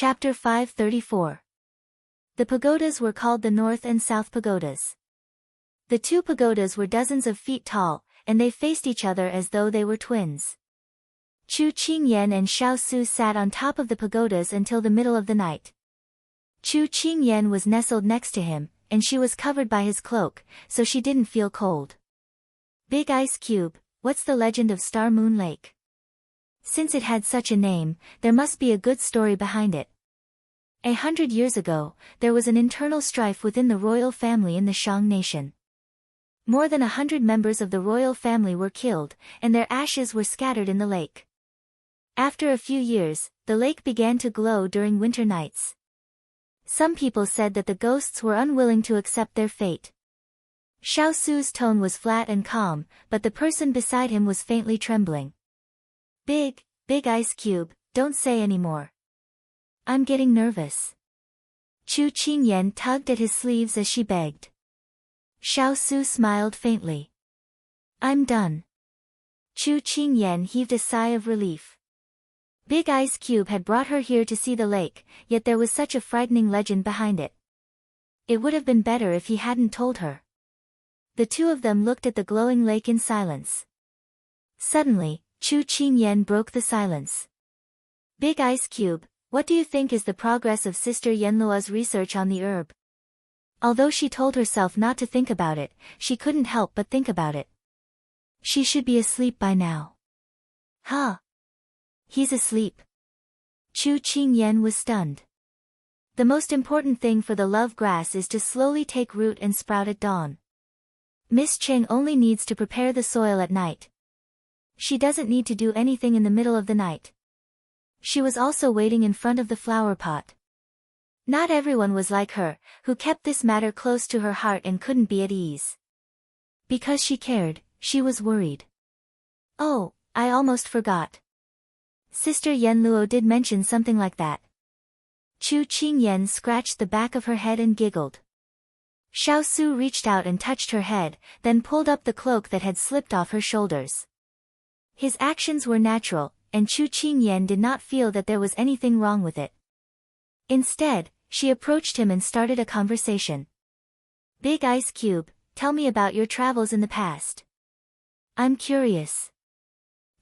Chapter 534. The pagodas were called the North and South Pagodas. The two pagodas were dozens of feet tall, and they faced each other as though they were twins. Chu Qingyan and Xiao Su sat on top of the pagodas until the middle of the night. Chu Qingyan was nestled next to him, and she was covered by his cloak, so she didn't feel cold. Big Ice Cube, what's the legend of Star Moon Lake? Since it had such a name, there must be a good story behind it. 100 years ago, there was an internal strife within the royal family in the Shang nation. More than 100 members of the royal family were killed, and their ashes were scattered in the lake. After a few years, the lake began to glow during winter nights. Some people said that the ghosts were unwilling to accept their fate. Xiao Su's tone was flat and calm, but the person beside him was faintly trembling. Big Ice Cube, don't say any more. I'm getting nervous. Chu Qingyan tugged at his sleeves as she begged. Xiao Su smiled faintly. I'm done. Chu Qingyan heaved a sigh of relief. Big Ice Cube had brought her here to see the lake, yet there was such a frightening legend behind it. It would have been better if he hadn't told her. The two of them looked at the glowing lake in silence. Suddenly, Chu Qingyan broke the silence. Big Ice Cube, what do you think is the progress of Sister Yenlua's research on the herb? Although she told herself not to think about it, she couldn't help but think about it. She should be asleep by now. Huh? He's asleep. Chu Qingyan was stunned. The most important thing for the love grass is to slowly take root and sprout at dawn. Miss Cheng only needs to prepare the soil at night. She doesn't need to do anything in the middle of the night. She was also waiting in front of the flower pot. Not everyone was like her, who kept this matter close to her heart and couldn't be at ease. Because she cared, she was worried. Oh, I almost forgot. Sister Yenluo did mention something like that. Chu Qingyan scratched the back of her head and giggled. Xiao Su reached out and touched her head, then pulled up the cloak that had slipped off her shoulders. His actions were natural, and Chu Qingyan did not feel that there was anything wrong with it. Instead, she approached him and started a conversation. Big Ice Cube, tell me about your travels in the past. I'm curious.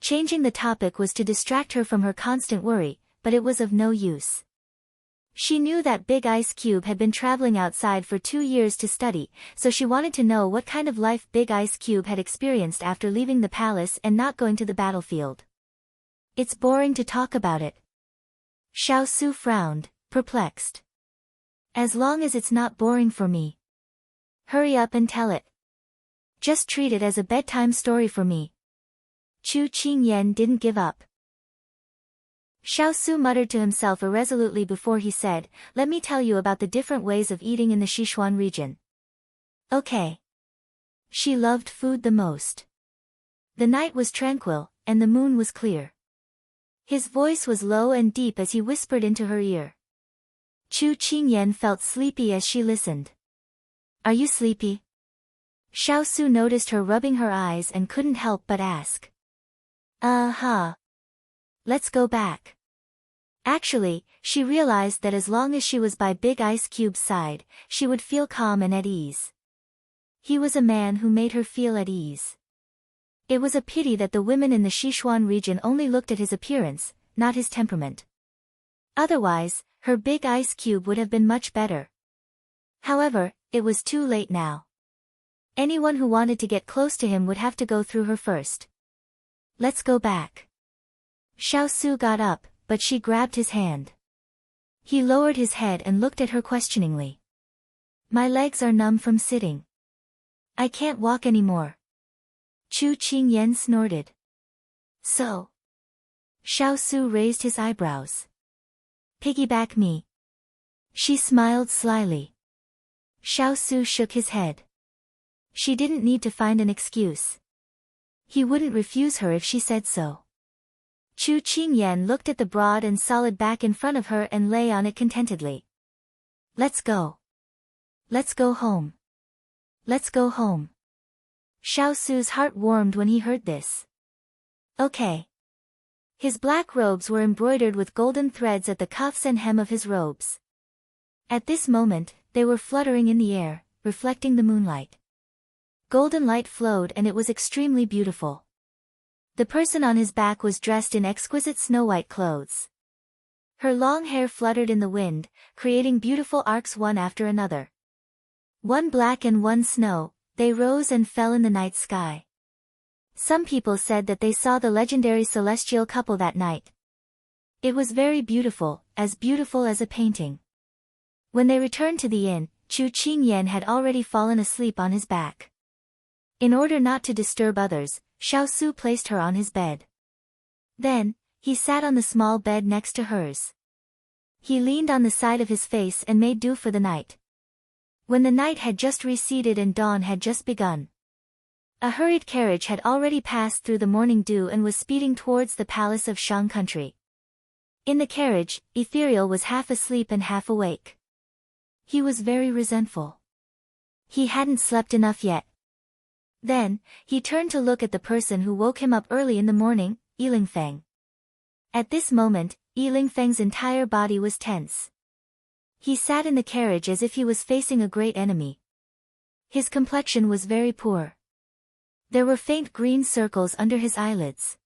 Changing the topic was to distract her from her constant worry, but it was of no use. She knew that Big Ice Cube had been traveling outside for 2 years to study, so she wanted to know what kind of life Big Ice Cube had experienced after leaving the palace and not going to the battlefield. It's boring to talk about it. Xiao Su frowned, perplexed. As long as it's not boring for me. Hurry up and tell it. Just treat it as a bedtime story for me. Chu Qingyan didn't give up. Xiao Su muttered to himself irresolutely before he said, let me tell you about the different ways of eating in the Sichuan region. Okay. She loved food the most. The night was tranquil, and the moon was clear. His voice was low and deep as he whispered into her ear. Chu Qingyan felt sleepy as she listened. Are you sleepy? Xiao Su noticed her rubbing her eyes and couldn't help but ask. Uh-huh. Let's go back. Actually, she realized that as long as she was by Big Ice Cube's side, she would feel calm and at ease. He was a man who made her feel at ease. It was a pity that the women in the Sichuan region only looked at his appearance, not his temperament. Otherwise, her Big Ice Cube would have been much better. However, it was too late now. Anyone who wanted to get close to him would have to go through her first. Let's go back. Xiao Su got up, but she grabbed his hand. He lowered his head and looked at her questioningly. My legs are numb from sitting. I can't walk anymore. Chu Qingyan snorted. So? Xiao Su raised his eyebrows. Piggyback me. She smiled slyly. Xiao Su shook his head. She didn't need to find an excuse. He wouldn't refuse her if she said so. Chu Qingyan looked at the broad and solid back in front of her and lay on it contentedly. Let's go. Let's go home. Let's go home. Xiao Su's heart warmed when he heard this. Okay. His black robes were embroidered with golden threads at the cuffs and hem of his robes. At this moment, they were fluttering in the air, reflecting the moonlight. Golden light flowed and it was extremely beautiful. The person on his back was dressed in exquisite snow-white clothes. Her long hair fluttered in the wind, creating beautiful arcs one after another. One black and one snow, they rose and fell in the night sky. Some people said that they saw the legendary celestial couple that night. It was very beautiful as a painting. When they returned to the inn, Chu Qingyan had already fallen asleep on his back. In order not to disturb others, Xiao Su placed her on his bed. Then, he sat on the small bed next to hers. He leaned on the side of his face and made do for the night. When the night had just receded and dawn had just begun, a hurried carriage had already passed through the morning dew and was speeding towards the palace of Shang country. In the carriage, Ethereal was half asleep and half awake. He was very resentful. He hadn't slept enough yet. Then, he turned to look at the person who woke him up early in the morning, Yilingfeng. At this moment, Yilingfeng's entire body was tense. He sat in the carriage as if he was facing a great enemy. His complexion was very poor. There were faint green circles under his eyelids.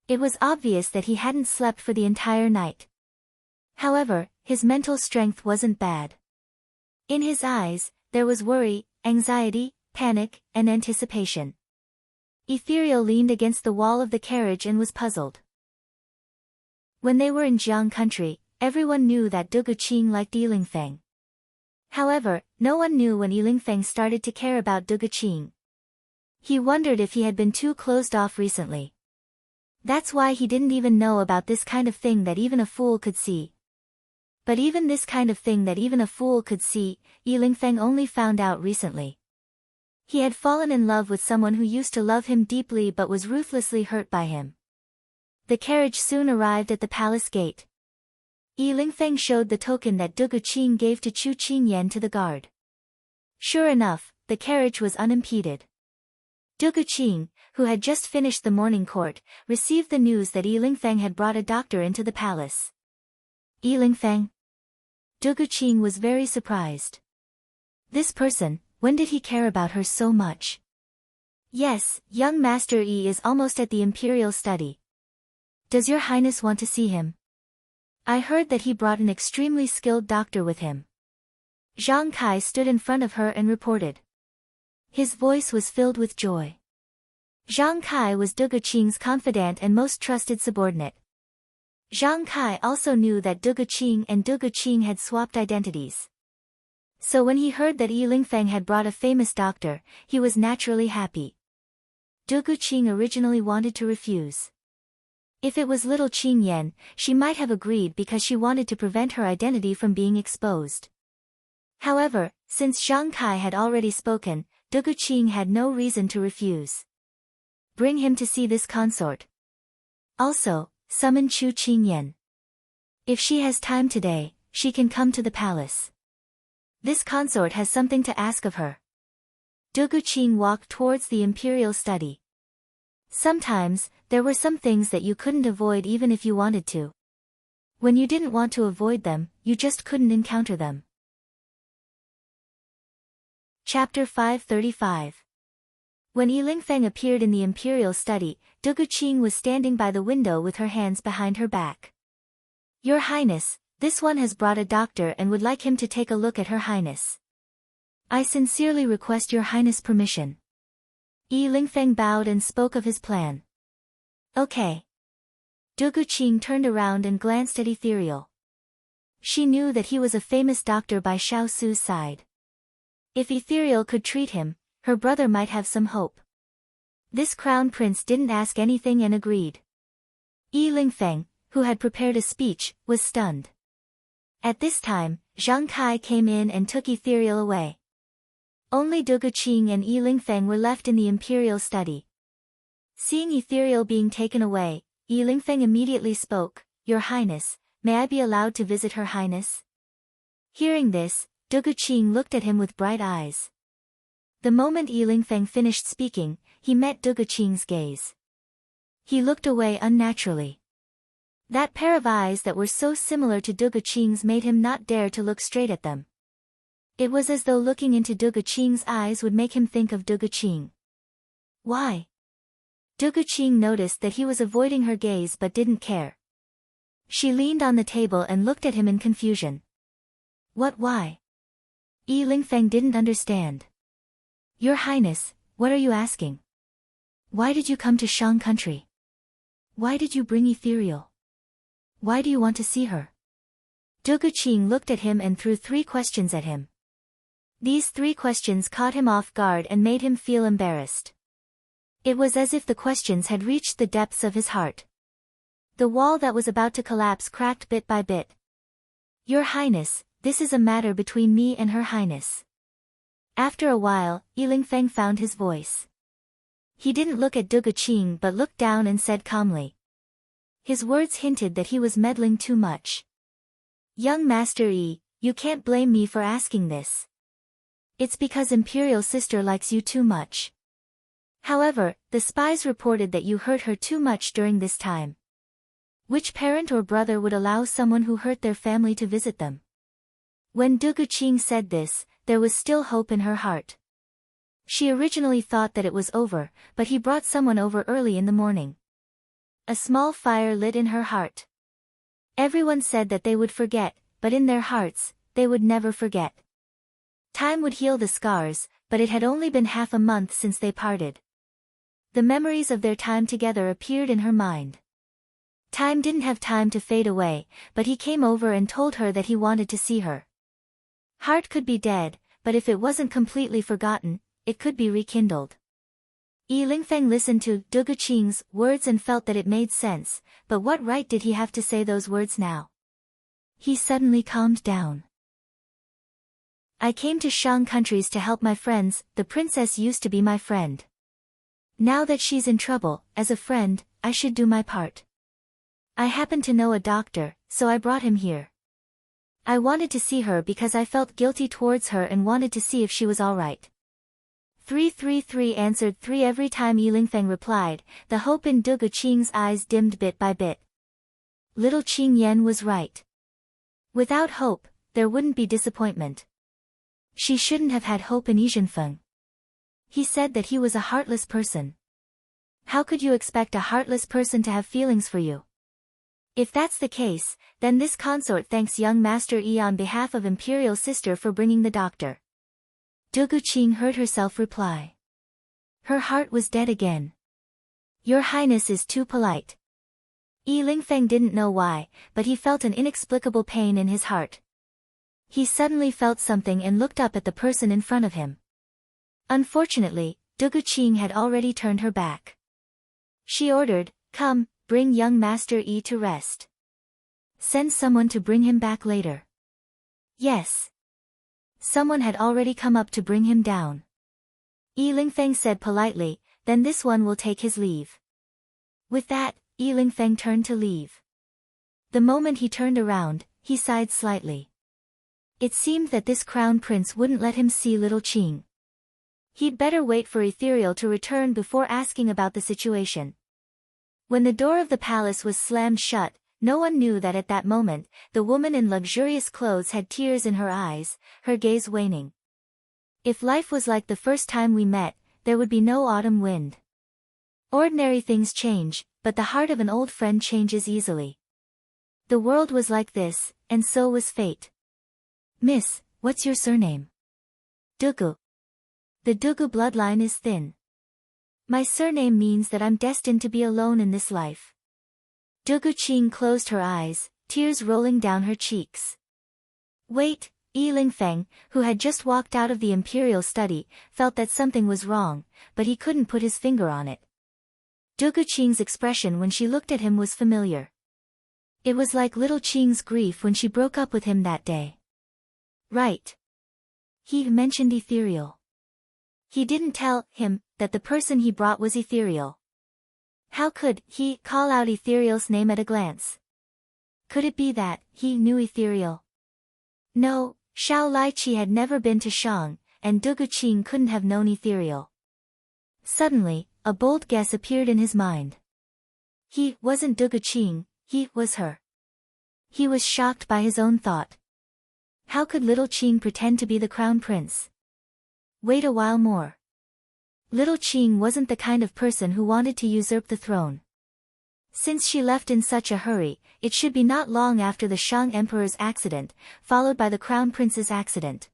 It was obvious that he hadn't slept for the entire night. However, his mental strength wasn't bad. In his eyes, there was worry, anxiety, panic, and anticipation. Ethereal leaned against the wall of the carriage and was puzzled. When they were in Jiang country, everyone knew that Du Guqing liked Yilingfeng. However, no one knew when Yilingfeng started to care about Du Guqing. He wondered if he had been too closed off recently. That's why he didn't even know about this kind of thing that even a fool could see. But even this kind of thing that even a fool could see, Yilingfeng only found out recently. He had fallen in love with someone who used to love him deeply but was ruthlessly hurt by him. The carriage soon arrived at the palace gate. Yilingfeng showed the token that Du Guqing gave to Chu Qingyan to the guard. Sure enough, the carriage was unimpeded. Du Guqing, who had just finished the morning court, received the news that Yilingfeng had brought a doctor into the palace. Yilingfeng? Du Guqing was very surprised. This person, when did he care about her so much? Yes, young Master Yi is almost at the imperial study. Does your highness want to see him? I heard that he brought an extremely skilled doctor with him. Zhang Kai stood in front of her and reported. His voice was filled with joy. Zhang Kai was Du Guqing's confidant and most trusted subordinate. Zhang Kai also knew that Du Guqing and Du Guqing had swapped identities. So when he heard that Yilingfeng had brought a famous doctor, he was naturally happy. Du Guqing originally wanted to refuse. If it was little Qingyan, she might have agreed because she wanted to prevent her identity from being exposed. However, since Zhang Kai had already spoken, Du Guqing had no reason to refuse. Bring him to see this consort. Also, summon Chu Qingyan. If she has time today, she can come to the palace. This consort has something to ask of her. Du Guqing walked towards the imperial study. Sometimes, there were some things that you couldn't avoid even if you wanted to. When you didn't want to avoid them, you just couldn't encounter them. Chapter 535. When Yilingfeng appeared in the imperial study, Du Guqing was standing by the window with her hands behind her back. Your Highness, this one has brought a doctor and would like him to take a look at Her Highness. I sincerely request Your Highness' permission. Yilingfeng bowed and spoke of his plan. Okay. Du Guqing turned around and glanced at Ethereal. She knew that he was a famous doctor by Xiao Su's side. If Ethereal could treat him, her brother might have some hope. This crown prince didn't ask anything and agreed. Yilingfeng, who had prepared a speech, was stunned. At this time, Zhang Kai came in and took Ethereal away. Only Du Guqing and Yilingfeng were left in the imperial study. Seeing Ethereal being taken away, Yilingfeng immediately spoke, Your Highness, may I be allowed to visit Her Highness? Hearing this, Du Guqing looked at him with bright eyes. The moment Yilingfeng finished speaking, he met Du Guqing's gaze. He looked away unnaturally. That pair of eyes that were so similar to Dugu Qing's made him not dare to look straight at them. It was as though looking into Dugu Qing's eyes would make him think of Dugu Qing. Why? Dugu Qing noticed that he was avoiding her gaze but didn't care. She leaned on the table and looked at him in confusion. What why? Yi Lingfeng didn't understand. Your Highness, what are you asking? Why did you come to Shang country? Why did you bring Ethereal? Why do you want to see her? Dugu Qing looked at him and threw 3 questions at him. These 3 questions caught him off guard and made him feel embarrassed. It was as if the questions had reached the depths of his heart. The wall that was about to collapse cracked bit by bit. Your Highness, this is a matter between me and Her Highness. After a while, Yi Lingfeng found his voice. He didn't look at Dugu Qing but looked down and said calmly. His words hinted that he was meddling too much. Young Master Yi, you can't blame me for asking this. It's because Imperial Sister likes you too much. However, the spies reported that you hurt her too much during this time. Which parent or brother would allow someone who hurt their family to visit them? When Dugu Qing said this, there was still hope in her heart. She originally thought that it was over, but he brought someone over early in the morning. A small fire lit in her heart. Everyone said that they would forget, but in their hearts, they would never forget. Time would heal the scars, but it had only been half a month since they parted. The memories of their time together appeared in her mind. Time didn't have time to fade away, but he came over and told her that he wanted to see her. Heart could be dead, but if it wasn't completely forgotten, it could be rekindled. Yi Lingfeng listened to Dugu Qing's words and felt that it made sense, but what right did he have to say those words now? He suddenly calmed down. I came to Shang countries to help my friends, the princess used to be my friend. Now that she's in trouble, as a friend, I should do my part. I happen to know a doctor, so I brought him here. I wanted to see her because I felt guilty towards her and wanted to see if she was alright. 333 answered 3 every time Yi Lingfeng replied, the hope in Dugu Qing's eyes dimmed bit by bit. Little Qing Yan was right. Without hope, there wouldn't be disappointment. She shouldn't have had hope in Yi Zhenfeng. He said that he was a heartless person. How could you expect a heartless person to have feelings for you? If that's the case, then this consort thanks young Master Yi on behalf of Imperial Sister for bringing the doctor. Dugu Qing heard herself reply. Her heart was dead again. Your Highness is too polite. Yi Lingfeng didn't know why, but he felt an inexplicable pain in his heart. He suddenly felt something and looked up at the person in front of him. Unfortunately, Dugu Qing had already turned her back. She ordered, come, bring young Master Yi to rest. Send someone to bring him back later. Yes. Someone had already come up to bring him down. Yi Lingfeng said politely, then this one will take his leave. With that, Yi Lingfeng turned to leave. The moment he turned around, he sighed slightly. It seemed that this crown prince wouldn't let him see little Qing. He'd better wait for Ethereal to return before asking about the situation. When the door of the palace was slammed shut, no one knew that at that moment, the woman in luxurious clothes had tears in her eyes, her gaze waning. If life was like the first time we met, there would be no autumn wind. Ordinary things change, but the heart of an old friend changes easily. The world was like this, and so was fate. Miss, what's your surname? Dugu. The Dugu bloodline is thin. My surname means that I'm destined to be alone in this life. Dugu Qing closed her eyes, tears rolling down her cheeks. Wait, Yi Lingfeng, who had just walked out of the imperial study, felt that something was wrong, but he couldn't put his finger on it. Dugu Qing's expression when she looked at him was familiar. It was like little Qing's grief when she broke up with him that day. Right. He mentioned Ethereal. He didn't tell him that the person he brought was Ethereal. How could he call out Ethereal's name at a glance? Could it be that he knew Ethereal? No, Xiao Laiqi had never been to Shang, and Dugu Qing couldn't have known Ethereal. Suddenly, a bold guess appeared in his mind. He wasn't Dugu Qing, He was her. He was shocked by his own thought. How could little Qing pretend to be the crown prince? Wait a while more. Little Qing wasn't the kind of person who wanted to usurp the throne. Since she left in such a hurry, it should be not long after the Shang Emperor's accident, followed by the crown prince's accident.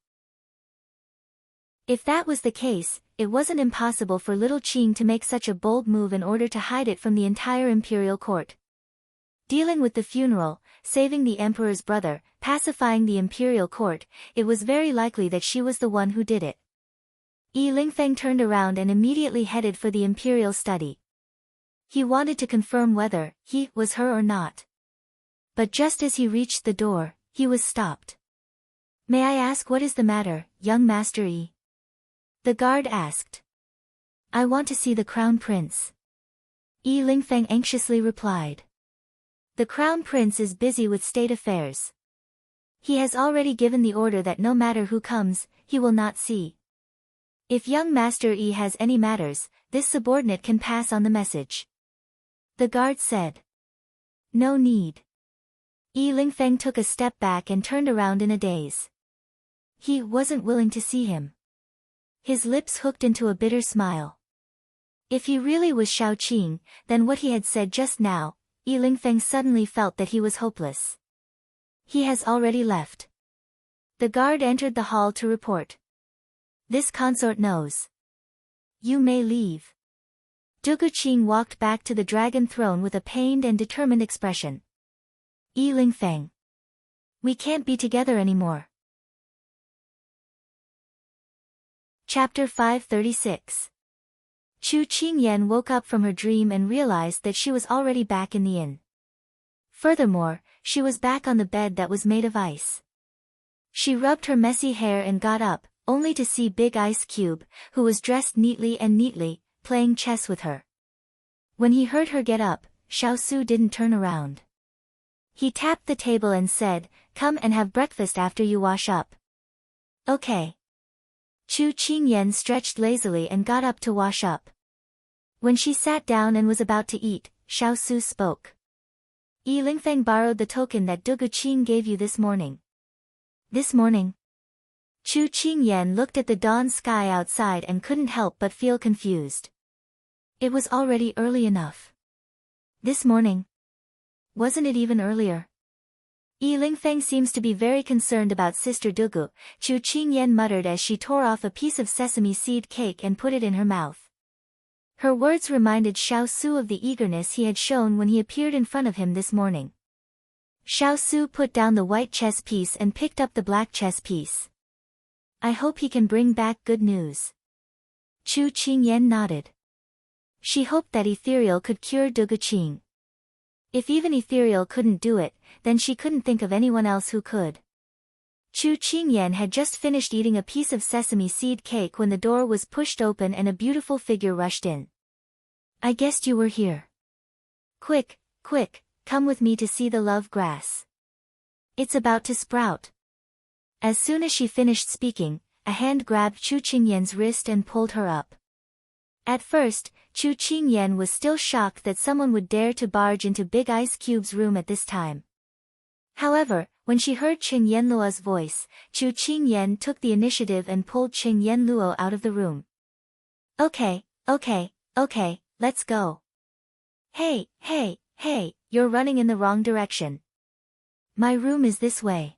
If that was the case, it wasn't impossible for little Qing to make such a bold move in order to hide it from the entire imperial court. Dealing with the funeral, saving the emperor's brother, pacifying the imperial court, it was very likely that she was the one who did it. Yi Lingfeng turned around and immediately headed for the imperial study. He wanted to confirm whether he was her or not. But just as he reached the door, he was stopped. "May I ask what is the matter, young Master Yi?" The guard asked. "I want to see the crown prince." Yi Lingfeng anxiously replied. "The crown prince is busy with state affairs. He has already given the order that no matter who comes, he will not see. If young Master Yi has any matters, this subordinate can pass on the message." The guard said. "No need." Yi Lingfeng took a step back and turned around in a daze. He wasn't willing to see him. His lips hooked into a bitter smile. If he really was Shao Qing, then what he had said just now, Yi Lingfeng suddenly felt that he was hopeless. He has already left. The guard entered the hall to report. "This consort knows. You may leave." Dugu Qing walked back to the dragon throne with a pained and determined expression. "Yi Lingfeng. We can't be together anymore." Chapter 536. Chu Qingyan woke up from her dream and realized that she was already back in the inn. Furthermore, she was back on the bed that was made of ice. She rubbed her messy hair and got up, only to see Big Ice Cube, who was dressed neatly, playing chess with her. When he heard her get up, Xiao Su didn't turn around. He tapped the table and said, "Come and have breakfast after you wash up." "Okay." Chu Qingyan stretched lazily and got up to wash up. When she sat down and was about to eat, Xiao Su spoke. "Yi Lingfeng borrowed the token that Dugu Qing gave you this morning." "This morning?" Chu Qingyan looked at the dawn sky outside and couldn't help but feel confused. It was already early enough. This morning? Wasn't it even earlier? Yi Lingfeng seems to be very concerned about Sister Dugu, Chu Qingyan muttered as she tore off a piece of sesame seed cake and put it in her mouth. Her words reminded Xiao Su of the eagerness he had shown when he appeared in front of him this morning. Xiao Su put down the white chess piece and picked up the black chess piece. "I hope he can bring back good news." Chu Qingyan nodded. She hoped that Ethereal could cure Dugu Qing. If even Ethereal couldn't do it, then she couldn't think of anyone else who could. Chu Qingyan had just finished eating a piece of sesame seed cake when the door was pushed open and a beautiful figure rushed in. "I guessed you were here. Quick, come with me to see the love grass. It's about to sprout." As soon as she finished speaking, a hand grabbed Chu Qingyan's wrist and pulled her up. At first, Chu Qingyan was still shocked that someone would dare to barge into Big Ice Cube's room at this time. However, when she heard Cheng Yenluo's voice, Chu Qingyan took the initiative and pulled Cheng Yenluo out of the room. Okay, let's go." Hey, you're running in the wrong direction. My room is this way."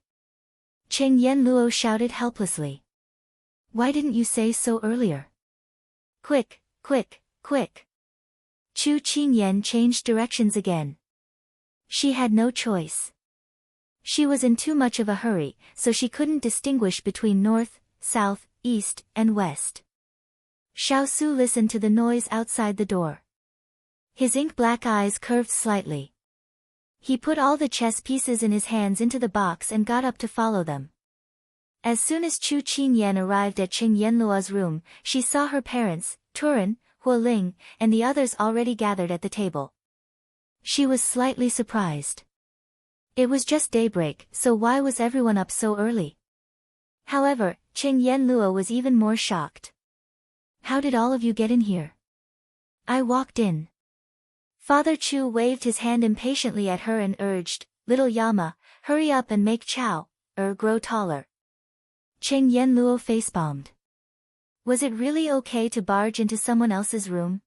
Cheng Yenluo shouted helplessly. "Why didn't you say so earlier?" Quick. Chu Qingyan changed directions again. She had no choice. She was in too much of a hurry, so she couldn't distinguish between north, south, east, and west. Xiao Su listened to the noise outside the door. His ink-black eyes curved slightly. He put all the chess pieces in his hands into the box and got up to follow them. As soon as Chu Qingyan arrived at Cheng Yenluo's room, she saw her parents, Turan, Hualing, and the others already gathered at the table. She was slightly surprised. It was just daybreak, so why was everyone up so early? However, Cheng Yenluo was even more shocked. "How did all of you get in here?" "I walked in." Father Chu waved his hand impatiently at her and urged, "Little Yama, hurry up and make chow, or grow taller." Cheng Yenluo facepalmed. Was it really okay to barge into someone else's room?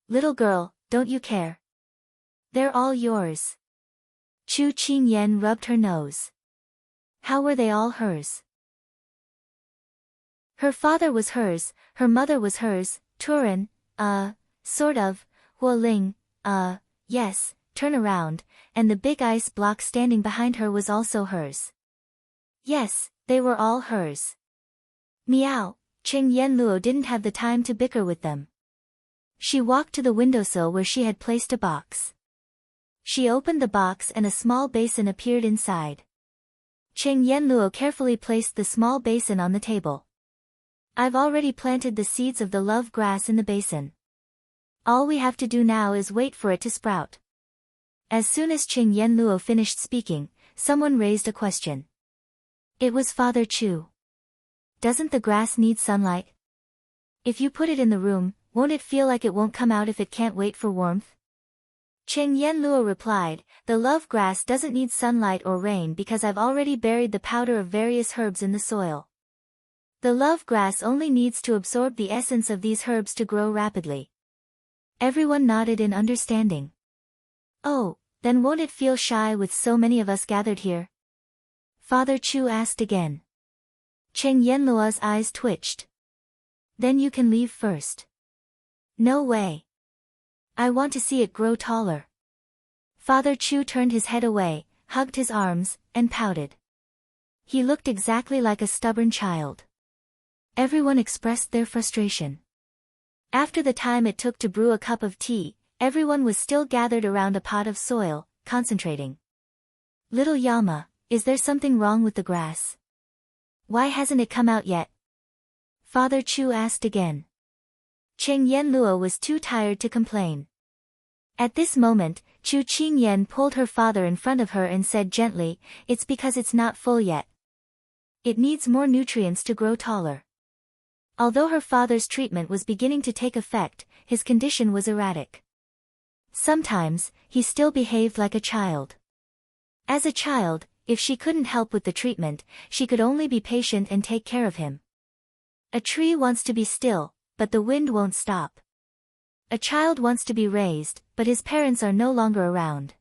"Little girl, don't you care? They're all yours." Chu Qingyan rubbed her nose. How were they all hers? Her father was hers, her mother was hers, Turin, sort of, Huoling, yes, turn around, and the big ice block standing behind her was also hers. Yes, they were all hers. Meow, Cheng Yenluo didn't have the time to bicker with them. She walked to the windowsill where she had placed a box. She opened the box and a small basin appeared inside. Cheng Yenluo carefully placed the small basin on the table. "I've already planted the seeds of the love grass in the basin. All we have to do now is wait for it to sprout." As soon as Cheng Yenluo finished speaking, someone raised a question. It was Father Chu. "Doesn't the grass need sunlight? If you put it in the room, won't it feel like it won't come out if it can't wait for warmth?" Cheng Yenluo replied, "The love grass doesn't need sunlight or rain because I've already buried the powder of various herbs in the soil. The love grass only needs to absorb the essence of these herbs to grow rapidly." Everyone nodded in understanding. "Oh, then won't it feel shy with so many of us gathered here?" Father Chu asked again. Cheng Yenluo's eyes twitched. "Then you can leave first." "No way. I want to see it grow taller." Father Chu turned his head away, hugged his arms, and pouted. He looked exactly like a stubborn child. Everyone expressed their frustration. After the time it took to brew a cup of tea, everyone was still gathered around a pot of soil, concentrating. "Little Yama, is there something wrong with the grass? Why hasn't it come out yet?" Father Chu asked again. Cheng Yenluo was too tired to complain. At this moment, Chu Qingyan pulled her father in front of her and said gently, "It's because it's not full yet. It needs more nutrients to grow taller." Although her father's treatment was beginning to take effect, his condition was erratic. Sometimes, he still behaved like a child. As a child, if she couldn't help with the treatment, she could only be patient and take care of him. A tree wants to be still, but the wind won't stop. A child wants to be raised, but his parents are no longer around.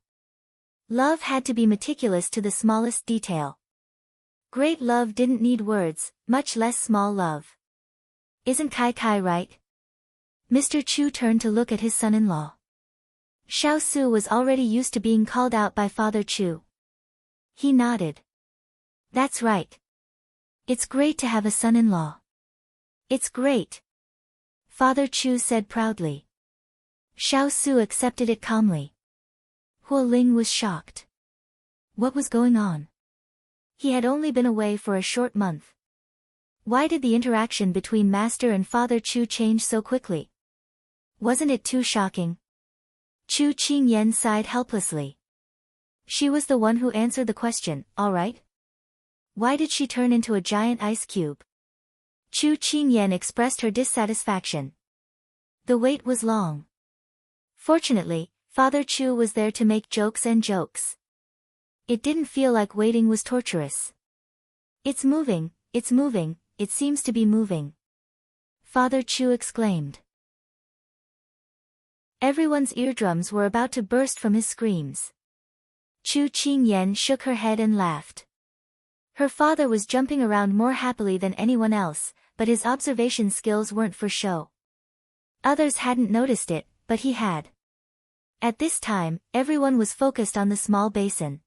Love had to be meticulous to the smallest detail. Great love didn't need words, much less small love. Isn't Kai Kai right? Mr. Chu turned to look at his son-in-law. Xiao Su was already used to being called out by Father Chu. He nodded. "That's right. It's great to have a son-in-law. It's great," Father Chu said proudly. Xiao Su accepted it calmly. Huo Ling was shocked. What was going on? He had only been away for a short month. Why did the interaction between Master and Father Chu change so quickly? Wasn't it too shocking? Chu Qingyan sighed helplessly. She was the one who answered the question, "All right? Why did she turn into a giant ice cube?" Chu Qingyan expressed her dissatisfaction. The wait was long. Fortunately, Father Chu was there to make jokes and jokes. It didn't feel like waiting was torturous. It's moving, it seems to be moving," Father Chu exclaimed. Everyone's eardrums were about to burst from his screams. Chu Qingyan shook her head and laughed. Her father was jumping around more happily than anyone else, but his observation skills weren't for show. Others hadn't noticed it, but he had. At this time, everyone was focused on the small basin.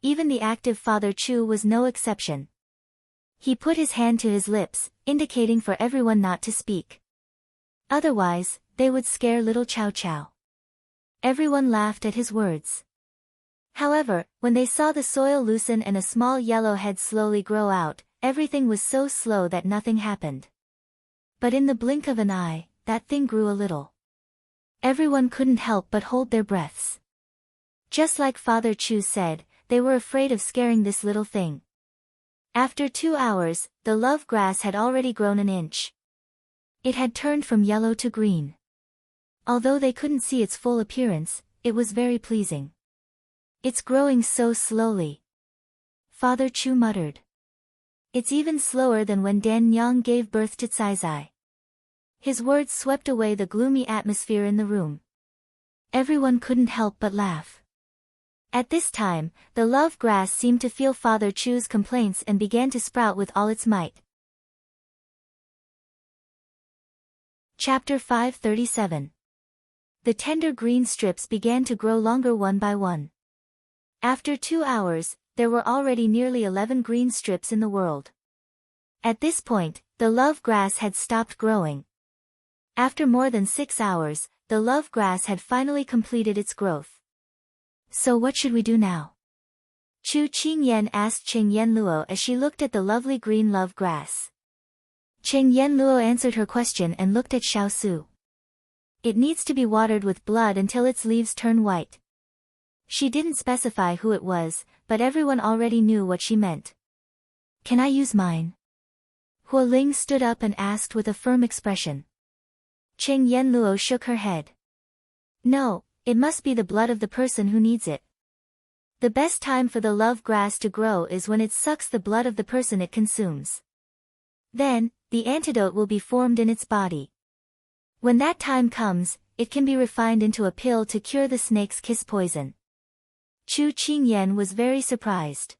Even the active Father Chu was no exception. He put his hand to his lips, indicating for everyone not to speak. Otherwise, they would scare little Chow Chow. Everyone laughed at his words. However, when they saw the soil loosen and a small yellow head slowly grow out, everything was so slow that nothing happened. But in the blink of an eye, that thing grew a little. Everyone couldn't help but hold their breaths. Just like Father Chu said, they were afraid of scaring this little thing. After 2 hours, the love grass had already grown an inch. It had turned from yellow to green. Although they couldn't see its full appearance, it was very pleasing. It's growing so slowly. Father Chu muttered. It's even slower than when Dan Nyang gave birth to Caizai. His words swept away the gloomy atmosphere in the room. Everyone couldn't help but laugh. At this time, the love grass seemed to feel Father Chu's complaints and began to sprout with all its might. Chapter 537. The tender green strips began to grow longer one by one. After 2 hours, there were already nearly 11 green strips in the world. At this point, the love grass had stopped growing. After more than 6 hours, the love grass had finally completed its growth. So what should we do now? Chu Qingyan asked Cheng Yenluo as she looked at the lovely green love grass. Cheng Yenluo answered her question and looked at Xiao Su. It needs to be watered with blood until its leaves turn white. She didn't specify who it was, but everyone already knew what she meant. Can I use mine? Huo Ling stood up and asked with a firm expression. Cheng Yenluo shook her head. No, it must be the blood of the person who needs it. The best time for the love grass to grow is when it sucks the blood of the person it consumes. Then, the antidote will be formed in its body. When that time comes, it can be refined into a pill to cure the snake's kiss poison. Chu Qingyan was very surprised.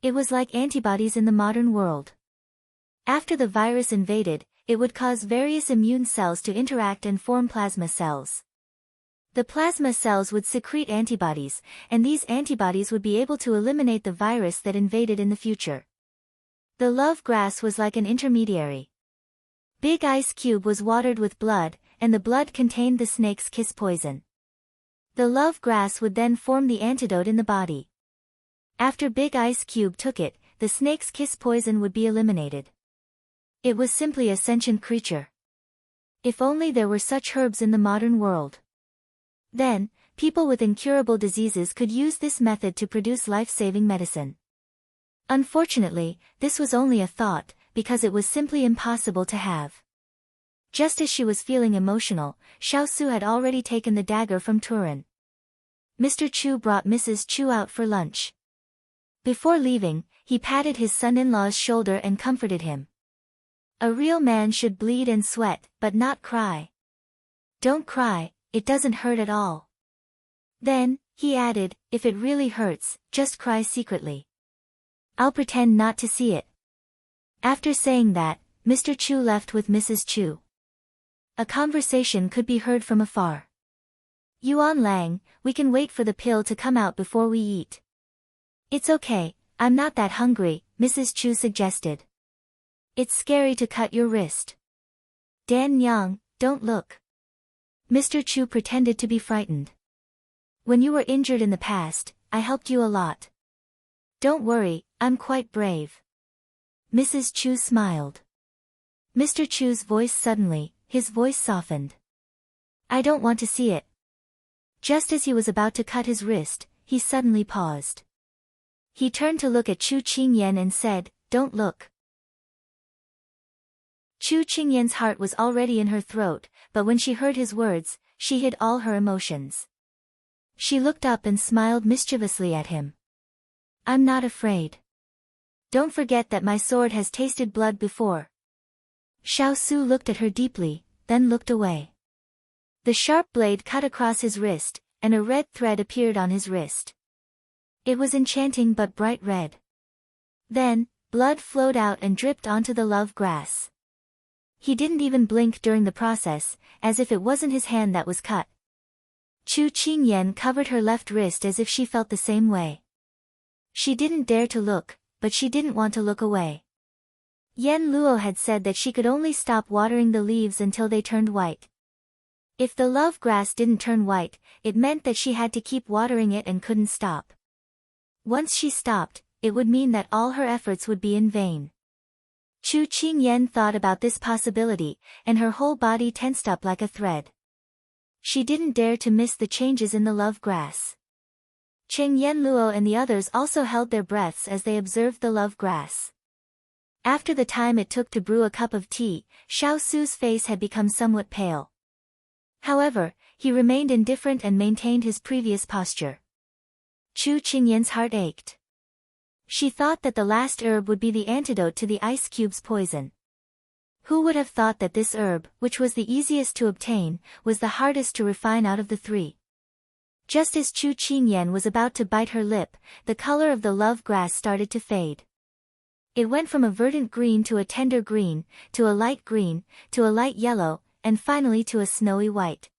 It was like antibodies in the modern world. After the virus invaded, it would cause various immune cells to interact and form plasma cells. The plasma cells would secrete antibodies, and these antibodies would be able to eliminate the virus that invaded in the future. The love grass was like an intermediary. Big Ice Cube was watered with blood, and the blood contained the snake's kiss poison. The love grass would then form the antidote in the body. After Big Ice Cube took it, the snake's kiss poison would be eliminated. It was simply a sentient creature. If only there were such herbs in the modern world. Then, people with incurable diseases could use this method to produce life-saving medicine. Unfortunately, this was only a thought, because it was simply impossible to have. Just as she was feeling emotional, Xiao Su had already taken the dagger from Turin. Mr. Chu brought Mrs. Chu out for lunch. Before leaving, he patted his son-in-law's shoulder and comforted him. A real man should bleed and sweat, but not cry. Don't cry, it doesn't hurt at all. Then, he added, if it really hurts, just cry secretly. I'll pretend not to see it. After saying that, Mr. Chu left with Mrs. Chu. A conversation could be heard from afar. Yuan Lang, we can wait for the pill to come out before we eat. It's okay, I'm not that hungry, Mrs. Chu suggested. It's scary to cut your wrist. Dan Nyang, don't look. Mr. Chu pretended to be frightened. When you were injured in the past, I helped you a lot. Don't worry, I'm quite brave. Mrs. Chu smiled. Mr. Chu's voice suddenly, his voice softened. I don't want to see it. Just as he was about to cut his wrist, he suddenly paused. He turned to look at Chu Qingyan and said, don't look. Chu Qingyan's heart was already in her throat, but when she heard his words, she hid all her emotions. She looked up and smiled mischievously at him. I'm not afraid. Don't forget that my sword has tasted blood before. Xiao Su looked at her deeply, then looked away. The sharp blade cut across his wrist, and a red thread appeared on his wrist. It was enchanting but bright red. Then, blood flowed out and dripped onto the love grass. He didn't even blink during the process, as if it wasn't his hand that was cut. Chu Qingyan covered her left wrist as if she felt the same way. She didn't dare to look, but she didn't want to look away. Yen Luo had said that she could only stop watering the leaves until they turned white. If the love grass didn't turn white, it meant that she had to keep watering it and couldn't stop. Once she stopped, it would mean that all her efforts would be in vain. Chu Qingyan thought about this possibility, and her whole body tensed up like a thread. She didn't dare to miss the changes in the love grass. Cheng Yenluo and the others also held their breaths as they observed the love grass. After the time it took to brew a cup of tea, Xiao Su's face had become somewhat pale. However, he remained indifferent and maintained his previous posture. Chu Qingyan's heart ached. She thought that the last herb would be the antidote to the ice cube's poison. Who would have thought that this herb, which was the easiest to obtain, was the hardest to refine out of the three? Just as Chu Qingyan was about to bite her lip, the color of the love grass started to fade. It went from a verdant green to a tender green, to a light green, to a light yellow, and finally to a snowy white.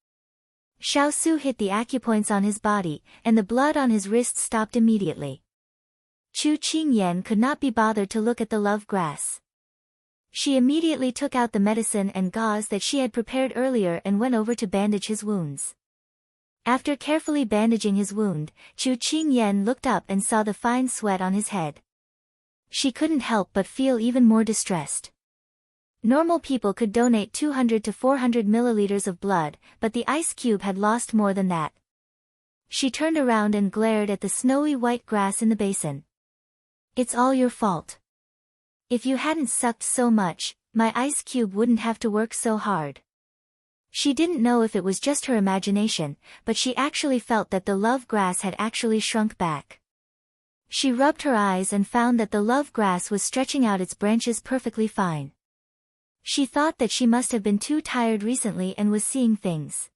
Xiao Su hit the acupoints on his body, and the blood on his wrists stopped immediately. Chu Qingyan could not be bothered to look at the love grass. She immediately took out the medicine and gauze that she had prepared earlier and went over to bandage his wounds. After carefully bandaging his wound, Chu Qingyan looked up and saw the fine sweat on his head. She couldn't help but feel even more distressed. Normal people could donate 200 to 400 milliliters of blood, but the ice cube had lost more than that. She turned around and glared at the snowy white grass in the basin. "It's all your fault. If you hadn't sucked so much, my ice cube wouldn't have to work so hard." She didn't know if it was just her imagination, but she actually felt that the love grass had actually shrunk back. She rubbed her eyes and found that the love grass was stretching out its branches perfectly fine. She thought that she must have been too tired recently and was seeing things.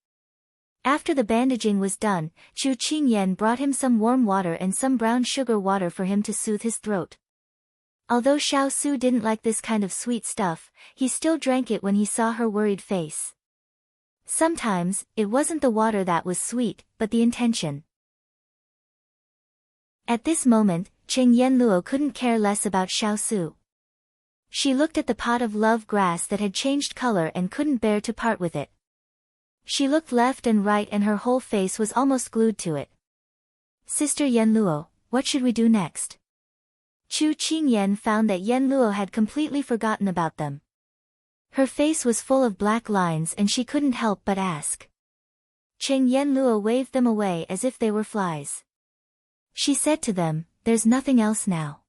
After the bandaging was done, Chu Qingyan brought him some warm water and some brown sugar water for him to soothe his throat. Although Xiao Su didn't like this kind of sweet stuff, he still drank it when he saw her worried face. Sometimes, it wasn't the water that was sweet, but the intention. At this moment, Cheng Yenluo couldn't care less about Xiao Su. She looked at the pot of love grass that had changed color and couldn't bear to part with it. She looked left and right and her whole face was almost glued to it. "Sister Yenluo, what should we do next?" Chu Qingyan found that Yenluo had completely forgotten about them. Her face was full of black lines and she couldn't help but ask. Cheng Yenluo waved them away as if they were flies. She said to them, "There's nothing else now.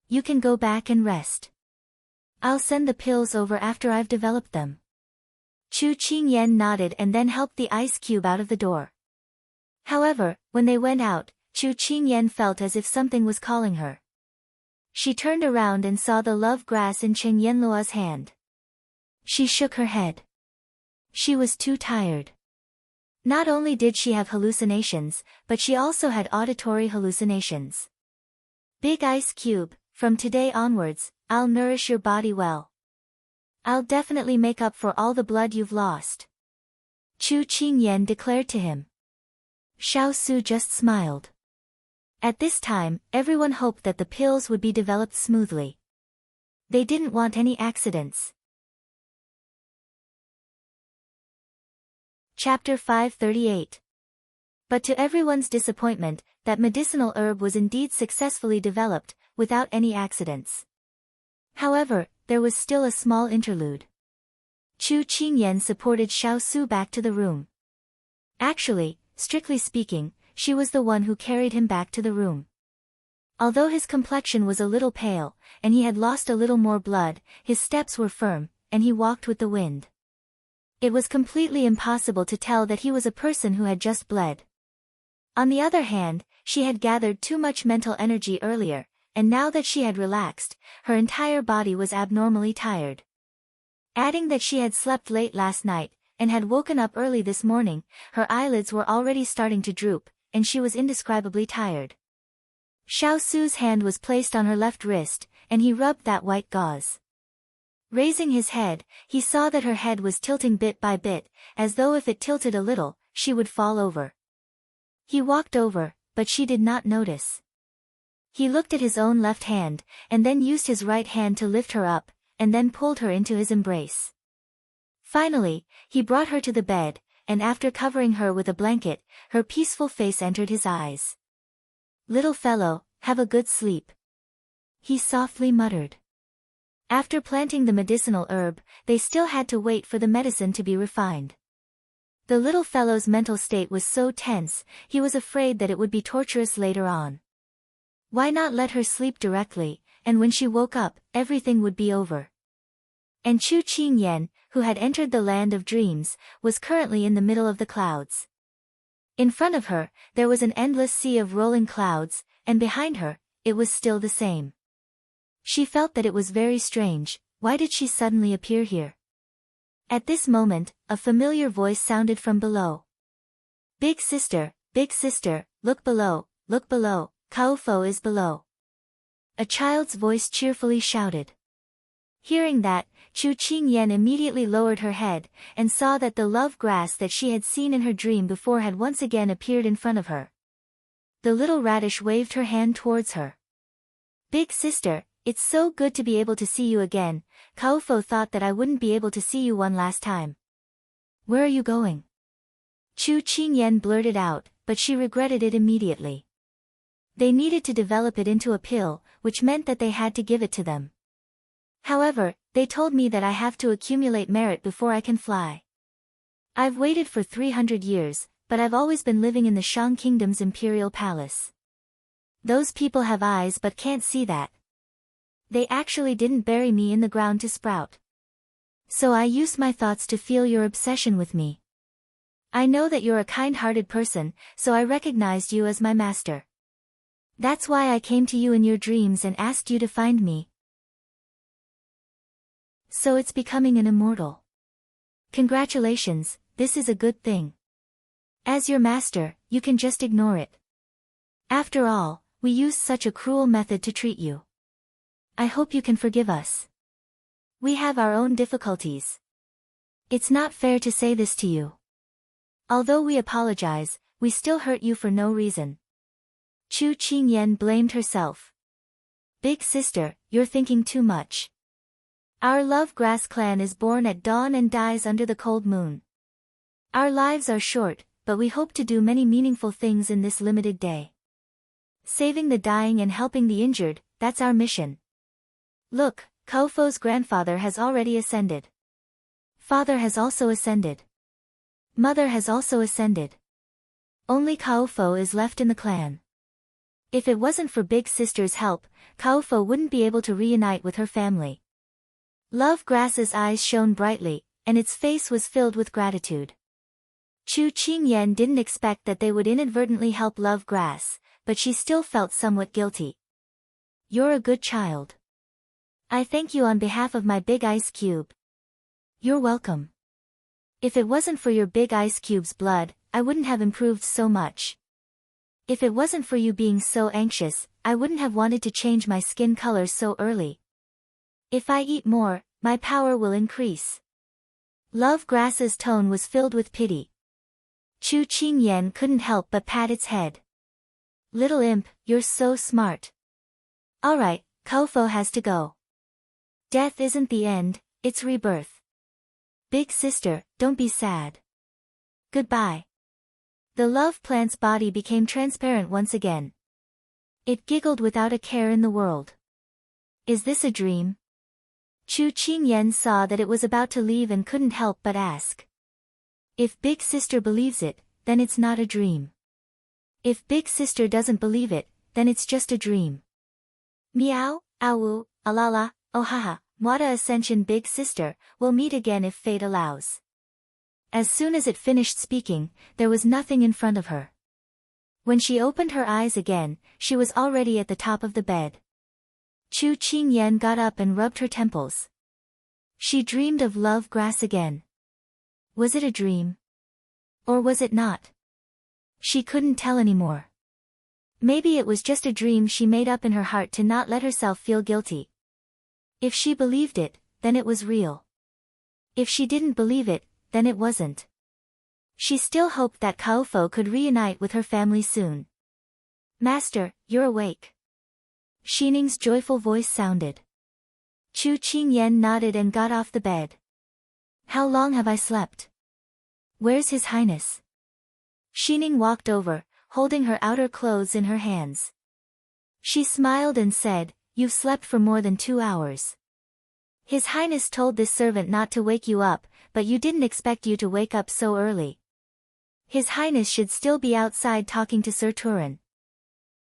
You can go back and rest. I'll send the pills over after I've developed them." Chu Qingyan nodded and then helped the ice cube out of the door. However, when they went out, Chu Qingyan felt as if something was calling her. She turned around and saw the love grass in Cheng Yenluo's hand. She shook her head. She was too tired. Not only did she have hallucinations, but she also had auditory hallucinations. "Big ice cube, from today onwards, I'll nourish your body well. I'll definitely make up for all the blood you've lost," Chu Qingyan declared to him. Xiao Su just smiled. At this time, everyone hoped that the pills would be developed smoothly. They didn't want any accidents. Chapter 538. But to everyone's disappointment, that medicinal herb was indeed successfully developed, without any accidents. However, there was still a small interlude. Chu Qingyan supported Xiao Su back to the room. Actually, strictly speaking, she was the one who carried him back to the room. Although his complexion was a little pale, and he had lost a little more blood, his steps were firm, and he walked with the wind. It was completely impossible to tell that he was a person who had just bled. On the other hand, she had gathered too much mental energy earlier, and now that she had relaxed, her entire body was abnormally tired. Adding that she had slept late last night, and had woken up early this morning, her eyelids were already starting to droop, and she was indescribably tired. Xiao Su's hand was placed on her left wrist, and he rubbed that white gauze. Raising his head, he saw that her head was tilting bit by bit, as though if it tilted a little, she would fall over. He walked over, but she did not notice. He looked at his own left hand, and then used his right hand to lift her up, and then pulled her into his embrace. Finally, he brought her to the bed, and after covering her with a blanket, her peaceful face entered his eyes. "Little fellow, have a good sleep," he softly muttered. After planting the medicinal herb, they still had to wait for the medicine to be refined. The little fellow's mental state was so tense, he was afraid that it would be torturous later on. Why not let her sleep directly, and when she woke up, everything would be over. And Chu Qingyan, who had entered the land of dreams, was currently in the middle of the clouds. In front of her, there was an endless sea of rolling clouds, and behind her, it was still the same. She felt that it was very strange. Why did she suddenly appear here? At this moment, a familiar voice sounded from below. Big sister, look below, Kaofo is below. A child's voice cheerfully shouted. Hearing that, Chu Qingyan immediately lowered her head, and saw that the love grass that she had seen in her dream before had once again appeared in front of her. The little radish waved her hand towards her. Big sister, it's so good to be able to see you again. Kaofo thought that I wouldn't be able to see you one last time. Where are you going? Chu Qingyan blurted out, but she regretted it immediately. They needed to develop it into a pill, which meant that they had to give it to them. However, they told me that I have to accumulate merit before I can fly. I've waited for 300 years, but I've always been living in the Shang Kingdom's imperial palace. Those people have eyes but can't see that. They actually didn't bury me in the ground to sprout. So I used my thoughts to feel your obsession with me. I know that you're a kind-hearted person, so I recognized you as my master. That's why I came to you in your dreams and asked you to find me. So it's becoming an immortal. Congratulations, this is a good thing. As your master, you can just ignore it. After all, we used such a cruel method to treat you. I hope you can forgive us. We have our own difficulties. It's not fair to say this to you. Although we apologize, we still hurt you for no reason. Chu Qingyan blamed herself. Big sister, you're thinking too much. Our Love Grass clan is born at dawn and dies under the cold moon. Our lives are short, but we hope to do many meaningful things in this limited day. Saving the dying and helping the injured, that's our mission. Look, Kaofo's grandfather has already ascended. Father has also ascended. Mother has also ascended. Only Kaofo is left in the clan. If it wasn't for Big Sister's help, Kaofo wouldn't be able to reunite with her family. Love Grass's eyes shone brightly, and its face was filled with gratitude. Chu Qingyan didn't expect that they would inadvertently help Love Grass, but she still felt somewhat guilty. You're a good child. I thank you on behalf of my Big Ice Cube. You're welcome. If it wasn't for your Big Ice Cube's blood, I wouldn't have improved so much. If it wasn't for you being so anxious, I wouldn't have wanted to change my skin color so early. If I eat more, my power will increase. Love Grass's tone was filled with pity. Chu Qingyan couldn't help but pat its head. Little imp, you're so smart. Alright, Kaofo has to go. Death isn't the end, it's rebirth. Big sister, don't be sad. Goodbye. The love plant's body became transparent once again. It giggled without a care in the world. Is this a dream? Chu Qingyan saw that it was about to leave and couldn't help but ask. If Big Sister believes it, then it's not a dream. If Big Sister doesn't believe it, then it's just a dream. Meow, awu, alala, oh haha, Mwata Ascension Big Sister, we'll meet again if fate allows. As soon as it finished speaking, there was nothing in front of her. When she opened her eyes again, she was already at the top of the bed. Chu Qingyan got up and rubbed her temples. She dreamed of Love Grass again. Was it a dream? Or was it not? She couldn't tell anymore. Maybe it was just a dream she made up in her heart to not let herself feel guilty. If she believed it, then it was real. If she didn't believe it, then it wasn't. She still hoped that Kaofo could reunite with her family soon. Master, you're awake. Xining's joyful voice sounded. Chu Qingyan nodded and got off the bed. How long have I slept? Where's His Highness? Xining walked over, holding her outer clothes in her hands. She smiled and said, You've slept for more than 2 hours. His Highness told this servant not to wake you up, but you didn't expect you to wake up so early. His Highness should still be outside talking to Sir Turin.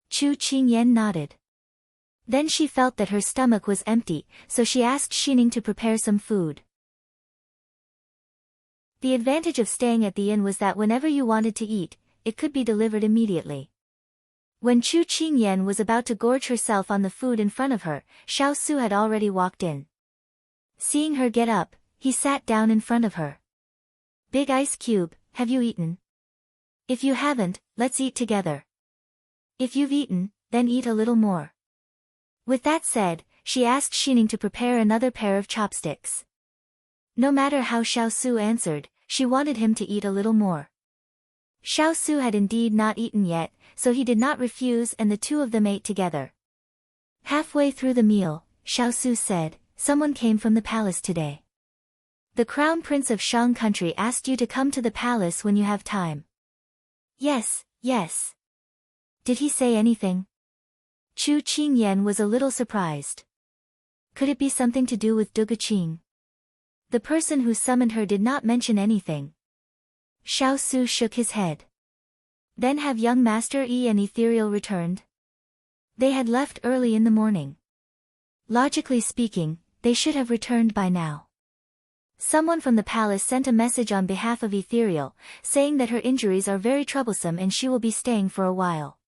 Chu Qingyan nodded. Then she felt that her stomach was empty, so she asked Xining to prepare some food. The advantage of staying at the inn was that whenever you wanted to eat, it could be delivered immediately. When Chu Qingyan was about to gorge herself on the food in front of her, Xiao Su had already walked in. Seeing her get up, he sat down in front of her. Big Ice Cube, have you eaten? If you haven't, let's eat together. If you've eaten, then eat a little more. With that said, she asked Xining to prepare another pair of chopsticks. No matter how Xiao Su answered, she wanted him to eat a little more. Xiao Su had indeed not eaten yet, so he did not refuse and the two of them ate together. Halfway through the meal, Xiao Su said, "Someone came from the palace today. The Crown Prince of Shang Country asked you to come to the palace when you have time." "Yes, yes." "Did he say anything?" Chu Qingyan was a little surprised. Could it be something to do with Duga Qing? The person who summoned her did not mention anything. Xiao Su shook his head. Then have young Master Yi and Ethereal returned? They had left early in the morning. Logically speaking, they should have returned by now. Someone from the palace sent a message on behalf of Ethereal, saying that her injuries are very troublesome and she will be staying for a while.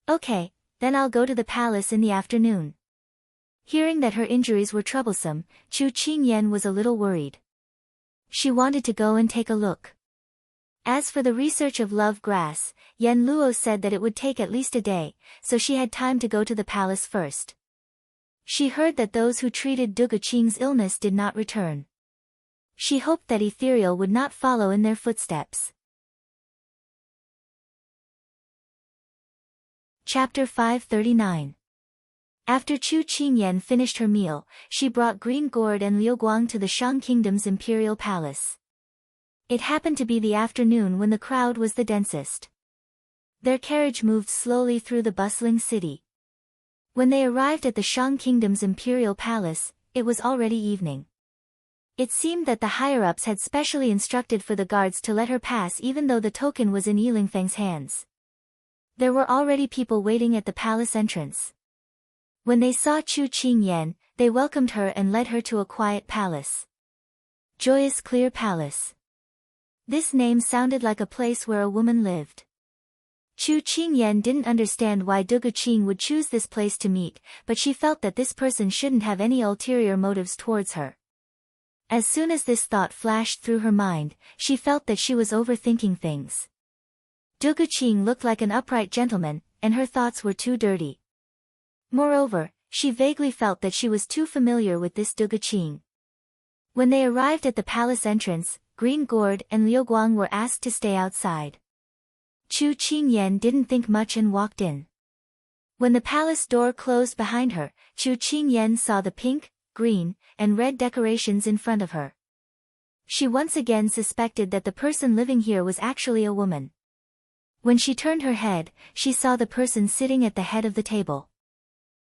Okay, then I'll go to the palace in the afternoon. Hearing that her injuries were troublesome, Chu Qingyan was a little worried. She wanted to go and take a look. As for the research of love grass, Yen Luo said that it would take at least a day, so she had time to go to the palace first. She heard that those who treated Duga Qing's illness did not return. She hoped that Ethereal would not follow in their footsteps. Chapter 539. After Chu Qingyan finished her meal, she brought Green Gourd and Liuguang to the Shang Kingdom's imperial palace. It happened to be the afternoon when the crowd was the densest. Their carriage moved slowly through the bustling city. When they arrived at the Shang Kingdom's imperial palace, it was already evening. It seemed that the higher-ups had specially instructed for the guards to let her pass even though the token was in Yilingfeng's hands. There were already people waiting at the palace entrance. When they saw Chu Qingyan, they welcomed her and led her to a quiet palace. Joyous Clear Palace. This name sounded like a place where a woman lived. Chu Qingyan didn't understand why Duga Qing would choose this place to meet, but she felt that this person shouldn't have any ulterior motives towards her. As soon as this thought flashed through her mind, she felt that she was overthinking things. Duga Qing looked like an upright gentleman, and her thoughts were too dirty. Moreover, she vaguely felt that she was too familiar with this Duga Qing. When they arrived at the palace entrance, Green Gourd and Liuguang were asked to stay outside. Chu Qingyan didn't think much and walked in. When the palace door closed behind her, Chu Qingyan saw the pink, green, and red decorations in front of her. She once again suspected that the person living here was actually a woman. When she turned her head, she saw the person sitting at the head of the table.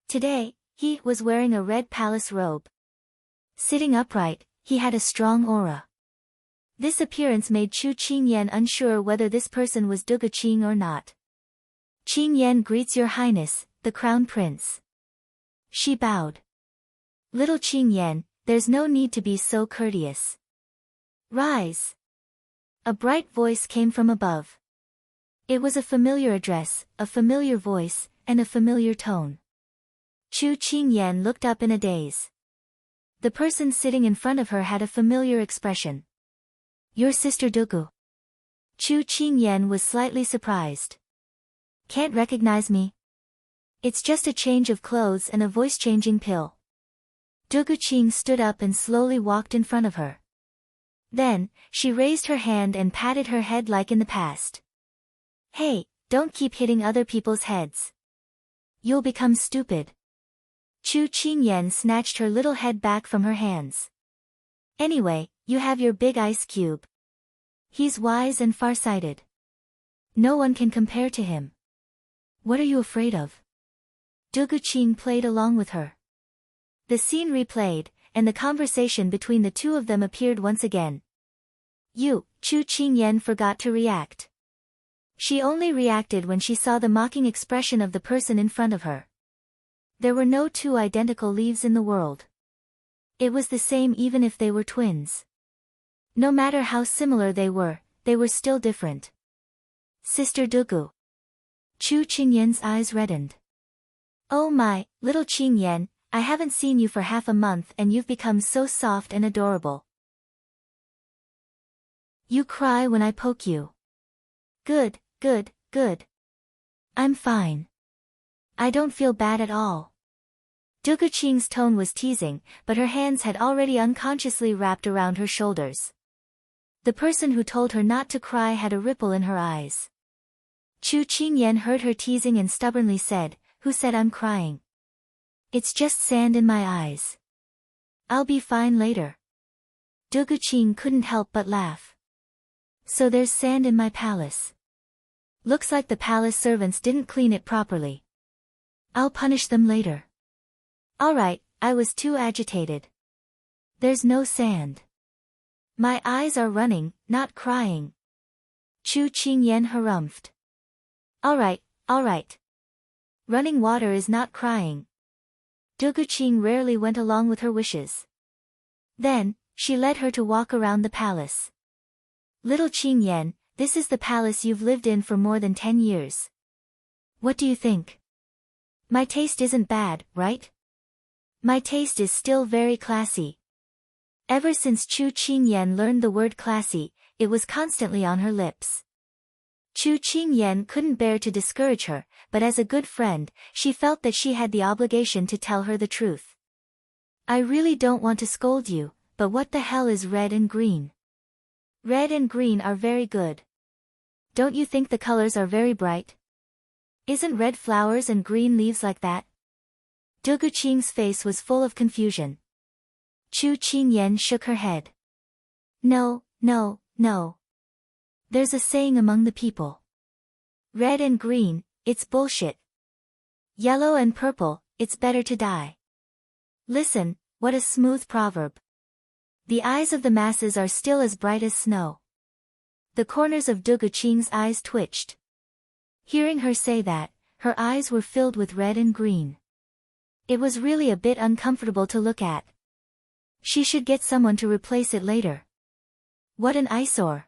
Today, he was wearing a red palace robe. Sitting upright, he had a strong aura. This appearance made Chu Qingyan unsure whether this person was Duga Qing or not. "Qingyan greets your highness, the crown prince." She bowed. "Little Qingyan, there's no need to be so courteous. Rise." A bright voice came from above. It was a familiar address, a familiar voice, and a familiar tone. Chu Qingyan looked up in a daze. The person sitting in front of her had a familiar expression. "Your sister Dugu." Chu Qingyan was slightly surprised. "Can't recognize me?" "It's just a change of clothes and a voice-changing pill." Dugu Qing stood up and slowly walked in front of her. Then, she raised her hand and patted her head like in the past. "Hey, don't keep hitting other people's heads. You'll become stupid." Chu Qingyan snatched her little head back from her hands. "Anyway, you have your big ice cube. He's wise and farsighted. No one can compare to him. What are you afraid of?" Dugu Qing played along with her. The scene replayed, and the conversation between the two of them appeared once again. Chu Qingyan forgot to react. She only reacted when she saw the mocking expression of the person in front of her. There were no two identical leaves in the world. It was the same even if they were twins. No matter how similar they were still different. Sister Dugu. Chu Qingyan's eyes reddened. Oh my, little Qingyan, I haven't seen you for half a month and you've become so soft and adorable. You cry when I poke you. Good, good, good. I'm fine. I don't feel bad at all. Dugu Qing's tone was teasing, but her hands had already unconsciously wrapped around her shoulders. The person who told her not to cry had a ripple in her eyes. Chu Qingyan heard her teasing and stubbornly said, "Who said I'm crying? It's just sand in my eyes. I'll be fine later." Dugu Qing couldn't help but laugh. So there's sand in my palace. Looks like the palace servants didn't clean it properly. I'll punish them later. Alright, I was too agitated. There's no sand. My eyes are running, not crying. Chu Qingyan harumphed. Alright. Running water is not crying. Dugu Qing rarely went along with her wishes. Then, she led her to walk around the palace. Little Qingyan, this is the palace you've lived in for more than 10 years. What do you think? My taste isn't bad, right? My taste is still very classy. Ever since Chu Qingyan learned the word classy, it was constantly on her lips. Chu Qingyan couldn't bear to discourage her, but as a good friend, she felt that she had the obligation to tell her the truth. I really don't want to scold you, but what the hell is red and green? Red and green are very good. Don't you think the colors are very bright? Isn't red flowers and green leaves like that? Dugu Qing's face was full of confusion. Chu Qingyan shook her head. No. There's a saying among the people. Red and green, it's bullshit. Yellow and purple, it's better to die. Listen, what a smooth proverb. The eyes of the masses are still as bright as snow. The corners of Dugu Qing's eyes twitched. Hearing her say that, her eyes were filled with red and green. It was really a bit uncomfortable to look at. She should get someone to replace it later. What an eyesore.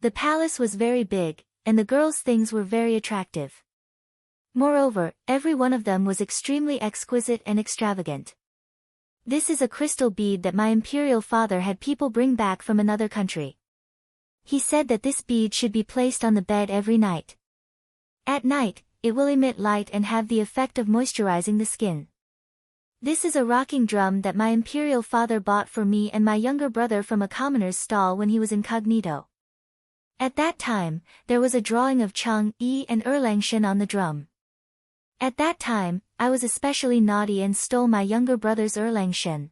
The palace was very big, and the girls' things were very attractive. Moreover, every one of them was extremely exquisite and extravagant. This is a crystal bead that my imperial father had people bring back from another country. He said that this bead should be placed on the bed every night. At night, it will emit light and have the effect of moisturizing the skin. This is a rocking drum that my imperial father bought for me and my younger brother from a commoner's stall when he was incognito. At that time, there was a drawing of Chang Yi and Erlangshan on the drum. At that time, I was especially naughty and stole my younger brother's Erlangshan.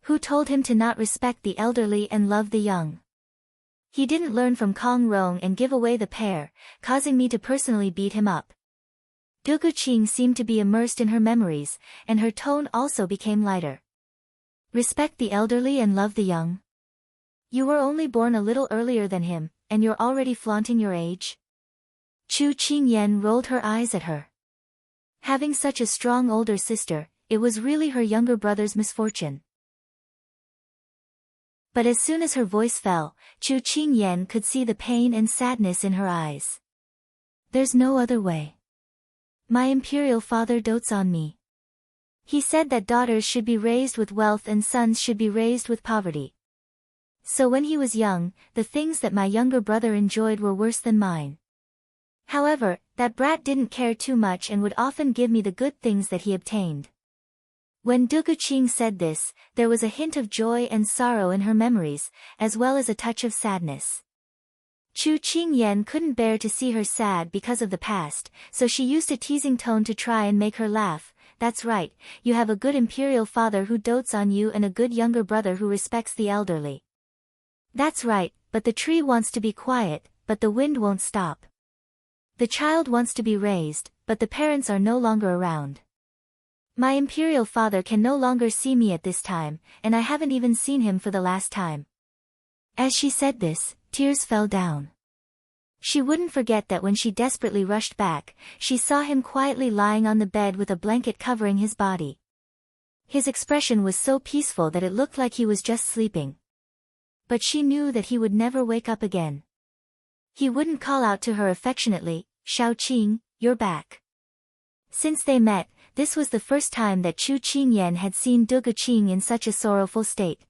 Who told him to not respect the elderly and love the young? He didn't learn from Kong Rong and give away the pair, causing me to personally beat him up. Dugu Qing seemed to be immersed in her memories, and her tone also became lighter. Respect the elderly and love the young? You were only born a little earlier than him, and you're already flaunting your age? Chu Qingyan rolled her eyes at her. Having such a strong older sister, it was really her younger brother's misfortune. But as soon as her voice fell, Chu Qingyan could see the pain and sadness in her eyes. There's no other way. My imperial father dotes on me. He said that daughters should be raised with wealth and sons should be raised with poverty. So when he was young, the things that my younger brother enjoyed were worse than mine. However, that brat didn't care too much and would often give me the good things that he obtained. When Dugu Qing said this, there was a hint of joy and sorrow in her memories, as well as a touch of sadness. Chu Qingyan couldn't bear to see her sad because of the past, so she used a teasing tone to try and make her laugh. That's right, you have a good imperial father who dotes on you and a good younger brother who respects the elderly. That's right, but the tree wants to be quiet, but the wind won't stop. The child wants to be raised, but the parents are no longer around. My imperial father can no longer see me at this time, and I haven't even seen him for the last time. As she said this, tears fell down. She wouldn't forget that when she desperately rushed back, she saw him quietly lying on the bed with a blanket covering his body. His expression was so peaceful that it looked like he was just sleeping. But she knew that he would never wake up again. He wouldn't call out to her affectionately, "Xiaoqing, you're back." Since they met, this was the first time that Chu Qingyan had seen Du Guqing in such a sorrowful state.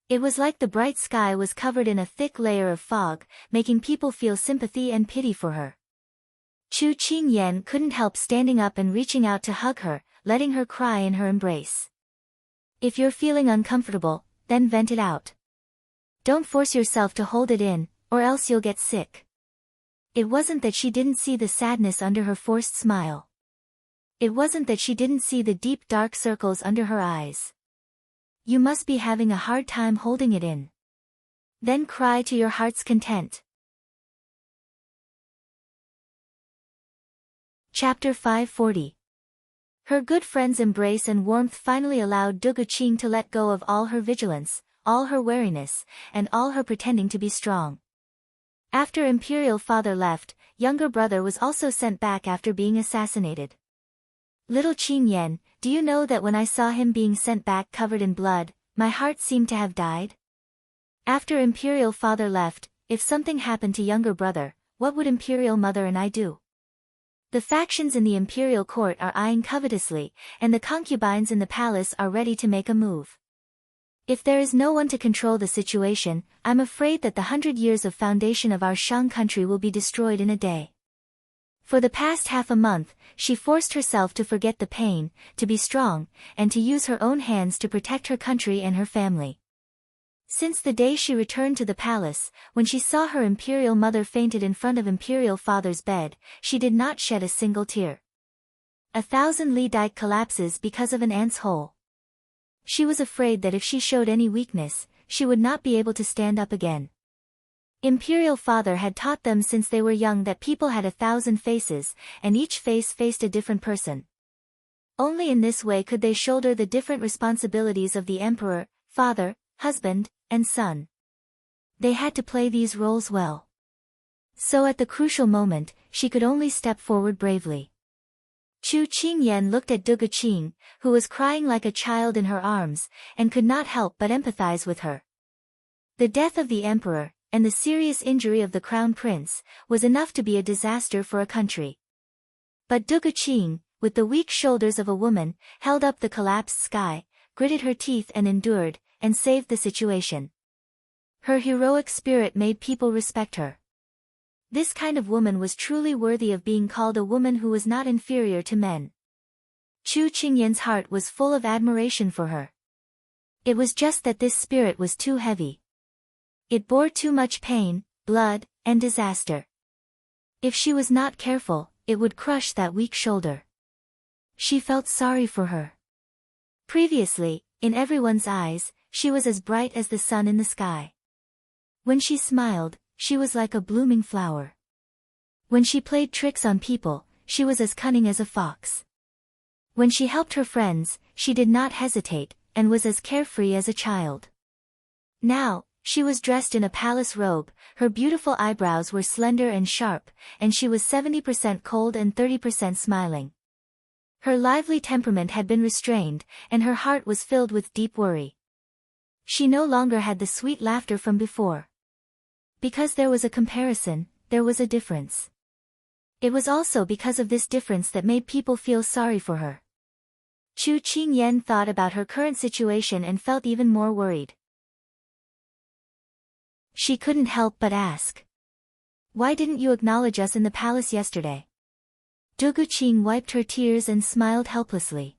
It was like the bright sky was covered in a thick layer of fog, making people feel sympathy and pity for her. Chu Qingyan couldn't help standing up and reaching out to hug her, letting her cry in her embrace. "If you're feeling uncomfortable, then vent it out. Don't force yourself to hold it in, or else you'll get sick." It wasn't that she didn't see the sadness under her forced smile. It wasn't that she didn't see the deep dark circles under her eyes. "You must be having a hard time holding it in. Then cry to your heart's content." Chapter 540. Her good friend's embrace and warmth finally allowed Du Guqing to let go of all her vigilance, all her wariness, and all her pretending to be strong. After Imperial Father left, younger brother was also sent back after being assassinated. "Little Qingyan, do you know that when I saw him being sent back covered in blood, my heart seemed to have died?" After Imperial Father left, if something happened to younger brother, what would Imperial Mother and I do? The factions in the imperial court are eyeing covetously, and the concubines in the palace are ready to make a move. If there is no one to control the situation, I'm afraid that the 100 years of foundation of our Shang country will be destroyed in a day. For the past half a month, she forced herself to forget the pain, to be strong, and to use her own hands to protect her country and her family. Since the day she returned to the palace, when she saw her imperial mother fainted in front of imperial father's bed, she did not shed a single tear. 1,000 Li dike collapses because of an ant's hole. She was afraid that if she showed any weakness, she would not be able to stand up again. Imperial father had taught them since they were young that people had 1,000 faces, and each face faced a different person. Only in this way could they shoulder the different responsibilities of the emperor, father, husband, and son. They had to play these roles well. So at the crucial moment, she could only step forward bravely. Chu Qingyan looked at Du Guqing, who was crying like a child in her arms, and could not help but empathize with her. The death of the emperor, and the serious injury of the crown prince, was enough to be a disaster for a country. But Du Guqing, with the weak shoulders of a woman, held up the collapsed sky, gritted her teeth and endured, and saved the situation. Her heroic spirit made people respect her. This kind of woman was truly worthy of being called a woman who was not inferior to men. Chu Qingyan's heart was full of admiration for her. It was just that this spirit was too heavy. It bore too much pain, blood, and disaster. If she was not careful, it would crush that weak shoulder. She felt sorry for her. Previously, in everyone's eyes, she was as bright as the sun in the sky. When she smiled, she was like a blooming flower. When she played tricks on people, she was as cunning as a fox. When she helped her friends, she did not hesitate, and was as carefree as a child. Now, she was dressed in a palace robe, her beautiful eyebrows were slender and sharp, and she was 70% cold and 30% smiling. Her lively temperament had been restrained, and her heart was filled with deep worry. She no longer had the sweet laughter from before. Because there was a comparison, there was a difference. It was also because of this difference that made people feel sorry for her. Chu Qingyan thought about her current situation and felt even more worried. She couldn't help but ask. "Why didn't you acknowledge us in the palace yesterday?" Du Guqing wiped her tears and smiled helplessly.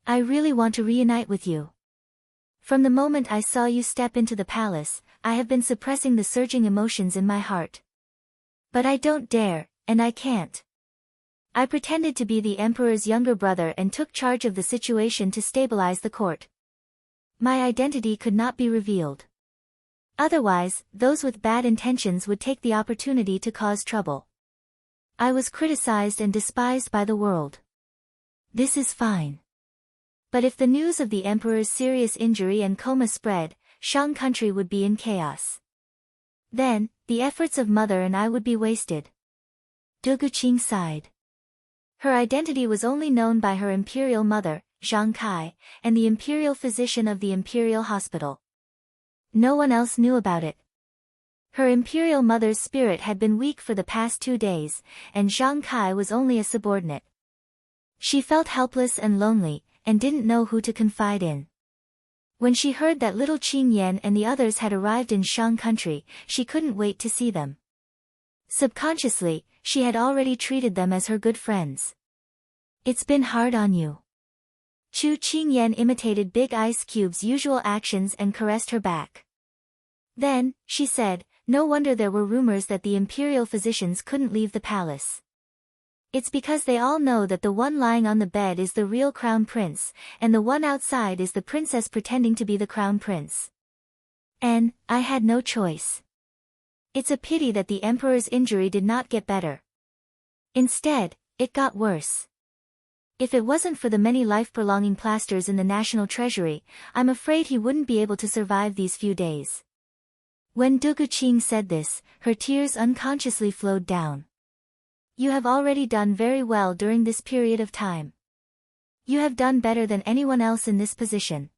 "I really want to reunite with you. From the moment I saw you step into the palace, I have been suppressing the surging emotions in my heart. But I don't dare, and I can't. I pretended to be the emperor's younger brother and took charge of the situation to stabilize the court. My identity could not be revealed. Otherwise, those with bad intentions would take the opportunity to cause trouble. I was criticized and despised by the world. This is fine. But if the news of the emperor's serious injury and coma spread, Shang country would be in chaos. Then, the efforts of mother and I would be wasted." Du Guqing sighed. Her identity was only known by her imperial mother, Zhang Kai, and the imperial physician of the imperial hospital. No one else knew about it. Her imperial mother's spirit had been weak for the past 2 days, and Zhang Kai was only a subordinate. She felt helpless and lonely, and didn't know who to confide in. When she heard that little Qing Yan and the others had arrived in Shang country, she couldn't wait to see them. Subconsciously, she had already treated them as her good friends. It's been hard on you. Chu Qingyan imitated Big Ice Cube's usual actions and caressed her back. Then, she said, no wonder there were rumors that the imperial physicians couldn't leave the palace. It's because they all know that the one lying on the bed is the real crown prince, and the one outside is the princess pretending to be the crown prince. And, I had no choice. It's a pity that the emperor's injury did not get better. Instead, it got worse. If it wasn't for the many life-prolonging plasters in the national treasury, I'm afraid he wouldn't be able to survive these few days. When Duguqing said this, her tears unconsciously flowed down. You have already done very well during this period of time. You have done better than anyone else in this position.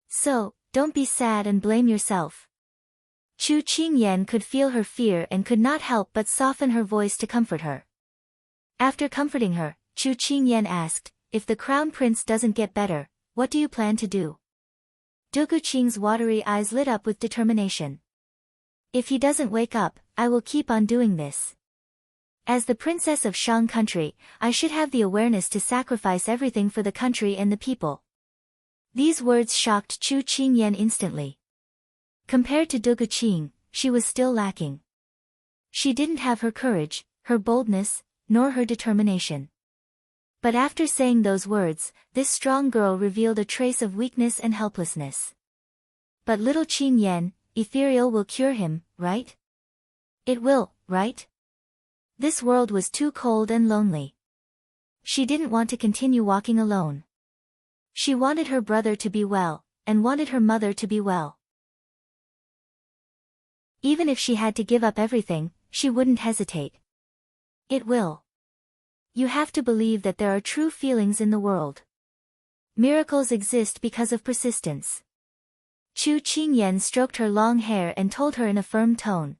So, don't be sad and blame yourself. Chu Qingyan could feel her fear and could not help but soften her voice to comfort her. After comforting her, Chu Qingyan asked, if the crown prince doesn't get better, what do you plan to do? Duguqing's watery eyes lit up with determination. If he doesn't wake up, I will keep on doing this. As the princess of Shang country, I should have the awareness to sacrifice everything for the country and the people. These words shocked Chu Qingyan instantly. Compared to Duguqing, she was still lacking. She didn't have her courage, her boldness, nor her determination. But after saying those words, this strong girl revealed a trace of weakness and helplessness. But little Qingyan, ethereal will cure him, right? It will, right? This world was too cold and lonely. She didn't want to continue walking alone. She wanted her brother to be well, and wanted her mother to be well. Even if she had to give up everything, she wouldn't hesitate. It will. You have to believe that there are true feelings in the world. Miracles exist because of persistence. Chu Qingyan stroked her long hair and told her in a firm tone.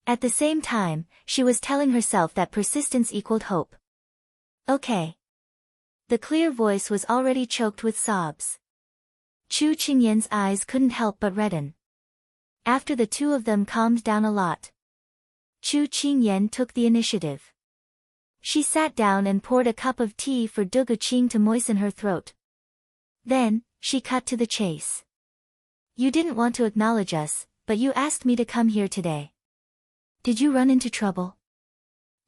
At the same time, she was telling herself that persistence equaled hope. Okay. The clear voice was already choked with sobs. Chu Qingyan's eyes couldn't help but redden. After the two of them calmed down a lot, Chu Qingyan took the initiative. She sat down and poured a cup of tea for Duguqing to moisten her throat. Then, she cut to the chase. You didn't want to acknowledge us, but you asked me to come here today. Did you run into trouble?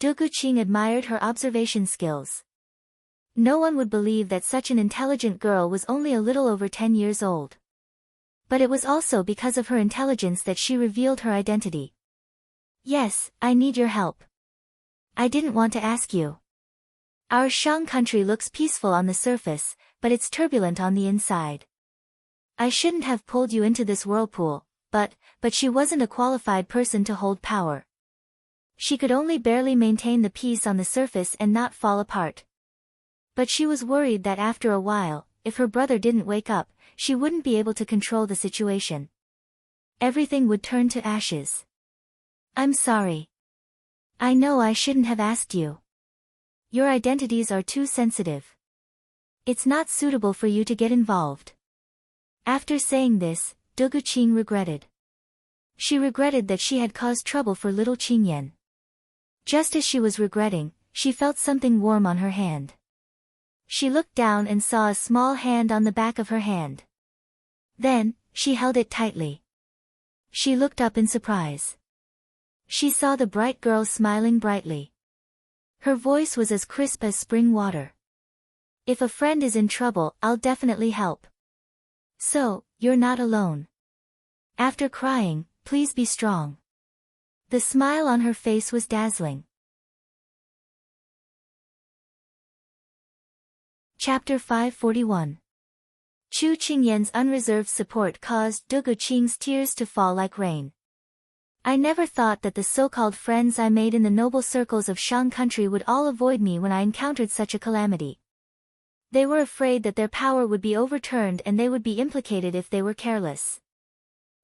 Duguqing admired her observation skills. No one would believe that such an intelligent girl was only a little over 10 years old. But it was also because of her intelligence that she revealed her identity. Yes, I need your help. I didn't want to ask you. Our Shang country looks peaceful on the surface, but it's turbulent on the inside. I shouldn't have pulled you into this whirlpool, but she wasn't a qualified person to hold power. She could only barely maintain the peace on the surface and not fall apart. But she was worried that after a while, if her brother didn't wake up, she wouldn't be able to control the situation. Everything would turn to ashes. I'm sorry. I know I shouldn't have asked you. Your identities are too sensitive. It's not suitable for you to get involved. After saying this, Duguqing regretted. She regretted that she had caused trouble for little Qingyan. Just as she was regretting, she felt something warm on her hand. She looked down and saw a small hand on the back of her hand. Then, she held it tightly. She looked up in surprise. She saw the bright girl smiling brightly. Her voice was as crisp as spring water. If a friend is in trouble, I'll definitely help. So, you're not alone. After crying, please be strong. The smile on her face was dazzling. Chapter 541. Chu Qingyan's unreserved support caused Duguqing's tears to fall like rain. I never thought that the so-called friends I made in the noble circles of Shang country would all avoid me when I encountered such a calamity. They were afraid that their power would be overturned and they would be implicated if they were careless.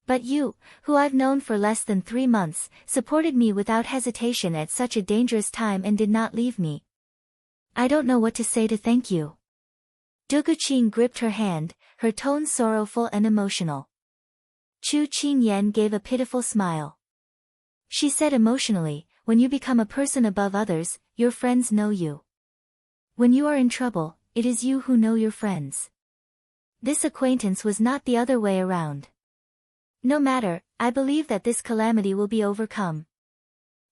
But you, who I've known for less than 3 months, supported me without hesitation at such a dangerous time and did not leave me. I don't know what to say to thank you. Duguqing gripped her hand, her tone sorrowful and emotional. Chu Qingyan gave a pitiful smile. She said emotionally, when you become a person above others, your friends know you. When you are in trouble, it is you who know your friends. This acquaintance was not the other way around. No matter, I believe that this calamity will be overcome.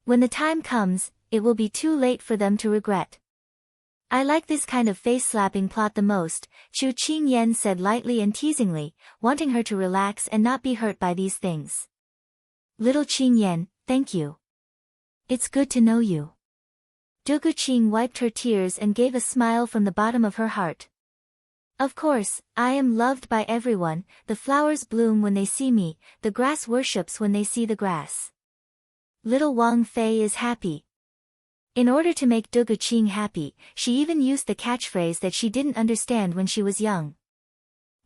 When the time comes, it will be too late for them to regret. I like this kind of face-slapping plot the most, Chu Qingyan said lightly and teasingly, wanting her to relax and not be hurt by these things. Little Qingyan, thank you. It's good to know you. Duguqing wiped her tears and gave a smile from the bottom of her heart. Of course, I am loved by everyone, the flowers bloom when they see me, the grass worships when they see the grass. Little Wang Fei is happy. In order to make Duguqing happy, she even used the catchphrase that she didn't understand when she was young.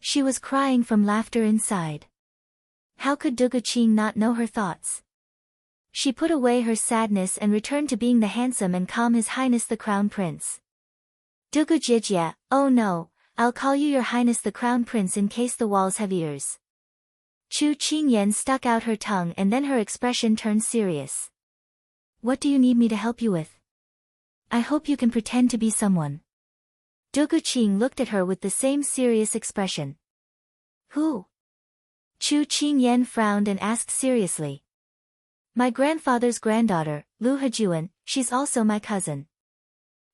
She was crying from laughter inside. How could Duguqing not know her thoughts? She put away her sadness and returned to being the handsome and calm His Highness the Crown Prince. Dugujijia, oh no, I'll call you Your Highness the Crown Prince in case the walls have ears. Chu Qingyan stuck out her tongue and then her expression turned serious. What do you need me to help you with? I hope you can pretend to be someone. Duguqing looked at her with the same serious expression. Who? Chu Qingyan frowned and asked seriously. My grandfather's granddaughter, Lu Hejuan, she's also my cousin.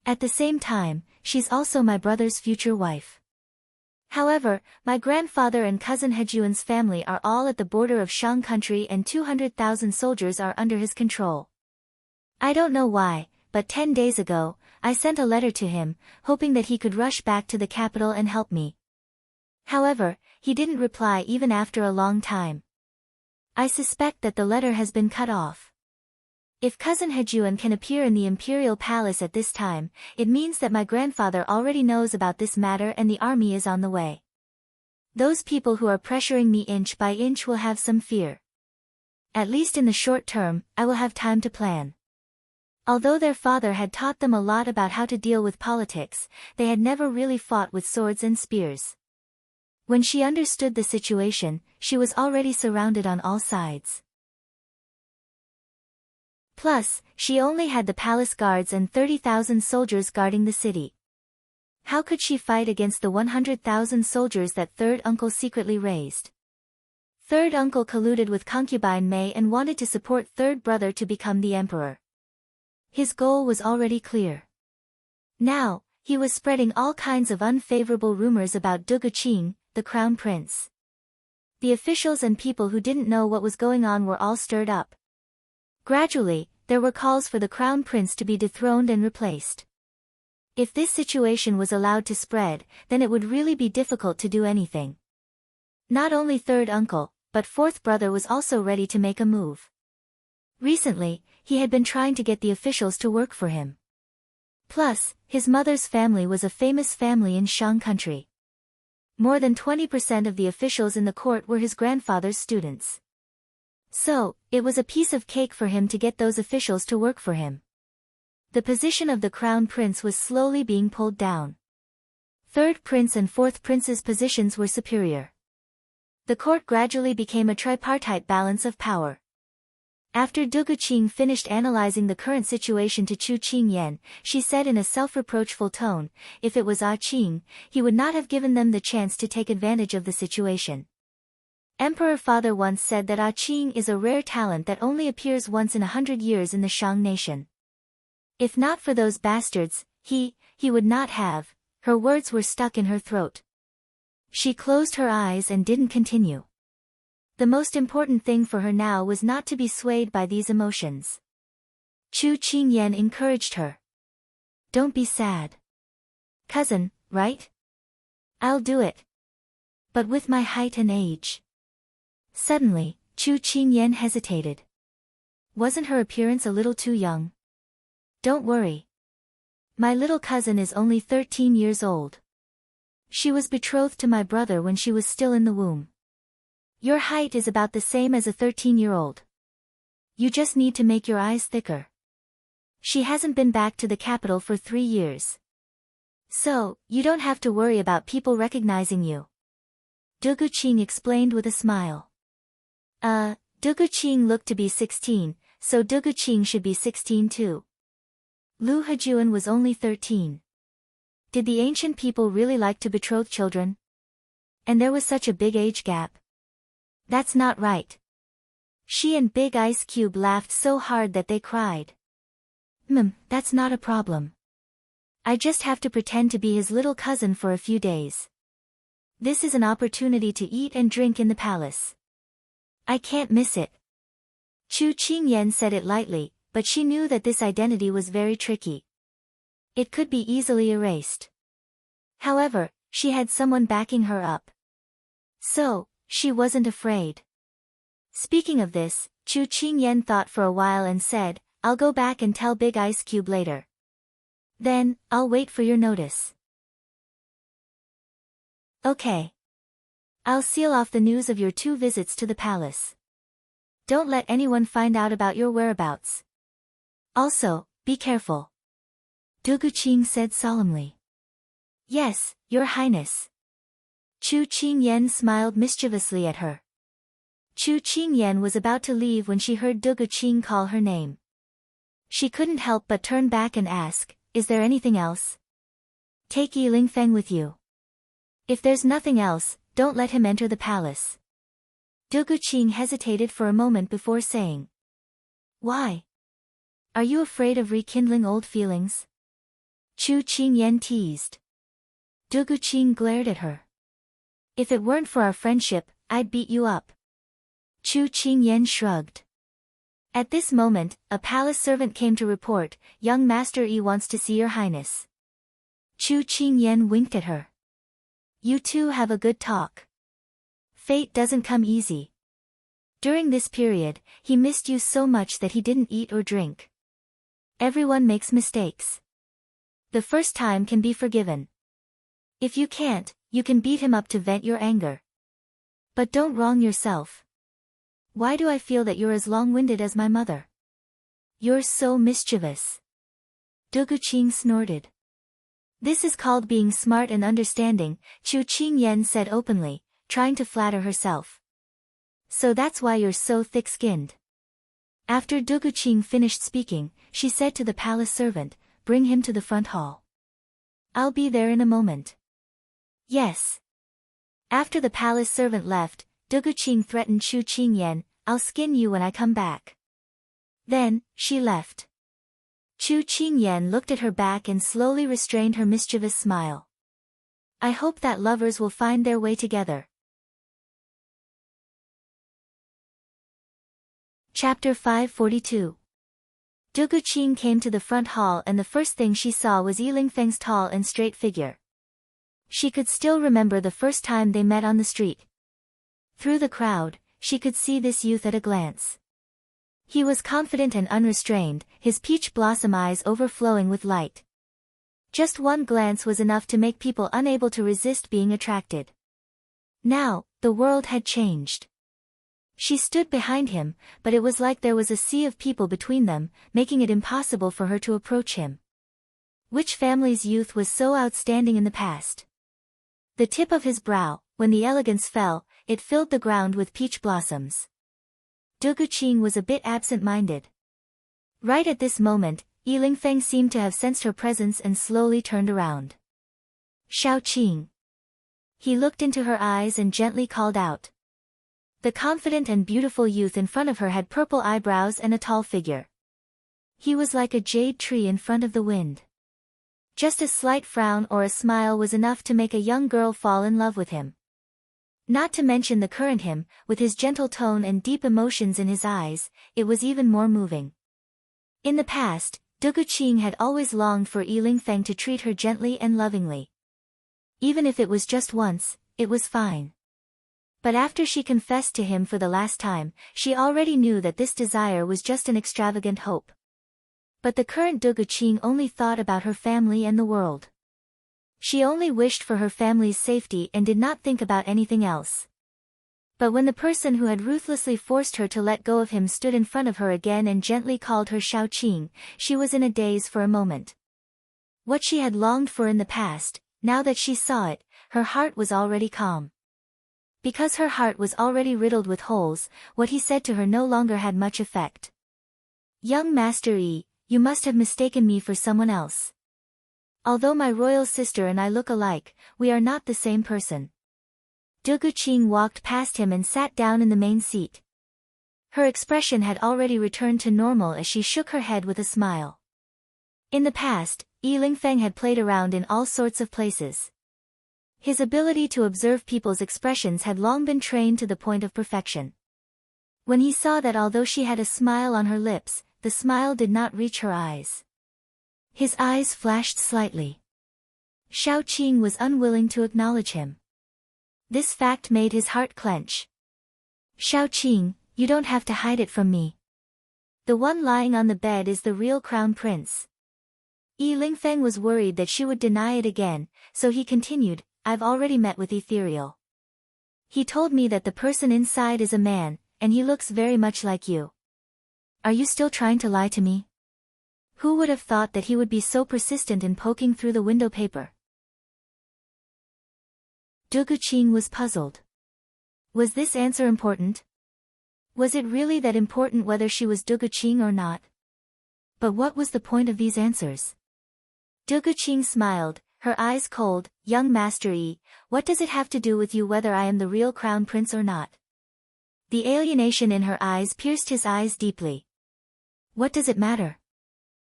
At the same time, she's also my brother's future wife. However, my grandfather and cousin Hejuan's family are all at the border of Shang country and 200,000 soldiers are under his control. I don't know why, but 10 days ago, I sent a letter to him, hoping that he could rush back to the capital and help me. However, he didn't reply even after a long time. I suspect that the letter has been cut off. If cousin Hejuan can appear in the imperial palace at this time, it means that my grandfather already knows about this matter and the army is on the way. Those people who are pressuring me inch by inch will have some fear. At least in the short term, I will have time to plan. Although their father had taught them a lot about how to deal with politics, they had never really fought with swords and spears. When she understood the situation, she was already surrounded on all sides. Plus, she only had the palace guards and 30,000 soldiers guarding the city. How could she fight against the 100,000 soldiers that third uncle secretly raised? Third uncle colluded with concubine Mei and wanted to support third brother to become the emperor. His goal was already clear. Now, he was spreading all kinds of unfavorable rumors about Duguqing, the crown prince. The officials and people who didn't know what was going on were all stirred up. Gradually, there were calls for the crown prince to be dethroned and replaced. If this situation was allowed to spread, then it would really be difficult to do anything. Not only third uncle, but fourth brother was also ready to make a move. Recently, he had been trying to get the officials to work for him. Plus, his mother's family was a famous family in Shang country. More than 20% of the officials in the court were his grandfather's students. So, it was a piece of cake for him to get those officials to work for him. The position of the crown prince was slowly being pulled down. Third prince and fourth prince's positions were superior. The court gradually became a tripartite balance of power. After Duguqing finished analyzing the current situation to Chu Qingyan, she said in a self-reproachful tone, if it was Qing, he would not have given them the chance to take advantage of the situation. Emperor Father once said that Qing is a rare talent that only appears once in 100 years in the Shang nation. If not for those bastards, he would not have. Her words were stuck in her throat. She closed her eyes and didn't continue. The most important thing for her now was not to be swayed by these emotions. Chu Qingyan encouraged her. Don't be sad. Cousin, right? I'll do it. But with my height and age. Suddenly, Chu Qingyan hesitated. Wasn't her appearance a little too young? Don't worry. My little cousin is only 13 years old. She was betrothed to my brother when she was still in the womb. Your height is about the same as a 13-year-old. You just need to make your eyes thicker. She hasn't been back to the capital for 3 years. So, you don't have to worry about people recognizing you. Duguqing explained with a smile. Duguqing looked to be 16, so Duguqing should be 16 too. Lu Hejuan was only 13. Did the ancient people really like to betroth children? And there was such a big age gap. That's not right. She and Big Ice Cube laughed so hard that they cried. That's not a problem. I just have to pretend to be his little cousin for a few days. This is an opportunity to eat and drink in the palace. I can't miss it. Chu Qingyan said it lightly, but she knew that this identity was very tricky. It could be easily erased. However, she had someone backing her up. So, she wasn't afraid. Speaking of this, Chu Qingyan thought for a while and said, I'll go back and tell Big Ice Cube later. Then, I'll wait for your notice. Okay. I'll seal off the news of your 2 visits to the palace. Don't let anyone find out about your whereabouts. Also, be careful. Duguqing said solemnly. Yes, Your Highness. Chu Qingyan smiled mischievously at her. Chu Qingyan was about to leave when she heard Duguqing call her name. She couldn't help but turn back and ask, is there anything else? Take Yi Lingfeng with you. If there's nothing else, don't let him enter the palace. Duguqing hesitated for a moment before saying. Why? Are you afraid of rekindling old feelings? Chu Qingyan teased. Duguqing glared at her. If it weren't for our friendship, I'd beat you up. Chu Qingyan shrugged. At this moment, a palace servant came to report, young Master Yi wants to see Your Highness. Chu Qingyan winked at her. You two have a good talk. Fate doesn't come easy. During this period, he missed you so much that he didn't eat or drink. Everyone makes mistakes. The first time can be forgiven. If you can't, you can beat him up to vent your anger. But don't wrong yourself. Why do I feel that you're as long-winded as my mother? You're so mischievous. Duguqing snorted. This is called being smart and understanding, Chu Qingyan said openly, trying to flatter herself. So that's why you're so thick-skinned. After Duguqing finished speaking, she said to the palace servant, bring him to the front hall. I'll be there in a moment. Yes. After the palace servant left, Duguqing threatened Chu Qingyan, I'll skin you when I come back. Then, she left. Chu Qingyan looked at her back and slowly restrained her mischievous smile. I hope that lovers will find their way together. Chapter 542. Duguqing came to the front hall and the first thing she saw was Yi Lingfeng's tall and straight figure. She could still remember the first time they met on the street. Through the crowd, she could see this youth at a glance. He was confident and unrestrained, his peach blossom eyes overflowing with light. Just one glance was enough to make people unable to resist being attracted. Now, the world had changed. She stood behind him, but it was like there was a sea of people between them, making it impossible for her to approach him. Which family's youth was so outstanding in the past? The tip of his brow, when the elegance fell, it filled the ground with peach blossoms. Duguqing was a bit absent-minded. Right at this moment, Yi Lingfeng seemed to have sensed her presence and slowly turned around. Shaoqing. He looked into her eyes and gently called out. The confident and beautiful youth in front of her had purple eyebrows and a tall figure. He was like a jade tree in front of the wind. Just a slight frown or a smile was enough to make a young girl fall in love with him. Not to mention the current him, with his gentle tone and deep emotions in his eyes, it was even more moving. In the past, Duguqing had always longed for Yi Lingfeng to treat her gently and lovingly. Even if it was just once, it was fine. But after she confessed to him for the last time, she already knew that this desire was just an extravagant hope. But the current Duguqing only thought about her family and the world. She only wished for her family's safety and did not think about anything else. But when the person who had ruthlessly forced her to let go of him stood in front of her again and gently called her Xiaoqing, she was in a daze for a moment. What she had longed for in the past, now that she saw it, her heart was already calm. Because her heart was already riddled with holes, what he said to her no longer had much effect. "Young Master Yi, you must have mistaken me for someone else. Although my royal sister and I look alike, we are not the same person." Du Guqing walked past him and sat down in the main seat. Her expression had already returned to normal as she shook her head with a smile. In the past, Yi Lingfeng had played around in all sorts of places. His ability to observe people's expressions had long been trained to the point of perfection. When he saw that although she had a smile on her lips, the smile did not reach her eyes, his eyes flashed slightly. Xiaoqing was unwilling to acknowledge him. This fact made his heart clench. "Xiaoqing, you don't have to hide it from me. The one lying on the bed is the real crown prince." Yi Lingfeng was worried that she would deny it again, so he continued, "I've already met with Ethereal. He told me that the person inside is a man, and he looks very much like you. Are you still trying to lie to me?" Who would have thought that he would be so persistent in poking through the window paper? Du Guqing was puzzled. Was this answer important? Was it really that important whether she was Du Guqing or not? But what was the point of these answers? Du Guqing smiled, her eyes cold. "Young Master Yi, what does it have to do with you whether I am the real crown prince or not?" The alienation in her eyes pierced his eyes deeply. What does it matter?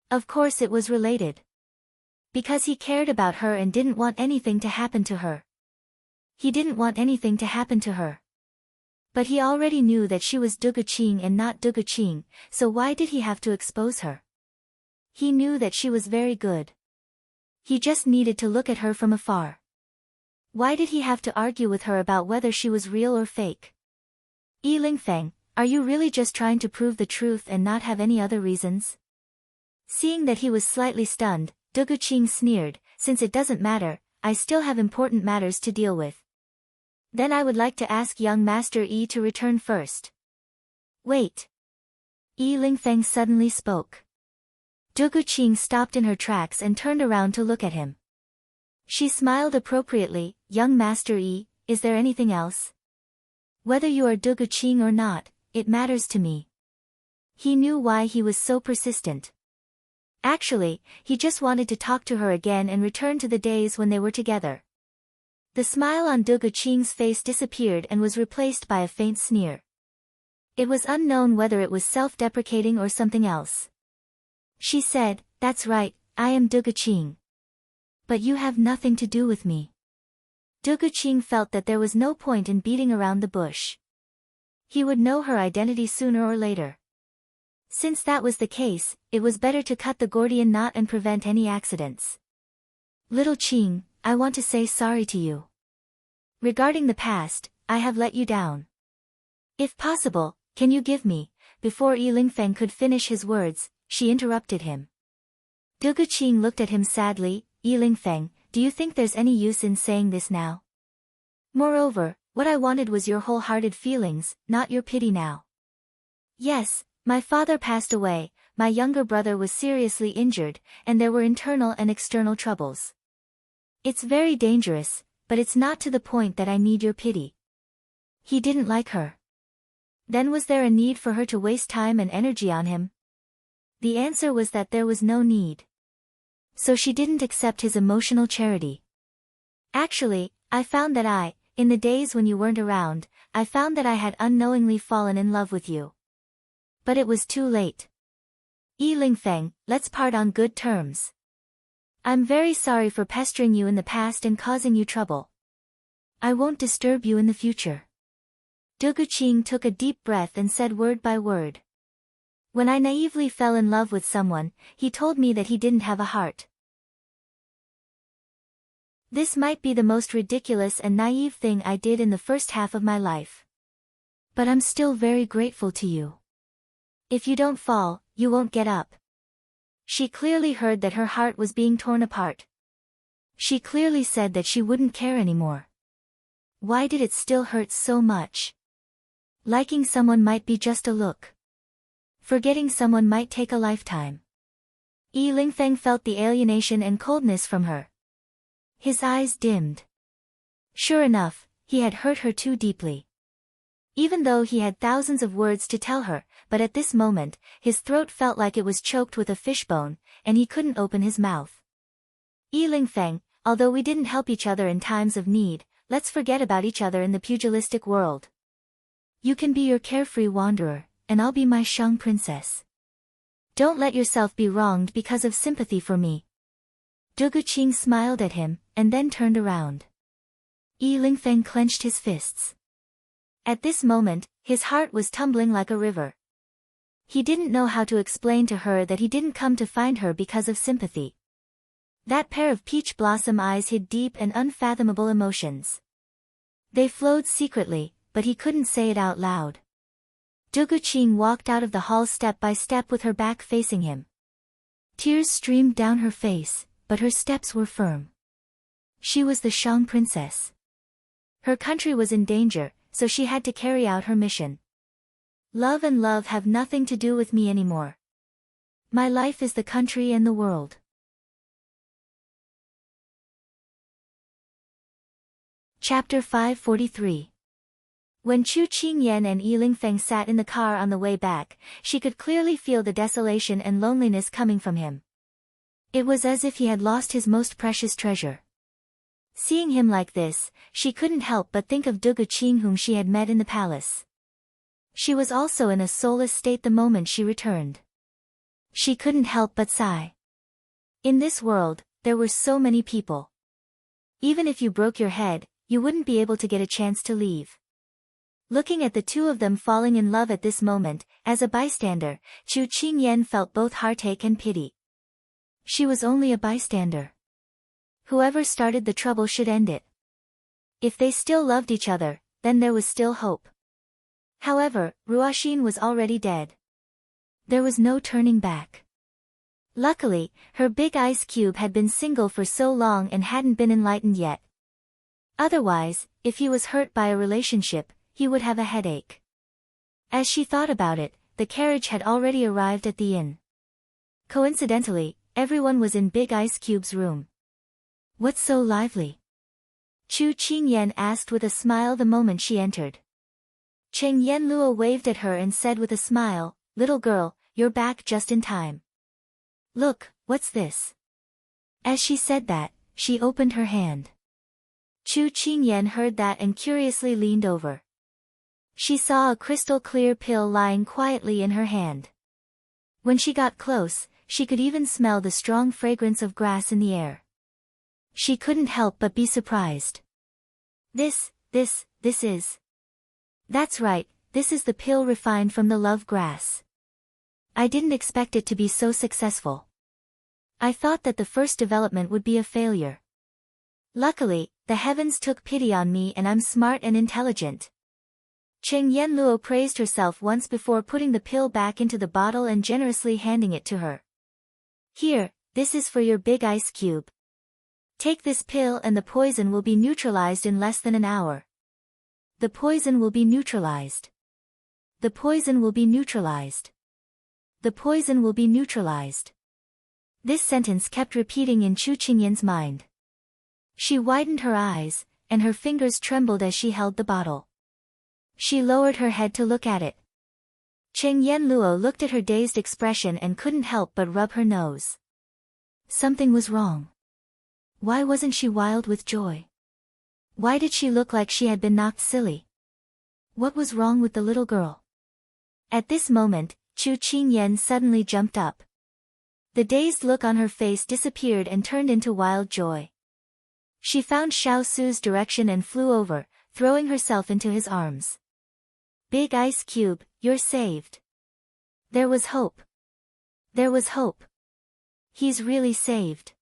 Of course it was related. Because he cared about her and didn't want anything to happen to her. He didn't want anything to happen to her. But he already knew that she was Du Guqing and not Du Guqing, so why did he have to expose her? He knew that she was very good. He just needed to look at her from afar. Why did he have to argue with her about whether she was real or fake? "Yi Lingfeng, are you really just trying to prove the truth and not have any other reasons?" Seeing that he was slightly stunned, Du Guqing sneered, "Since it doesn't matter, I still have important matters to deal with. Then I would like to ask young Master Yi to return first." "Wait." Yi Lingfeng suddenly spoke. Du Guqing stopped in her tracks and turned around to look at him. She smiled appropriately. "Young Master Yi, is there anything else? Whether you are Du Guqing or not, it matters to me." He knew why he was so persistent. Actually, he just wanted to talk to her again and return to the days when they were together. The smile on Du Guqing's face disappeared and was replaced by a faint sneer. It was unknown whether it was self-deprecating or something else. She said, "That's right, I am Du Guqing. But you have nothing to do with me." Du Guqing felt that there was no point in beating around the bush. He would know her identity sooner or later. Since that was the case, it was better to cut the Gordian knot and prevent any accidents. "Little Qing, I want to say sorry to you. Regarding the past, I have let you down. If possible, can you give me..." Before Yi Lingfeng could finish his words, she interrupted him. Du Guqing looked at him sadly. "Yi Lingfeng, do you think there's any use in saying this now? Moreover, what I wanted was your wholehearted feelings, not your pity now. Yes, my father passed away, my younger brother was seriously injured, and there were internal and external troubles. It's very dangerous, but it's not to the point that I need your pity." He didn't like her. Then was there a need for her to waste time and energy on him? The answer was that there was no need. So she didn't accept his emotional charity. "Actually, I found that in the days when you weren't around, I found that I had unknowingly fallen in love with you. But it was too late. Yi Lingfeng, let's part on good terms. I'm very sorry for pestering you in the past and causing you trouble. I won't disturb you in the future." Du Guqing took a deep breath and said word by word. "When I naively fell in love with someone, he told me that he didn't have a heart. This might be the most ridiculous and naive thing I did in the first half of my life. But I'm still very grateful to you. If you don't fall, you won't get up." She clearly heard that her heart was being torn apart. She clearly said that she wouldn't care anymore. Why did it still hurt so much? Liking someone might be just a look. Forgetting someone might take a lifetime. Yi Lingfeng felt the alienation and coldness from her. His eyes dimmed. Sure enough, he had hurt her too deeply. Even though he had thousands of words to tell her, but at this moment, his throat felt like it was choked with a fishbone, and he couldn't open his mouth. Yi Lingfeng, although we didn't help each other in times of need, let's forget about each other in the pugilistic world. You can be your carefree wanderer, and I'll be my Shang princess. Don't let yourself be wronged because of sympathy for me. Du Guqing smiled at him, and then turned around. Yi Lingfeng clenched his fists. At this moment, his heart was tumbling like a river. He didn't know how to explain to her that he didn't come to find her because of sympathy. That pair of peach blossom eyes hid deep and unfathomable emotions. They flowed secretly, but he couldn't say it out loud. Du Guqing walked out of the hall step by step with her back facing him. Tears streamed down her face, but her steps were firm. She was the Shang princess. Her country was in danger, so she had to carry out her mission. Love and love have nothing to do with me anymore. My life is the country and the world. Chapter 543. When Chu Qingyan and Yi Lingfeng sat in the car on the way back, she could clearly feel the desolation and loneliness coming from him. It was as if he had lost his most precious treasure. Seeing him like this, she couldn't help but think of Du Guqing whom she had met in the palace. She was also in a soulless state the moment she returned. She couldn't help but sigh. In this world, there were so many people. Even if you broke your head, you wouldn't be able to get a chance to leave. Looking at the two of them falling in love at this moment, as a bystander, Chu Qingyan felt both heartache and pity. She was only a bystander. Whoever started the trouble should end it. If they still loved each other, then there was still hope. However, Ruoxin was already dead. There was no turning back. Luckily, her big ice cube had been single for so long and hadn't been enlightened yet. Otherwise, if he was hurt by a relationship, he would have a headache. As she thought about it, the carriage had already arrived at the inn. Coincidentally, everyone was in Big Ice Cube's room. What's so lively? Chu Qingyan asked with a smile the moment she entered. Cheng Yanluo waved at her and said with a smile, "Little girl, you're back just in time. Look, what's this?" As she said that, she opened her hand. Chu Qingyan heard that and curiously leaned over. She saw a crystal-clear pill lying quietly in her hand. When she got close, she could even smell the strong fragrance of grass in the air. She couldn't help but be surprised. This is... That's right, this is the pill refined from the love grass. I didn't expect it to be so successful. I thought that the first development would be a failure. Luckily, the heavens took pity on me and I'm smart and intelligent. Cheng Yanluo praised herself once before putting the pill back into the bottle and generously handing it to her. Here, this is for your big ice cube. Take this pill and the poison will be neutralized in less than an hour. The poison will be neutralized. The poison will be neutralized. The poison will be neutralized. This sentence kept repeating in Chu Qingyan's mind. She widened her eyes, and her fingers trembled as she held the bottle. She lowered her head to look at it. Cheng Yanluo looked at her dazed expression and couldn't help but rub her nose. Something was wrong. Why wasn't she wild with joy? Why did she look like she had been knocked silly? What was wrong with the little girl? At this moment, Chu Qingyan suddenly jumped up. The dazed look on her face disappeared and turned into wild joy. She found Xiao Su's direction and flew over, throwing herself into his arms. Big Ice Cube, you're saved. There was hope. There was hope. He's really saved.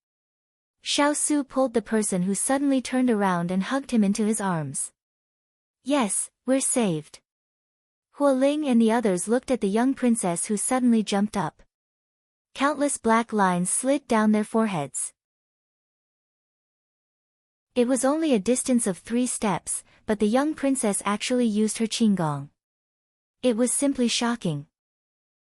Xiao Su pulled the person who suddenly turned around and hugged him into his arms. Yes, we're saved. Huo Ling and the others looked at the young princess who suddenly jumped up. Countless black lines slid down their foreheads. It was only a distance of 3 steps, but the young princess actually used her qinggong. It was simply shocking.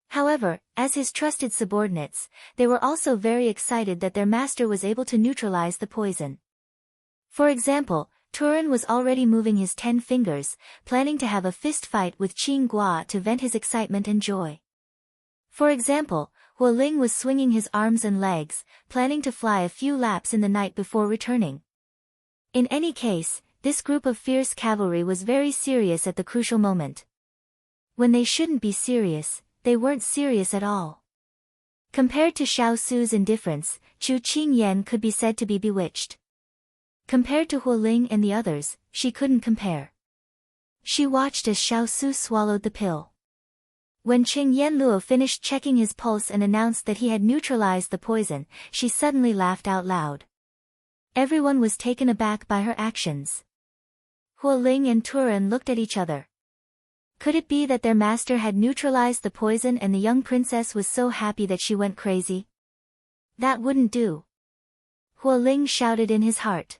However, as his trusted subordinates, they were also very excited that their master was able to neutralize the poison. For example, Turan was already moving his 10 fingers, planning to have a fist fight with Qing Gua to vent his excitement and joy. For example, Huo Ling was swinging his arms and legs, planning to fly a few laps in the night before returning. In any case, this group of fierce cavalry was very serious at the crucial moment. When they shouldn't be serious, they weren't serious at all. Compared to Xiao Su's indifference, Chu Qingyan could be said to be bewitched. Compared to Huo Ling and the others, she couldn't compare. She watched as Xiao Su swallowed the pill. When Qing Yanluo finished checking his pulse and announced that he had neutralized the poison, she suddenly laughed out loud. Everyone was taken aback by her actions. Huo Ling and Turan looked at each other. Could it be that their master had neutralized the poison and the young princess was so happy that she went crazy? That wouldn't do. Huo Ling shouted in his heart.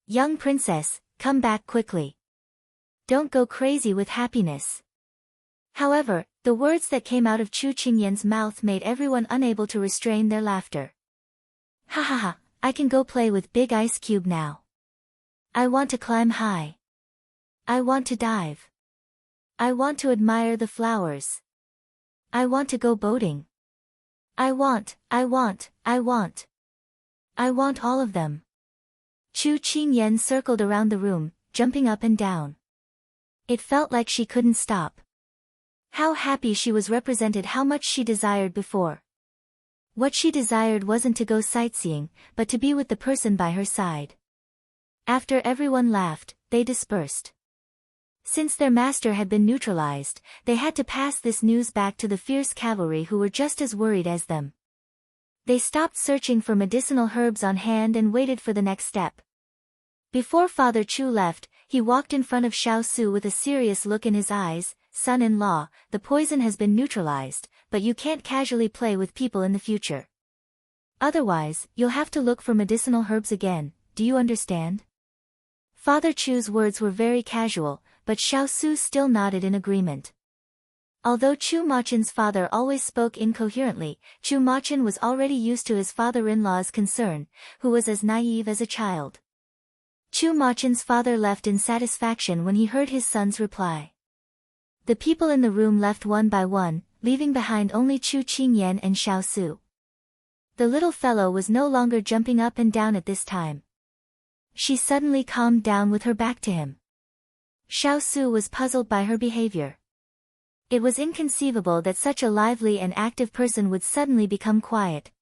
Young princess, come back quickly. Don't go crazy with happiness. However, the words that came out of Chu Qingyan's mouth made everyone unable to restrain their laughter. Ha ha ha, I can go play with Big Ice Cube now. I want to climb high. I want to dive. I want to admire the flowers. I want to go boating. I want all of them. Chu Qingyan circled around the room, jumping up and down. It felt like she couldn't stop. How happy she was represented how much she desired before. What she desired wasn't to go sightseeing, but to be with the person by her side. After everyone laughed, they dispersed. Since their master had been neutralized, they had to pass this news back to the fierce cavalry who were just as worried as them. They stopped searching for medicinal herbs on hand and waited for the next step. Before Father Chu left, he walked in front of Xiao Su with a serious look in his eyes. Son-in-law, the poison has been neutralized, but you can't casually play with people in the future. Otherwise, you'll have to look for medicinal herbs again, do you understand? Father Chu's words were very casual, but Xiao Su still nodded in agreement. Although Chu Machen's father always spoke incoherently, Chu Machen was already used to his father-in-law's concern, who was as naive as a child. Chu Machen's father left in satisfaction when he heard his son's reply. The people in the room left one by one, leaving behind only Chu Qingyan and Xiao Su. The little fellow was no longer jumping up and down at this time. She suddenly calmed down with her back to him. Xiao Su was puzzled by her behavior. It was inconceivable that such a lively and active person would suddenly become quiet.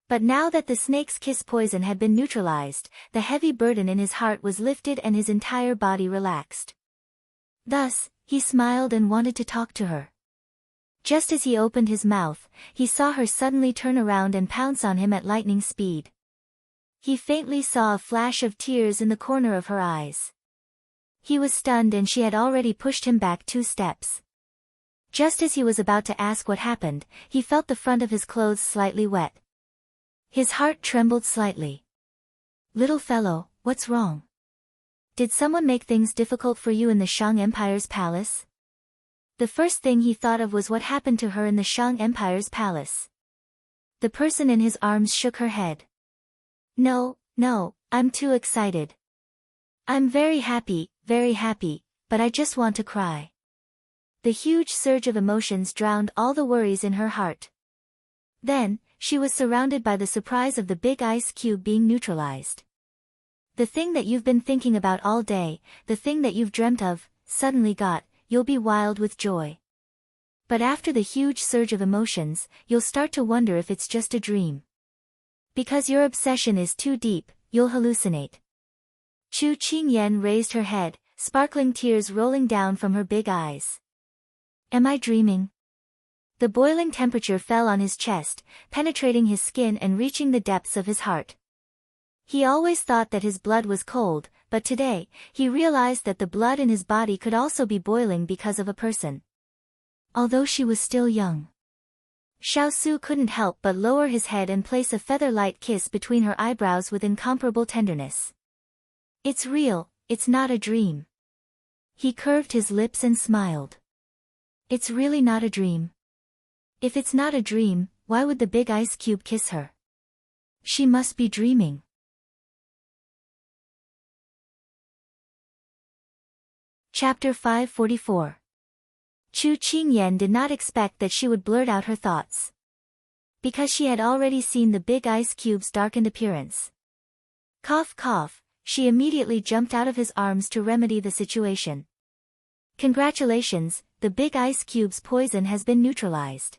But now that the snake's kiss poison had been neutralized, the heavy burden in his heart was lifted and his entire body relaxed. Thus, he smiled and wanted to talk to her. Just as he opened his mouth, he saw her suddenly turn around and pounce on him at lightning speed. He faintly saw a flash of tears in the corner of her eyes. He was stunned and she had already pushed him back 2 steps. Just as he was about to ask what happened, he felt the front of his clothes slightly wet. His heart trembled slightly. Little fellow, what's wrong? Did someone make things difficult for you in the Shang Empire's palace? The first thing he thought of was what happened to her in the Shang Empire's palace. The person in his arms shook her head. No, I'm too excited. I'm very happy, but I just want to cry. The huge surge of emotions drowned all the worries in her heart. Then, she was surrounded by the surprise of the big ice cube being neutralized. The thing that you've been thinking about all day, the thing that you've dreamt of, suddenly you'll be wild with joy. But after the huge surge of emotions, you'll start to wonder if it's just a dream. Because your obsession is too deep, you'll hallucinate. Chu Qingyan raised her head, sparkling tears rolling down from her big eyes. Am I dreaming? The boiling temperature fell on his chest, penetrating his skin and reaching the depths of his heart. He always thought that his blood was cold, but today, he realized that the blood in his body could also be boiling because of a person. Although she was still young. Xiao Su couldn't help but lower his head and place a feather-light kiss between her eyebrows with incomparable tenderness. It's real, it's not a dream. He curved his lips and smiled. It's really not a dream. If it's not a dream, why would the big ice cube kiss her? She must be dreaming. Chapter 544. Chu Qingyan did not expect that she would blurt out her thoughts, because she had already seen the big ice cube's darkened appearance. Cough cough, she immediately jumped out of his arms to remedy the situation. Congratulations, the big ice cube's poison has been neutralized.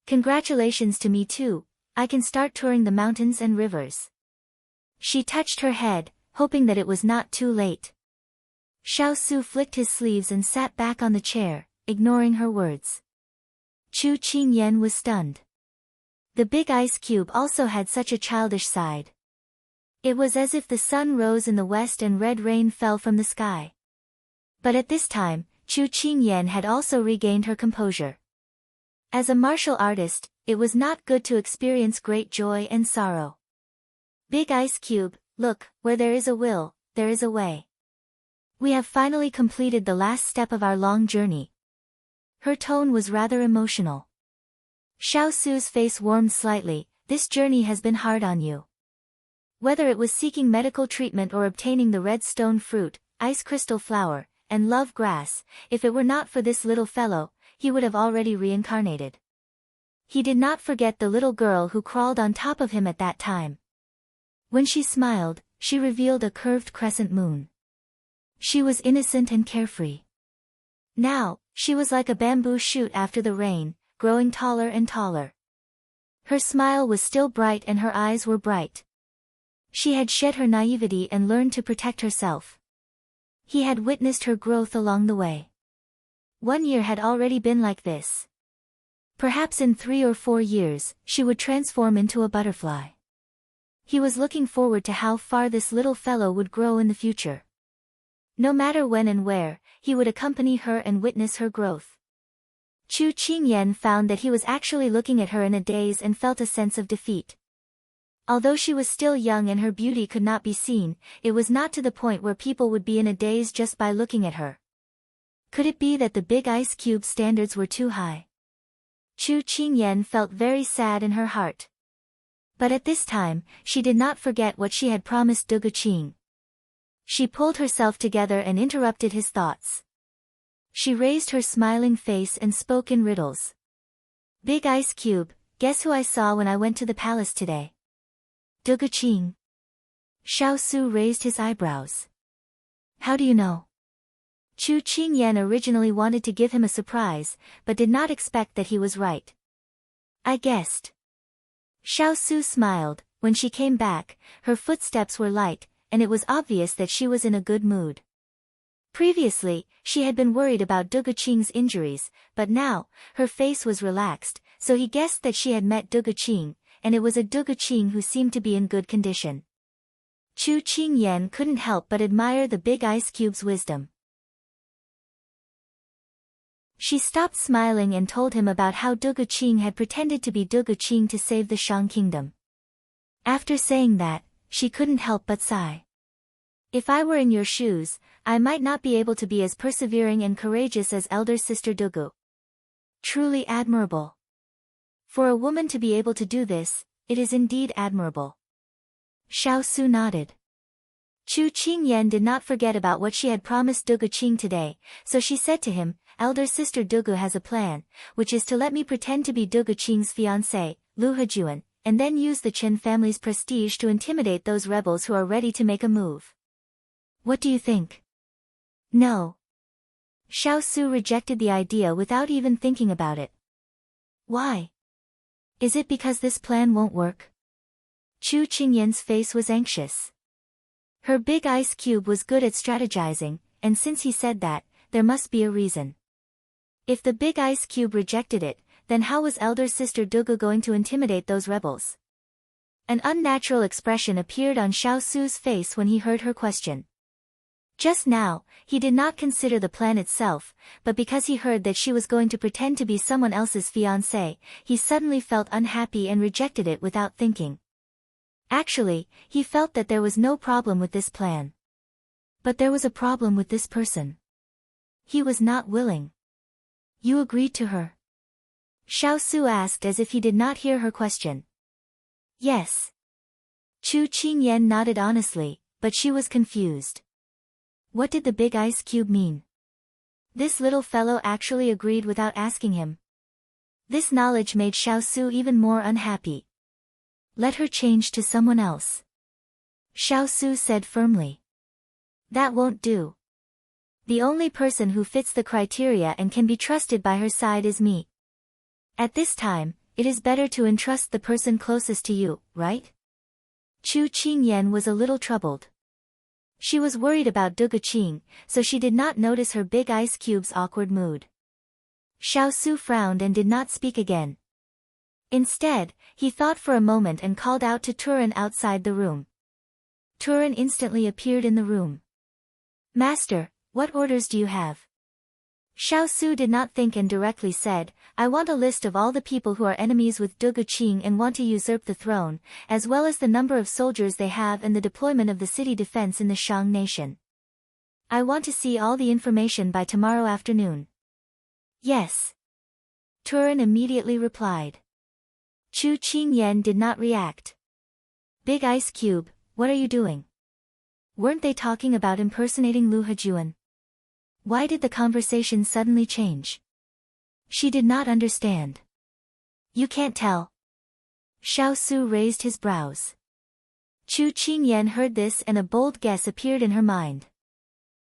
Congratulations to me too, I can start touring the mountains and rivers. She touched her head, hoping that it was not too late. Xiao Su flicked his sleeves and sat back on the chair, ignoring her words. Chu Qingyan was stunned. The big ice cube also had such a childish side. It was as if the sun rose in the west and red rain fell from the sky. But at this time, Chu Qingyan had also regained her composure. As a martial artist, it was not good to experience great joy and sorrow. Big ice cube, look, where there is a will, there is a way. We have finally completed the last step of our long journey. Her tone was rather emotional. Xiao Su's face warmed slightly. This journey has been hard on you. Whether it was seeking medical treatment or obtaining the red stone fruit, ice crystal flower, and love grass, if it were not for this little fellow, he would have already reincarnated. He did not forget the little girl who crawled on top of him at that time. When she smiled, she revealed a curved crescent moon. She was innocent and carefree. Now, she was like a bamboo shoot after the rain, growing taller and taller. Her smile was still bright and her eyes were bright. She had shed her naivety and learned to protect herself. He had witnessed her growth along the way. 1 year had already been like this. Perhaps in 3 or 4 years, she would transform into a butterfly. He was looking forward to how far this little fellow would grow in the future. No matter when and where, he would accompany her and witness her growth. Chu Qingyan found that he was actually looking at her in a daze and felt a sense of defeat. Although she was still young and her beauty could not be seen, it was not to the point where people would be in a daze just by looking at her. Could it be that the big ice cube's standards were too high? Chu Qingyan felt very sad in her heart. But at this time, she did not forget what she had promised Dugu Qing. She pulled herself together and interrupted his thoughts. She raised her smiling face and spoke in riddles. Big ice cube, guess who I saw when I went to the palace today? Dugu Qing. Xiao Su raised his eyebrows. How do you know? Chu Qingyan originally wanted to give him a surprise, but did not expect that he was right. I guessed. Xiao Su smiled. When she came back, her footsteps were light, and it was obvious that she was in a good mood. Previously, she had been worried about Dugu Qing's injuries, but now, her face was relaxed, so he guessed that she had met Dugu Qing, and it was a Dugu Qing who seemed to be in good condition. Chu Qingyan couldn't help but admire the big ice cube's wisdom. She stopped smiling and told him about how Dugu Qing had pretended to be Dugu Qing to save the Shang kingdom. After saying that, she couldn't help but sigh. If I were in your shoes, I might not be able to be as persevering and courageous as elder sister Dugu. Truly admirable. For a woman to be able to do this, it is indeed admirable. Xiao Su nodded. Chu Qingyan did not forget about what she had promised Dugu Qing today, so she said to him, elder sister Dugu has a plan, which is to let me pretend to be Dugu Qing's fiancé, Lu Hejuan, and then use the Chen family's prestige to intimidate those rebels who are ready to make a move. What do you think? No. Xiao Su rejected the idea without even thinking about it. Why? Is it because this plan won't work? Chu Qingyan's face was anxious. Her big ice cube was good at strategizing, and since he said that, there must be a reason. If the big ice cube rejected it, then how was elder sister Dugu going to intimidate those rebels? An unnatural expression appeared on Xiao Su's face when he heard her question. Just now, he did not consider the plan itself, but because he heard that she was going to pretend to be someone else's fiancé, he suddenly felt unhappy and rejected it without thinking. Actually, he felt that there was no problem with this plan. But there was a problem with this person. He was not willing. You agreed to her? Xiao Su asked as if he did not hear her question. Yes. Chu Qingyan nodded honestly, but she was confused. What did the big ice cube mean? This little fellow actually agreed without asking him. This knowledge made Xiao Su even more unhappy. Let her change to someone else. Xiao Su said firmly. That won't do. The only person who fits the criteria and can be trusted by her side is me. At this time, it is better to entrust the person closest to you, right? Chu Qingyan was a little troubled. She was worried about Du Guqing, so she did not notice her big ice cube's awkward mood. Xiao Su frowned and did not speak again. Instead, he thought for a moment and called out to Turan outside the room. Turan instantly appeared in the room. Master, what orders do you have? Xiao Su did not think and directly said, I want a list of all the people who are enemies with Du Guqing and want to usurp the throne, as well as the number of soldiers they have and the deployment of the city defense in the Shang nation. I want to see all the information by tomorrow afternoon. Yes. Turan immediately replied. Chu Qingyan did not react. Big Ice Cube, what are you doing? Weren't they talking about impersonating Lu Hejuan? Why did the conversation suddenly change? She did not understand. You can't tell. Xiao Su raised his brows. Chu Qingyan heard this and a bold guess appeared in her mind.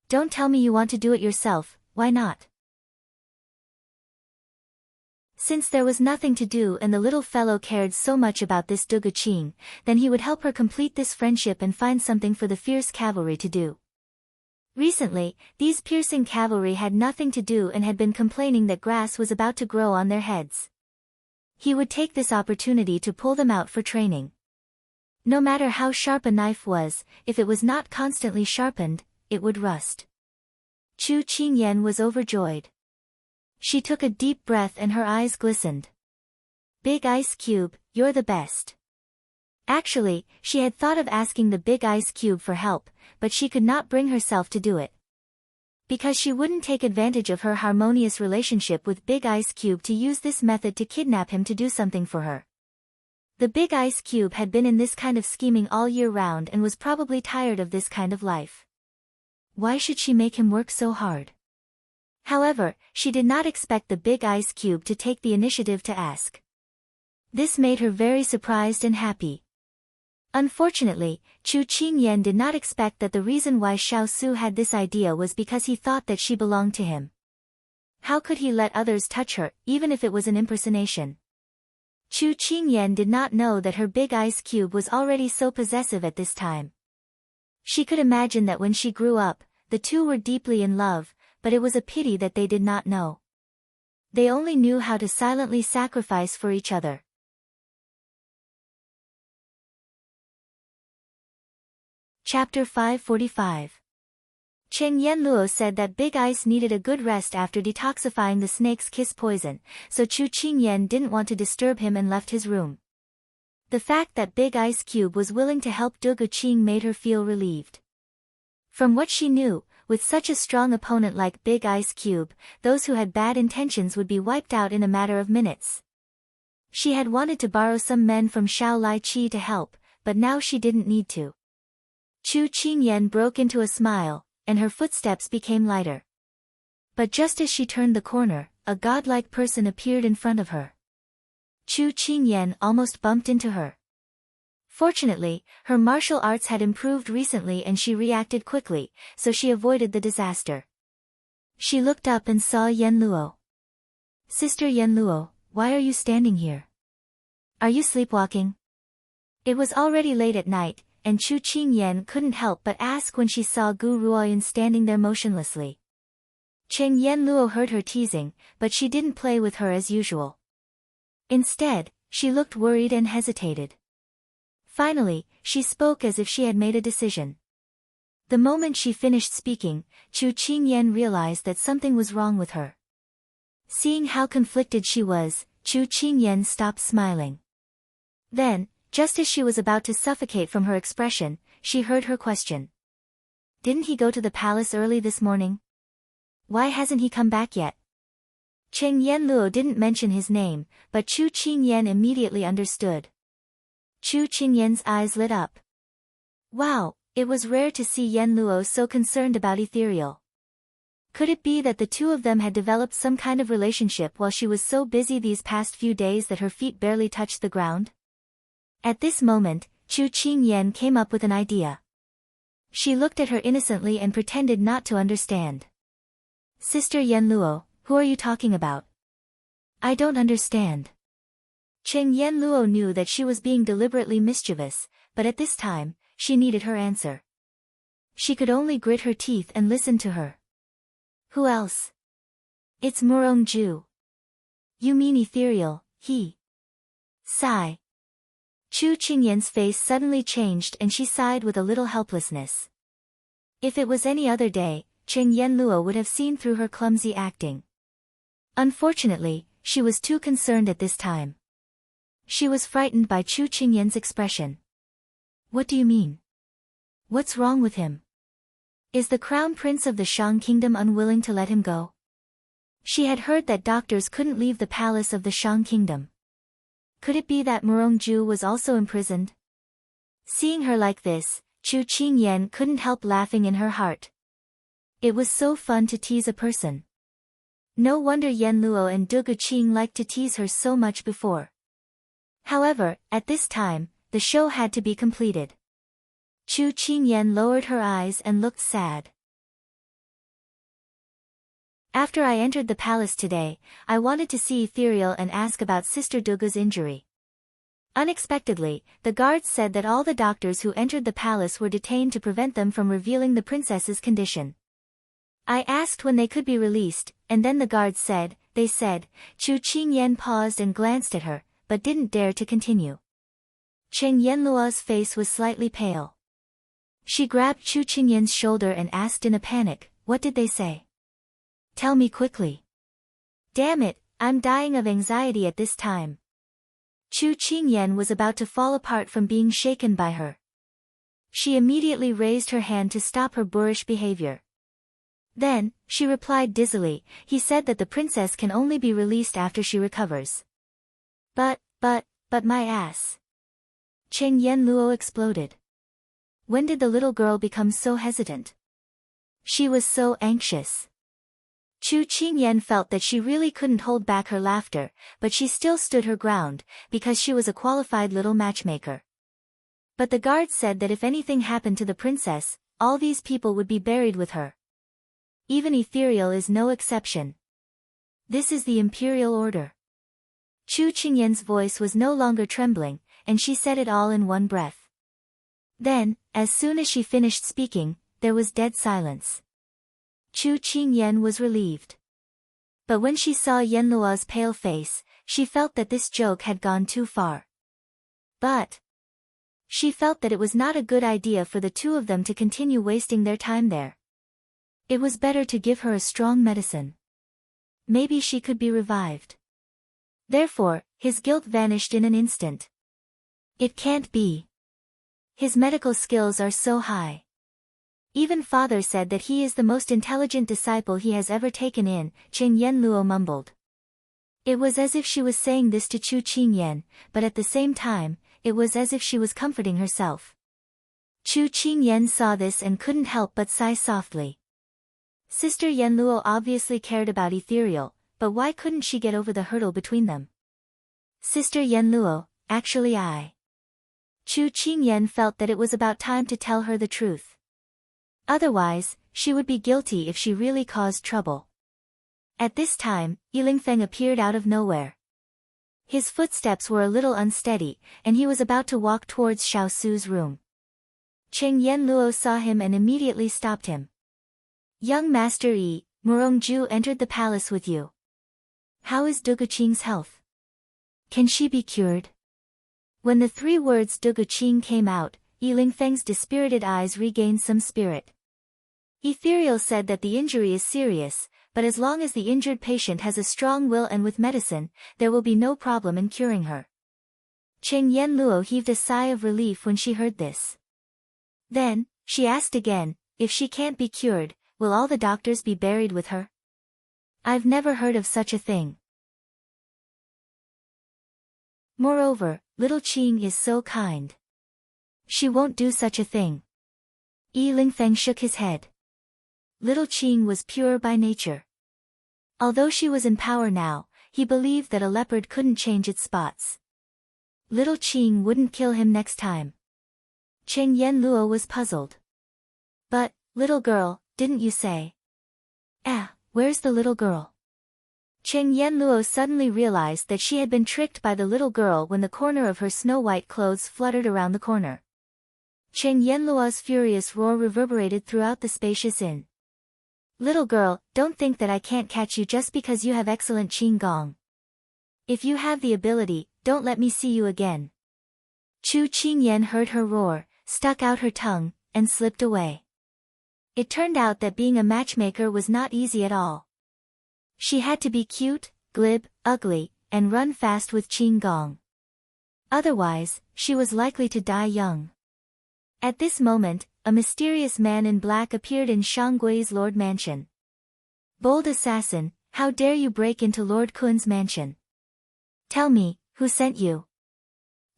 Don't tell me you want to do it yourself, why not? Since there was nothing to do and the little fellow cared so much about this Du Guqing, then he would help her complete this friendship and find something for the fierce cavalry to do. Recently, these piercing cavalry had nothing to do and had been complaining that grass was about to grow on their heads. He would take this opportunity to pull them out for training. No matter how sharp a knife was, if it was not constantly sharpened, it would rust. Chu Qingyan was overjoyed. She took a deep breath and her eyes glistened. Big Ice Cube, you're the best. Actually, she had thought of asking the Big Ice Cube for help, but she could not bring herself to do it. Because she wouldn't take advantage of her harmonious relationship with Big Ice Cube to use this method to kidnap him to do something for her. The Big Ice Cube had been in this kind of scheming all year round and was probably tired of this kind of life. Why should she make him work so hard? However, she did not expect the Big Ice Cube to take the initiative to ask. This made her very surprised and happy. Unfortunately, Chu Qingyan did not expect that the reason why Xiao Su had this idea was because he thought that she belonged to him. How could he let others touch her, even if it was an impersonation? Chu Qingyan did not know that her Big Ice Cube was already so possessive at this time. She could imagine that when she grew up, the two were deeply in love, but it was a pity that they did not know. They only knew how to silently sacrifice for each other. Chapter 545. Cheng Yanluo said that Big Ice needed a good rest after detoxifying the snake's kiss poison, so Chu Qingyan didn't want to disturb him and left his room. The fact that Big Ice Cube was willing to help Du Guqing made her feel relieved. From what she knew, with such a strong opponent like Big Ice Cube, those who had bad intentions would be wiped out in a matter of minutes. She had wanted to borrow some men from Xiao Lai Qi to help, but now she didn't need to. Chu Qingyan broke into a smile, and her footsteps became lighter. But just as she turned the corner, a godlike person appeared in front of her. Chu Qingyan almost bumped into her. Fortunately, her martial arts had improved recently and she reacted quickly, so she avoided the disaster. She looked up and saw Yanluo. Sister Yanluo, why are you standing here? Are you sleepwalking? It was already late at night, and Chu Qingyan couldn't help but ask when she saw Gu Ruoyan standing there motionlessly. Cheng Yanluo heard her teasing, but she didn't play with her as usual. Instead, she looked worried and hesitated. Finally, she spoke as if she had made a decision. The moment she finished speaking, Chu Qingyan realized that something was wrong with her. Seeing how conflicted she was, Chu Qingyan stopped smiling. Then, just as she was about to suffocate from her expression, she heard her question. Didn't he go to the palace early this morning? Why hasn't he come back yet? Cheng Yenluo didn't mention his name, but Chu Qingyan immediately understood. Chu Qingyan's eyes lit up. Wow, it was rare to see Yenluo so concerned about Ethereal. Could it be that the two of them had developed some kind of relationship while she was so busy these past few days that her feet barely touched the ground? At this moment, Chu Qingyan came up with an idea. She looked at her innocently and pretended not to understand. Sister Yenluo, who are you talking about? I don't understand. Cheng Yenluo knew that she was being deliberately mischievous, but at this time, she needed her answer. She could only grit her teeth and listen to her. Who else? It's Murongju. You mean Ethereal, he. Sigh. Chu Qingyan's face suddenly changed and she sighed with a little helplessness. If it was any other day, Cheng Yenluo would have seen through her clumsy acting. Unfortunately, she was too concerned at this time. She was frightened by Chu Qingyan's expression. What do you mean? What's wrong with him? Is the crown prince of the Shang kingdom unwilling to let him go? She had heard that doctors couldn't leave the palace of the Shang kingdom. Could it be that Murongju was also imprisoned? Seeing her like this, Chu Qingyan couldn't help laughing in her heart. It was so fun to tease a person. No wonder Yenluo and Dugu Qing liked to tease her so much before. However, at this time, the show had to be completed. Chu Qingyan lowered her eyes and looked sad. After I entered the palace today, I wanted to see Ethereal and ask about Sister Dugu's injury. Unexpectedly, the guards said that all the doctors who entered the palace were detained to prevent them from revealing the princess's condition. I asked when they could be released, and then the guards said, Chu Qingyan paused and glanced at her, but didn't dare to continue. Cheng Yenluo's face was slightly pale. She grabbed Chu Qingyan's shoulder and asked in a panic, what did they say? Tell me quickly. Damn it, I'm dying of anxiety at this time. Chu Qingyan was about to fall apart from being shaken by her. She immediately raised her hand to stop her boorish behavior. Then, she replied dizzily, he said that the princess can only be released after she recovers. But my ass. Cheng Yenluo exploded. When did the little girl become so hesitant? She was so anxious. Chu Qingyan felt that she really couldn't hold back her laughter, but she still stood her ground, because she was a qualified little matchmaker. But the guards said that if anything happened to the princess, all these people would be buried with her. Even Ethereal is no exception. This is the imperial order. Chu Qingyan's voice was no longer trembling, and she said it all in one breath. Then, as soon as she finished speaking, there was dead silence. Chu Qingyan was relieved. But when she saw Yenluo's pale face, she felt that this joke had gone too far. But she felt that it was not a good idea for the two of them to continue wasting their time there. It was better to give her a strong medicine. Maybe she could be revived. Therefore, his guilt vanished in an instant. It can't be. His medical skills are so high. Even father said that he is the most intelligent disciple he has ever taken in, Cheng Yenluo mumbled. It was as if she was saying this to Chu Qingyan, but at the same time, it was as if she was comforting herself. Chu Qingyan saw this and couldn't help but sigh softly. Sister Yenluo obviously cared about Ethereal, but why couldn't she get over the hurdle between them? Sister Yenluo, actually Chu Qingyan felt that it was about time to tell her the truth. Otherwise, she would be guilty if she really caused trouble. At this time, Yilingfeng appeared out of nowhere. His footsteps were a little unsteady, and he was about to walk towards Xiao Su's room. Cheng Yenluo saw him and immediately stopped him. Young Master Yi, Murongju entered the palace with you. How is Dugu Qing's health? Can she be cured? When the three words Dugu Qing came out, Yilingfeng's dispirited eyes regained some spirit. Ethereal said that the injury is serious, but as long as the injured patient has a strong will and with medicine, there will be no problem in curing her. Cheng Yenluo heaved a sigh of relief when she heard this. Then, she asked again, if she can't be cured, will all the doctors be buried with her? I've never heard of such a thing. Moreover, little Qing is so kind. She won't do such a thing. Yi Lingfeng shook his head. Little Qing was pure by nature. Although she was in power now, he believed that a leopard couldn't change its spots. Little Qing wouldn't kill him next time. Cheng Yanluo was puzzled. But, little girl, didn't you say? Where's the little girl? Cheng Yanluo suddenly realized that she had been tricked by the little girl when the corner of her snow-white clothes fluttered around the corner. Cheng Yanluo's furious roar reverberated throughout the spacious inn. Little girl, don't think that I can't catch you just because you have excellent Qing Gong. If you have the ability, don't let me see you again. Chu Qingyan heard her roar, stuck out her tongue, and slipped away. It turned out that being a matchmaker was not easy at all. She had to be cute, glib, ugly, and run fast with Qing Gong. Otherwise, she was likely to die young. At this moment, a mysterious man in black appeared in Shanggui's Lord Mansion. Bold assassin, how dare you break into Lord Kun's mansion? Tell me, who sent you?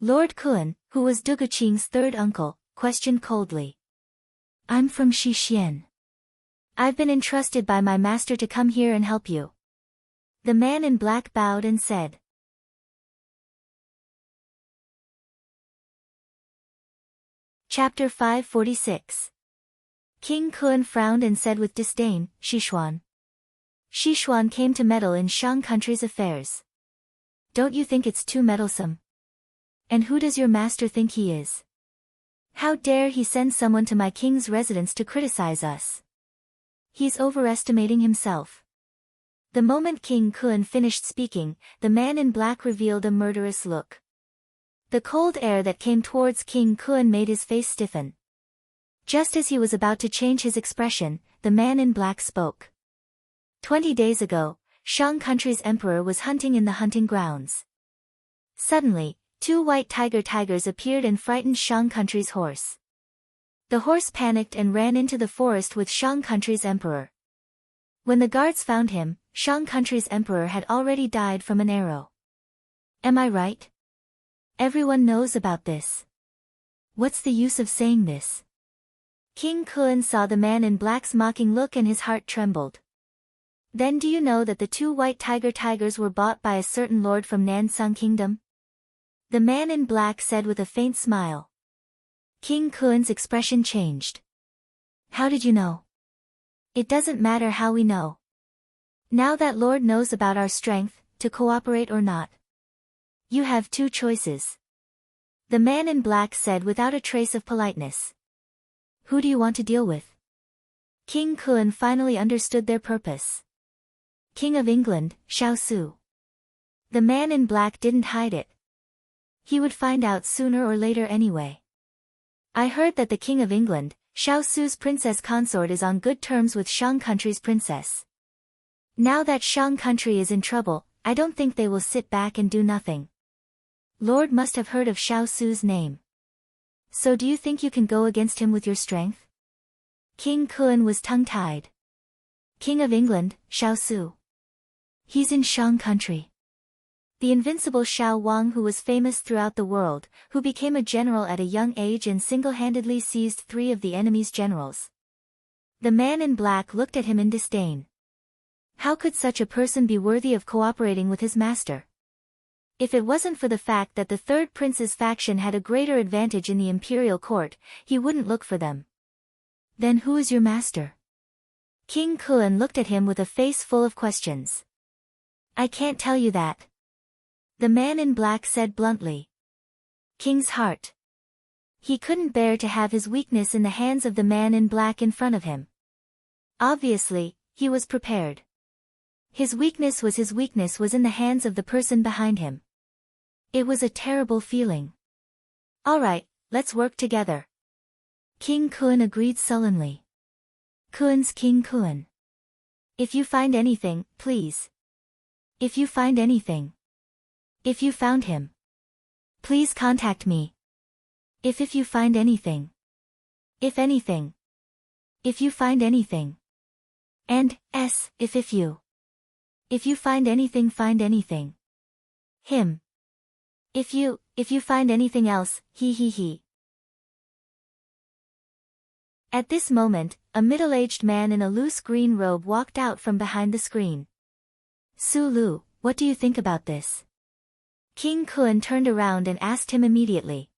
Lord Kun, who was Duguqing's third uncle, questioned coldly. I'm from Xixian. I've been entrusted by my master to come here and help you. The man in black bowed and said. Chapter 546. King Kun frowned and said with disdain, Xishuan. Xishuan came to meddle in Shang country's affairs. Don't you think it's too meddlesome? And who does your master think he is? How dare he send someone to my king's residence to criticize us? He's overestimating himself. The moment King Kun finished speaking, the man in black revealed a murderous look. The cold air that came towards King Kun made his face stiffen. Just as he was about to change his expression, the man in black spoke. 20 days ago, Shang country's emperor was hunting in the hunting grounds. Suddenly, 2 white tigers appeared and frightened Shang country's horse. The horse panicked and ran into the forest with Shang country's emperor. When the guards found him, Shang country's emperor had already died from an arrow. Am I right? Everyone knows about this. What's the use of saying this? King Kun saw the man in black's mocking look and his heart trembled. Then do you know that the 2 white tigers were bought by a certain lord from Nansung Kingdom? The man in black said with a faint smile. King Kun's expression changed. How did you know? It doesn't matter how we know. Now that Lord knows about our strength, to cooperate or not. You have 2 choices. The man in black said without a trace of politeness. Who do you want to deal with? King Kun finally understood their purpose. King of England, Xiao Su. The man in black didn't hide it. He would find out sooner or later anyway. I heard that the King of England, Xiao Su's princess consort is on good terms with Shang country's princess. Now that Shang country is in trouble, I don't think they will sit back and do nothing. Lord must have heard of Xiao Su's name. So do you think you can go against him with your strength? King Kun was tongue-tied. King of England, Xiao Su. He's in Shang country. The invincible Xiao Wang, who was famous throughout the world, who became a general at a young age and single-handedly seized 3 of the enemy's generals. The man in black looked at him in disdain. How could such a person be worthy of cooperating with his master? If it wasn't for the fact that the 3rd prince's faction had a greater advantage in the imperial court, he wouldn't look for them. Then who is your master? King Kun looked at him with a face full of questions. I can't tell you that. The man in black said bluntly. King's heart. He couldn't bear to have his weakness in the hands of the man in black in front of him. Obviously, he was prepared. His weakness was in the hands of the person behind him. It was a terrible feeling. All right, let's work together. King Kun agreed sullenly. Kun's King Kun. If you find anything, please. If you find anything. If you found him. Please contact me. If you find anything. If anything. If you find anything. And, if you. If you find anything, find anything. Him. If you find anything else, he. At this moment, a middle-aged man in a loose green robe walked out from behind the screen. Su Lu, what do you think about this? King Kun turned around and asked him immediately.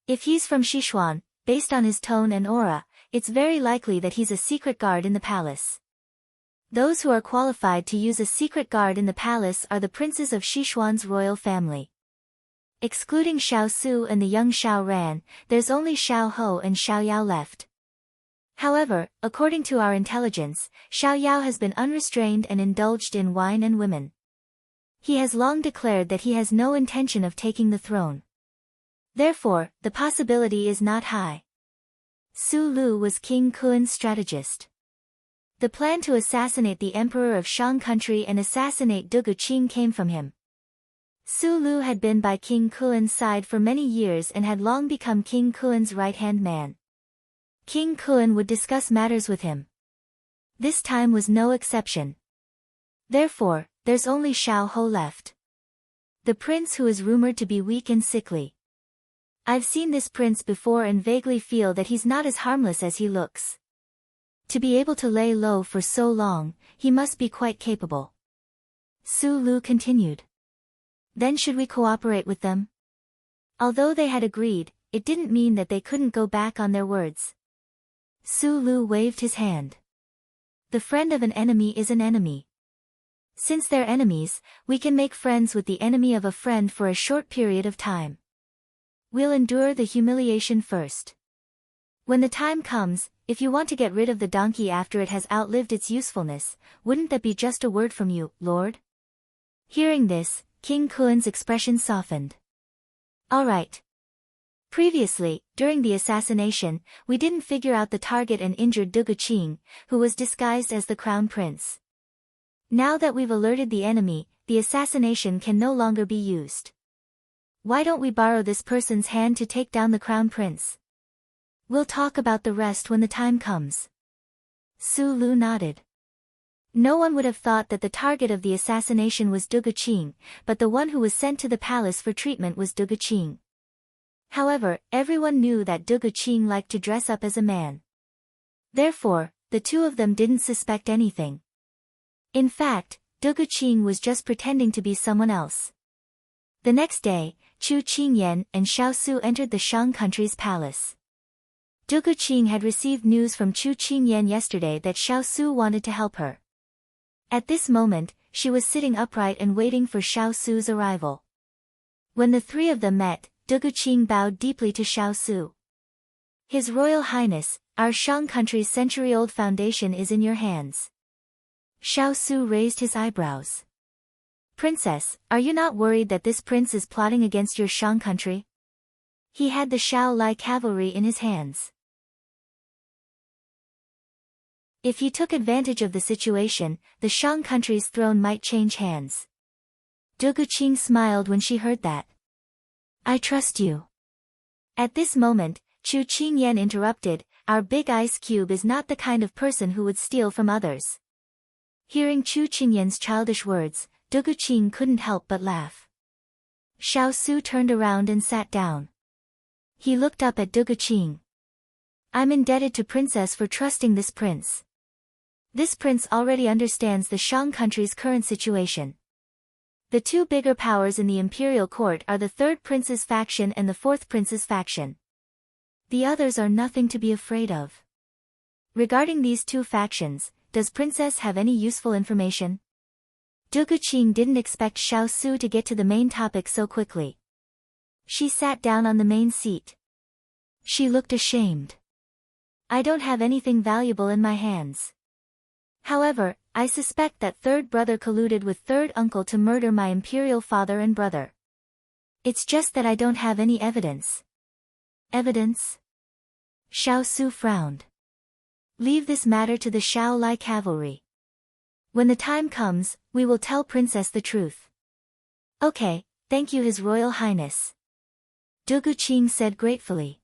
If he's from Sichuan, based on his tone and aura, it's very likely that he's a secret guard in the palace. Those who are qualified to use a secret guard in the palace are the princes of Sichuan's royal family. Excluding Xiao Su and the young Xiao Ran, there's only Xiao Ho and Xiao Yao left. However, according to our intelligence, Xiao Yao has been unrestrained and indulged in wine and women. He has long declared that he has no intention of taking the throne. Therefore, the possibility is not high. Su Lu was King Kun's strategist. The plan to assassinate the emperor of Shang country and assassinate Dugu Qing came from him. Su Lu had been by King Kun's side for many years and had long become King Kun's right-hand man. King Kun would discuss matters with him. This time was no exception. Therefore, there's only Xiao Ho left. The prince who is rumored to be weak and sickly. I've seen this prince before and vaguely feel that he's not as harmless as he looks. To be able to lay low for so long, he must be quite capable. Su Lu continued. Then should we cooperate with them? Although they had agreed, it didn't mean that they couldn't go back on their words. Su Lu waved his hand. The friend of an enemy is an enemy. Since they're enemies, we can make friends with the enemy of a friend for a short period of time. We'll endure the humiliation first. When the time comes, if you want to get rid of the donkey after it has outlived its usefulness, wouldn't that be just a word from you, Lord? Hearing this, King Kun's expression softened. All right. Previously, during the assassination, we didn't figure out the target and injured Dugu Qing, who was disguised as the crown prince. Now that we've alerted the enemy, the assassination can no longer be used. Why don't we borrow this person's hand to take down the crown prince? We'll talk about the rest when the time comes. Su Lu nodded. No one would have thought that the target of the assassination was Dugu Qing, but the one who was sent to the palace for treatment was Dugu Qing. However, everyone knew that Dugu Qing liked to dress up as a man. Therefore, the two of them didn't suspect anything. In fact, Dugu Qing was just pretending to be someone else. The next day, Chu Qingyan and Xiao Su entered the Shang country's palace. Dugu Qing had received news from Chu Qingyan yesterday that Xiao Su wanted to help her. At this moment, she was sitting upright and waiting for Xiao Su's arrival. When the three of them met, Dugu Qing bowed deeply to Xiao Su. His Royal Highness, our Shang country's century-old foundation is in your hands. Xiao Su raised his eyebrows. Princess, are you not worried that this prince is plotting against your Shang country? He had the Shao Lai cavalry in his hands. If he took advantage of the situation, the Shang country's throne might change hands. Dugu Qing smiled when she heard that. I trust you. At this moment, Chu Qingyan interrupted, our big ice cube is not the kind of person who would steal from others. Hearing Chu Qingyan's childish words, Dugu Qing couldn't help but laugh. Xiao Su turned around and sat down. He looked up at Dugu Qing. I'm indebted to Princess for trusting this prince. This prince already understands the Shang country's current situation. The two bigger powers in the imperial court are the third prince's faction and the fourth prince's faction. The others are nothing to be afraid of. Regarding these two factions, does Princess have any useful information? Dugu Qing didn't expect Xiao Su to get to the main topic so quickly. She sat down on the main seat. She looked ashamed. I don't have anything valuable in my hands. However, I suspect that third brother colluded with third uncle to murder my imperial father and brother. It's just that I don't have any evidence. Evidence? Xiao Su frowned. Leave this matter to the Shao Lai cavalry. When the time comes, we will tell Princess the truth. Okay, thank you His Royal Highness. Dugu Qing said gratefully.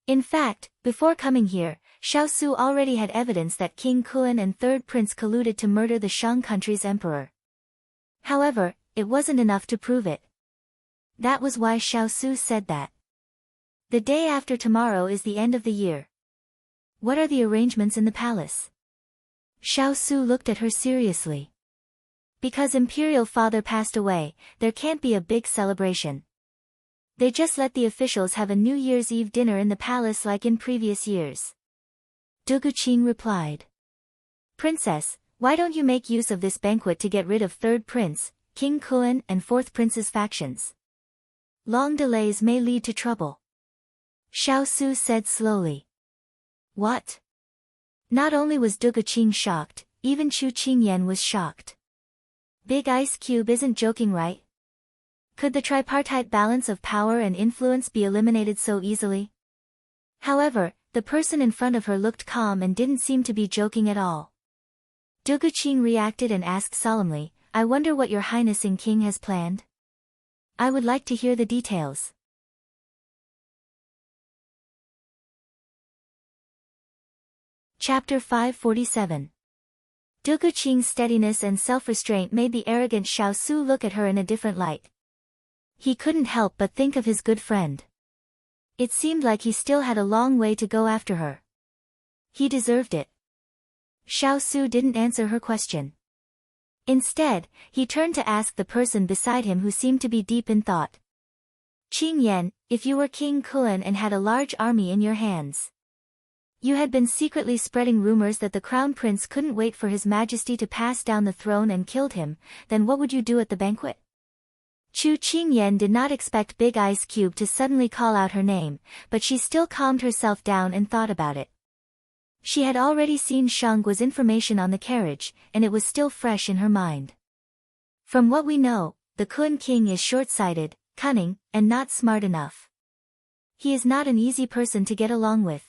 In fact, before coming here, Xiaosu already had evidence that King Kun and third prince colluded to murder the Shang country's emperor. However, it wasn't enough to prove it. That was why Xiaosu said that. The day after tomorrow is the end of the year. What are the arrangements in the palace? Xiaosu looked at her seriously. Because Imperial Father passed away, there can't be a big celebration. They just let the officials have a New Year's Eve dinner in the palace like in previous years. Duguqing replied. Princess, why don't you make use of this banquet to get rid of third prince, King Kun and fourth prince's factions? Long delays may lead to trouble. Xiaosu said slowly. What? Not only was Duguqing shocked, even Chu Qingyan was shocked. Big Ice Cube isn't joking, right? Could the tripartite balance of power and influence be eliminated so easily? However, the person in front of her looked calm and didn't seem to be joking at all. Duguqing reacted and asked solemnly, I wonder what your highness and king has planned? I would like to hear the details. Chapter 547. Duguqing's steadiness and self-restraint made the arrogant Xiaosu look at her in a different light. He couldn't help but think of his good friend. It seemed like he still had a long way to go after her. He deserved it. Xiaosu didn't answer her question. Instead, he turned to ask the person beside him who seemed to be deep in thought. Qingyan, if you were King Kun and had a large army in your hands. You had been secretly spreading rumors that the crown prince couldn't wait for his majesty to pass down the throne and killed him, then what would you do at the banquet? Chu Qingyan did not expect Big Ice Cube to suddenly call out her name, but she still calmed herself down and thought about it. She had already seen Shangguo's information on the carriage, and it was still fresh in her mind. From what we know, the Kun king is short-sighted, cunning, and not smart enough. He is not an easy person to get along with.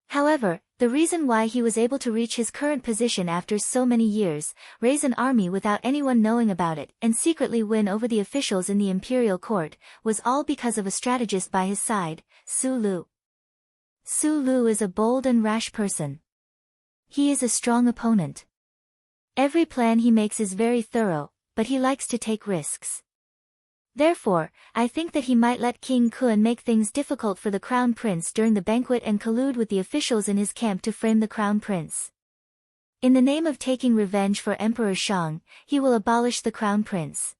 However, the reason why he was able to reach his current position after so many years, raise an army without anyone knowing about it, and secretly win over the officials in the imperial court, was all because of a strategist by his side, Su Lu. Su Lu is a bold and rash person. He is a strong opponent. Every plan he makes is very thorough, but he likes to take risks. Therefore, I think that he might let King Kun make things difficult for the crown prince during the banquet and collude with the officials in his camp to frame the crown prince. In the name of taking revenge for Emperor Shang, he will abolish the crown prince.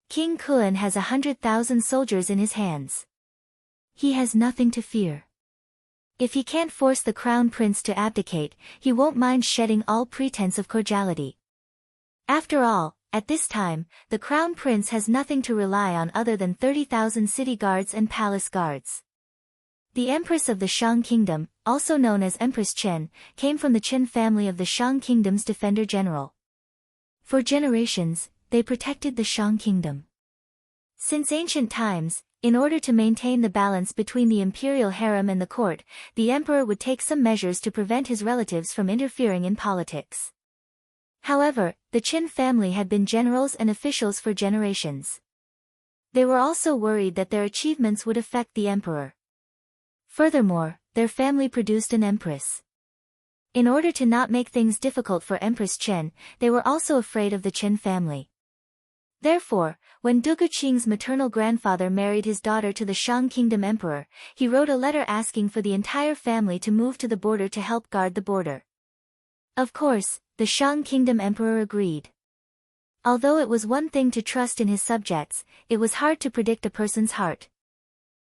King Kun has 100,000 soldiers in his hands. He has nothing to fear. If he can't force the crown prince to abdicate, he won't mind shedding all pretense of cordiality. After all, at this time, the crown prince has nothing to rely on other than 30,000 city guards and palace guards. The empress of the Shang kingdom, also known as Empress Chen, came from the Chen family of the Shang kingdom's defender general. For generations, they protected the Shang kingdom. Since ancient times, in order to maintain the balance between the imperial harem and the court, the emperor would take some measures to prevent his relatives from interfering in politics. However, the Qin family had been generals and officials for generations. They were also worried that their achievements would affect the emperor. Furthermore, their family produced an empress. In order to not make things difficult for Empress Chen, they were also afraid of the Qin family. Therefore, when Duguqing's maternal grandfather married his daughter to the Shang kingdom emperor, he wrote a letter asking for the entire family to move to the border to help guard the border. Of course, the Shang kingdom emperor agreed. Although it was one thing to trust in his subjects, it was hard to predict a person's heart.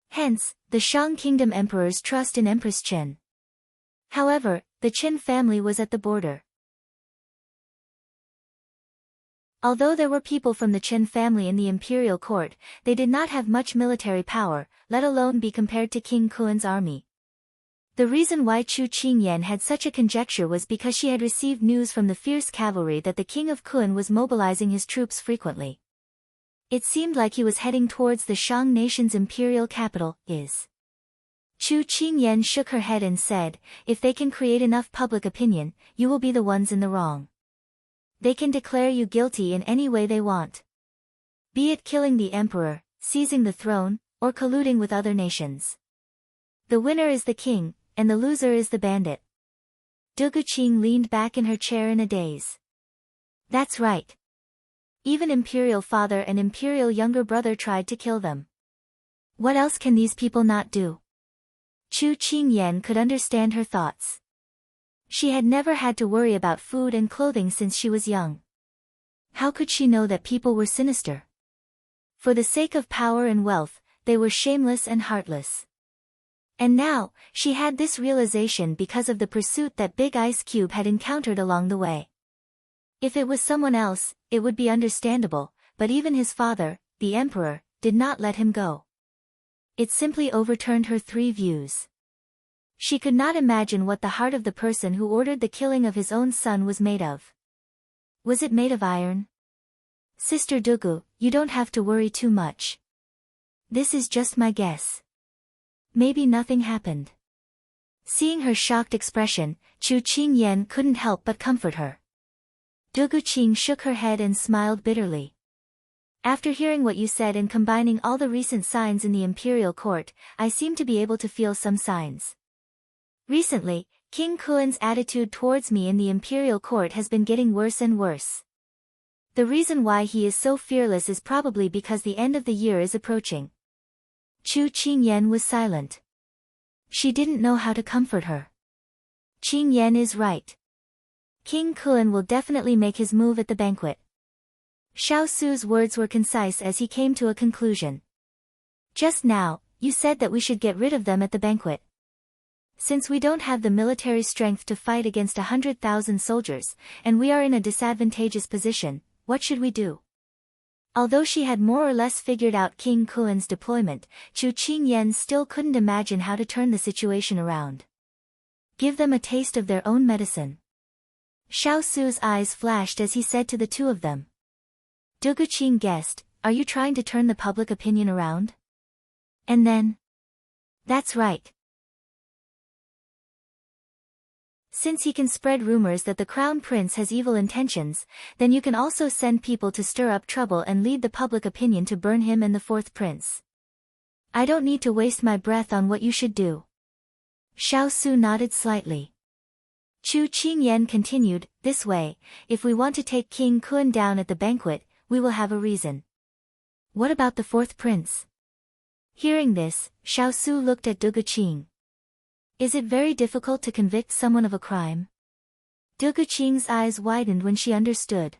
Hence, the Shang kingdom emperor's trust in Empress Chen. However, the Qin family was at the border. Although there were people from the Qin family in the imperial court, they did not have much military power, let alone be compared to King Kun's army. The reason why Chu Qingyan had such a conjecture was because she had received news from the fierce cavalry that the king of Kun was mobilizing his troops frequently. It seemed like he was heading towards the Shang nation's imperial capital, Chu Qingyan shook her head and said, if they can create enough public opinion, you will be the ones in the wrong. They can declare you guilty in any way they want. Be it killing the emperor, seizing the throne, or colluding with other nations. The winner is the king, and the loser is the bandit. Duguqing leaned back in her chair in a daze. That's right. Even Imperial father and Imperial younger brother tried to kill them. What else can these people not do? Chu Qingyan could understand her thoughts. She had never had to worry about food and clothing since she was young. How could she know that people were sinister? For the sake of power and wealth, they were shameless and heartless. And now, she had this realization because of the pursuit that Big Ice Cube had encountered along the way. If it was someone else, it would be understandable, but even his father, the Emperor, did not let him go. It simply overturned her three views. She could not imagine what the heart of the person who ordered the killing of his own son was made of. Was it made of iron? Sister Dugu, you don't have to worry too much. This is just my guess. Maybe nothing happened. Seeing her shocked expression, Chu Qingyan couldn't help but comfort her. Duguqing shook her head and smiled bitterly. After hearing what you said and combining all the recent signs in the imperial court, I seem to be able to feel some signs. Recently, King Kuan's attitude towards me in the imperial court has been getting worse and worse. The reason why he is so fearless is probably because the end of the year is approaching. Chu Qingyan was silent. She didn't know how to comfort her. Qingyan is right. King Kuan will definitely make his move at the banquet. Xiao Su's words were concise as he came to a conclusion. Just now, you said that we should get rid of them at the banquet. Since we don't have the military strength to fight against 100,000 soldiers, and we are in a disadvantageous position, what should we do? Although she had more or less figured out King Kuan's deployment, Chu Qingyan still couldn't imagine how to turn the situation around. Give them a taste of their own medicine. Xiao Su's eyes flashed as he said to the two of them. Duguqing guessed, are you trying to turn the public opinion around? And then? That's right. Since he can spread rumors that the crown prince has evil intentions, then you can also send people to stir up trouble and lead the public opinion to burn him and the fourth prince. I don't need to waste my breath on what you should do. Xiao Su nodded slightly. Chu Qingyan continued, this way, if we want to take King Kuan down at the banquet, we will have a reason. What about the fourth prince? Hearing this, Xiao Su looked at Duguqing. Is it very difficult to convict someone of a crime? Duguqing's eyes widened when she understood.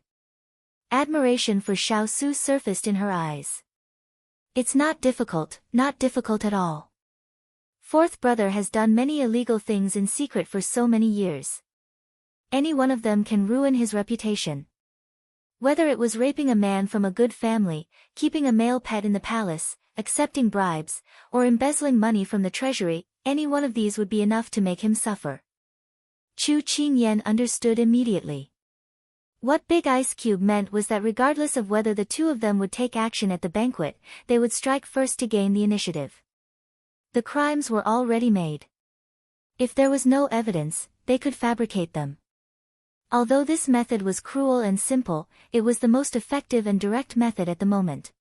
Admiration for Xiao Su surfaced in her eyes. It's not difficult at all. Fourth brother has done many illegal things in secret for so many years. Any one of them can ruin his reputation. Whether it was raping a man from a good family, keeping a male pet in the palace, accepting bribes, or embezzling money from the treasury, any one of these would be enough to make him suffer. Chu Qingyan understood immediately. What Big Ice Cube meant was that regardless of whether the two of them would take action at the banquet, they would strike first to gain the initiative. The crimes were already made. If there was no evidence, they could fabricate them. Although this method was cruel and simple, it was the most effective and direct method at the moment.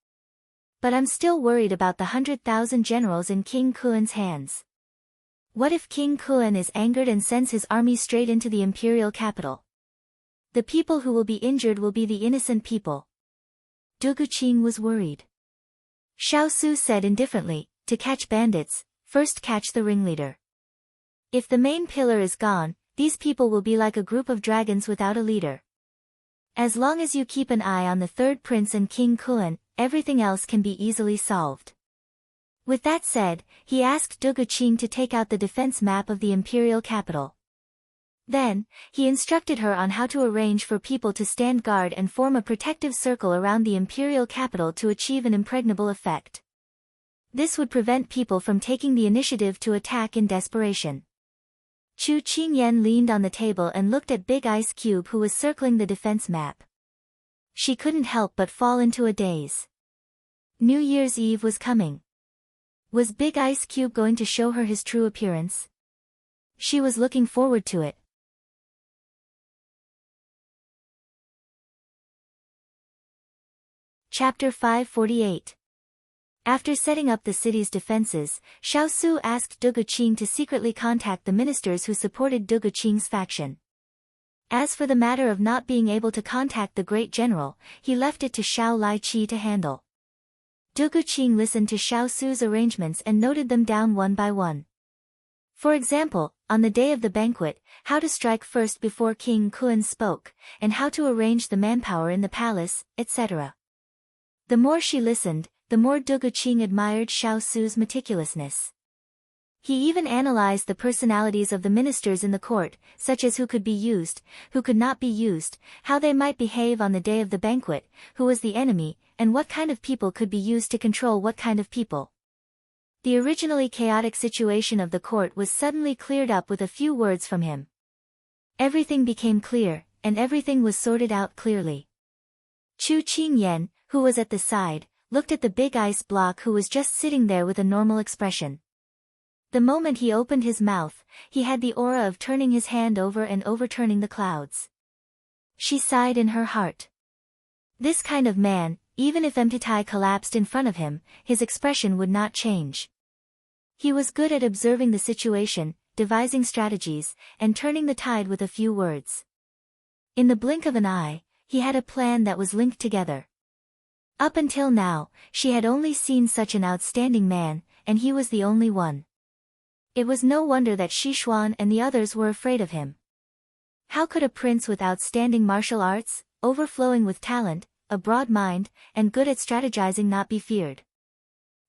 But I'm still worried about the 100,000 generals in King Kuan's hands. What if King Kuan is angered and sends his army straight into the imperial capital? The people who will be injured will be the innocent people. Duguqing was worried. Xiao Su said indifferently, to catch bandits, first catch the ringleader. If the main pillar is gone, these people will be like a group of dragons without a leader. As long as you keep an eye on the third prince and King Kuan, everything else can be easily solved. With that said, he asked Duguqing to take out the defense map of the imperial capital. Then, he instructed her on how to arrange for people to stand guard and form a protective circle around the imperial capital to achieve an impregnable effect. This would prevent people from taking the initiative to attack in desperation. Chu Qingyan leaned on the table and looked at Big Ice Cube who was circling the defense map. She couldn't help but fall into a daze. New Year's Eve was coming. Was Big Ice Cube going to show her his true appearance? She was looking forward to it. Chapter 548. After setting up the city's defenses, Xiao Su asked Du Guqing to secretly contact the ministers who supported Du Guqing's faction. As for the matter of not being able to contact the great general, he left it to Xiao Lai-Chi to handle. Du Guqing listened to Xiao Su's arrangements and noted them down one by one. For example, on the day of the banquet, how to strike first before King Kun spoke, and how to arrange the manpower in the palace, etc. The more she listened, the more Du Guqing admired Xiao Su's meticulousness. He even analyzed the personalities of the ministers in the court, such as who could be used, who could not be used, how they might behave on the day of the banquet, who was the enemy, and what kind of people could be used to control what kind of people. The originally chaotic situation of the court was suddenly cleared up with a few words from him. Everything became clear, and everything was sorted out clearly. Chu Qingyan, who was at the side, looked at the big ice block who was just sitting there with a normal expression. The moment he opened his mouth, he had the aura of turning his hand over and overturning the clouds. She sighed in her heart. This kind of man, even if Mtitai collapsed in front of him, his expression would not change. He was good at observing the situation, devising strategies, and turning the tide with a few words. In the blink of an eye, he had a plan that was linked together. Up until now, she had only seen such an outstanding man, and he was the only one. It was no wonder that Xishuan and the others were afraid of him. How could a prince with outstanding martial arts, overflowing with talent, a broad mind, and good at strategizing not be feared?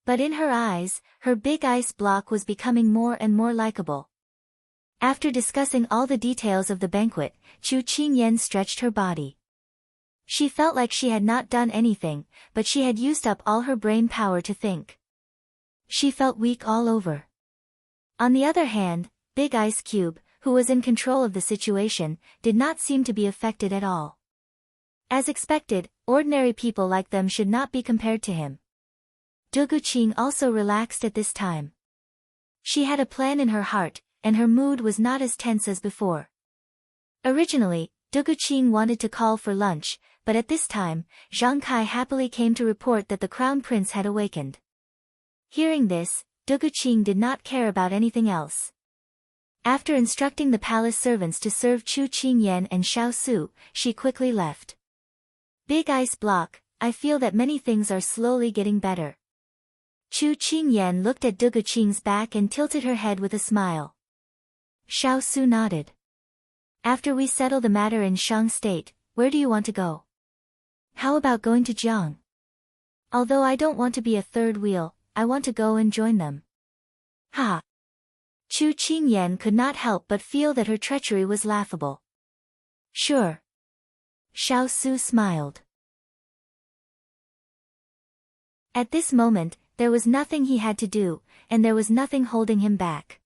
But in her eyes, her big ice block was becoming more and more likable. After discussing all the details of the banquet, Chu Qingyan stretched her body. She felt like she had not done anything, but she had used up all her brain power to think. She felt weak all over. On the other hand, Big Ice Cube, who was in control of the situation, did not seem to be affected at all. As expected, ordinary people like them should not be compared to him. Du Guqing also relaxed at this time. She had a plan in her heart, and her mood was not as tense as before. Originally, Du Guqing wanted to call for lunch, but at this time, Zhang Kai happily came to report that the crown prince had awakened. Hearing this, Du Guqing did not care about anything else. After instructing the palace servants to serve Chu Qingyan and Xiao Su, she quickly left. Big ice block, I feel that many things are slowly getting better. Chu Qingyan looked at Du Guqing's back and tilted her head with a smile. Xiao Su nodded. After we settle the matter in Shang State, where do you want to go? How about going to Jiang? Although I don't want to be a third wheel, I want to go and join them. Ha! Chu Qingyan could not help but feel that her treachery was laughable. Sure. Xiao Su smiled. At this moment, there was nothing he had to do, and there was nothing holding him back.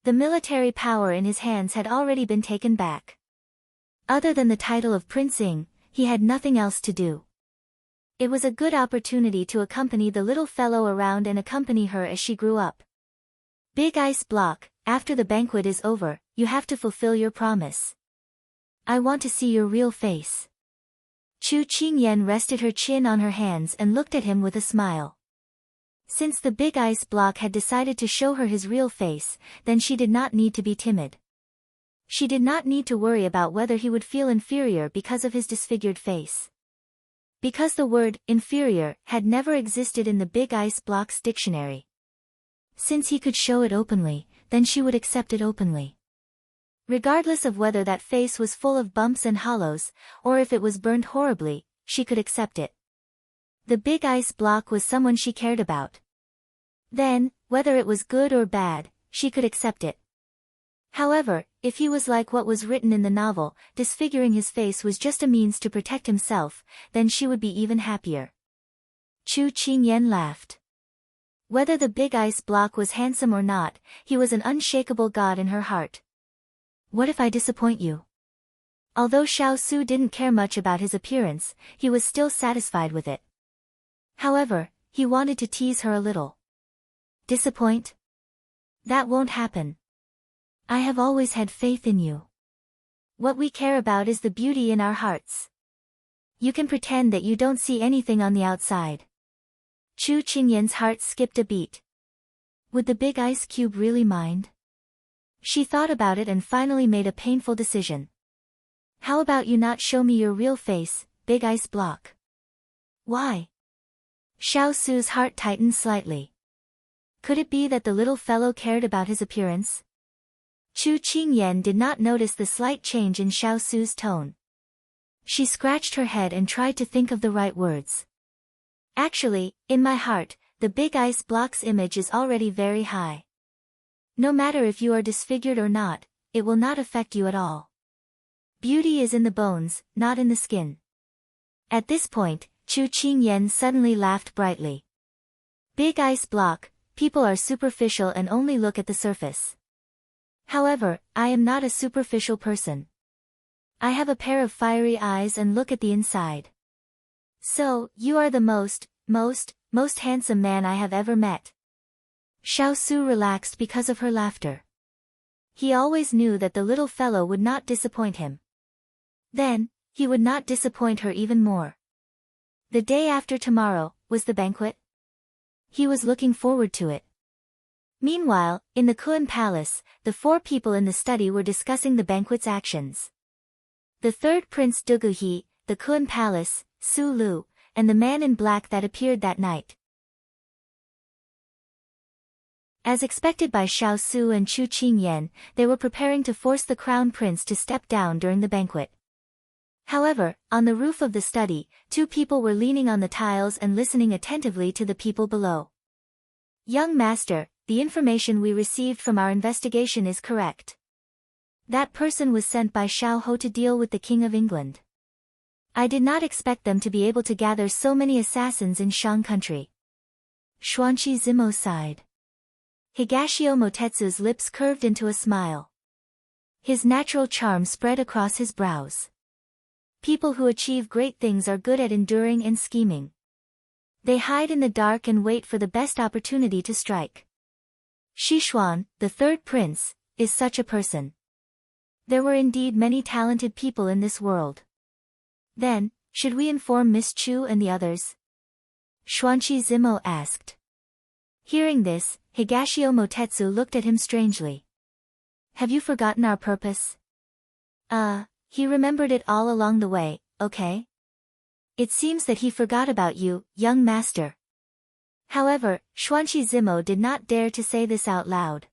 The military power in his hands had already been taken back. Other than the title of Prince Ing, he had nothing else to do. It was a good opportunity to accompany the little fellow around and accompany her as she grew up. Big Ice Block, after the banquet is over, you have to fulfill your promise. I want to see your real face. Chu Qingyan rested her chin on her hands and looked at him with a smile. Since the Big Ice Block had decided to show her his real face, then she did not need to be timid. She did not need to worry about whether he would feel inferior because of his disfigured face. Because the word inferior had never existed in the Big Ice Block's dictionary. Since he could show it openly, then she would accept it openly. Regardless of whether that face was full of bumps and hollows, or if it was burned horribly, she could accept it. The Big Ice Block was someone she cared about. Then, whether it was good or bad, she could accept it. However, if he was like what was written in the novel, disfiguring his face was just a means to protect himself, then she would be even happier. Chu Qingyan laughed. Whether the Big Ice Block was handsome or not, he was an unshakable god in her heart. What if I disappoint you? Although Xiao Su didn't care much about his appearance, he was still satisfied with it. However, he wanted to tease her a little. Disappoint? That won't happen. I have always had faith in you. What we care about is the beauty in our hearts. You can pretend that you don't see anything on the outside. Chu Qingyan's heart skipped a beat. Would the big ice cube really mind? She thought about it and finally made a painful decision. How about you not show me your real face, big ice block? Why? Xiao Su's heart tightened slightly. Could it be that the little fellow cared about his appearance? Chu Qingyan did not notice the slight change in Xiao Su's tone. She scratched her head and tried to think of the right words. Actually, in my heart, the big ice block's image is already very high. No matter if you are disfigured or not, it will not affect you at all. Beauty is in the bones, not in the skin. At this point, Chu Qingyan suddenly laughed brightly. Big ice block, people are superficial and only look at the surface. However, I am not a superficial person. I have a pair of fiery eyes and look at the inside. So, you are the most handsome man I have ever met. Xiao Su relaxed because of her laughter. He always knew that the little fellow would not disappoint him. Then, he would not disappoint her even more. The day after tomorrow was the banquet. He was looking forward to it. Meanwhile, in the Kun Palace, the four people in the study were discussing the banquet's actions. The third Prince Duguhi, the Kun Palace, Su Lu, and the man in black that appeared that night. As expected by Xiao Su and Chu Qingyan, they were preparing to force the crown prince to step down during the banquet. However, on the roof of the study, two people were leaning on the tiles and listening attentively to the people below. Young master, the information we received from our investigation is correct. That person was sent by Xiao Ho to deal with the King of England. I did not expect them to be able to gather so many assassins in Shang country. Xuanqi Zimo sighed. Higashio Motetsu's lips curved into a smile. His natural charm spread across his brows. People who achieve great things are good at enduring and scheming. They hide in the dark and wait for the best opportunity to strike. Xishuan, the third prince, is such a person. There were indeed many talented people in this world. Then, should we inform Miss Chu and the others? Xuanqi Zimo asked. Hearing this, Higashio Motetsu looked at him strangely. Have you forgotten our purpose? He remembered it all along the way, okay? It seems that he forgot about you, young master. However, Xuanqi Zimo did not dare to say this out loud.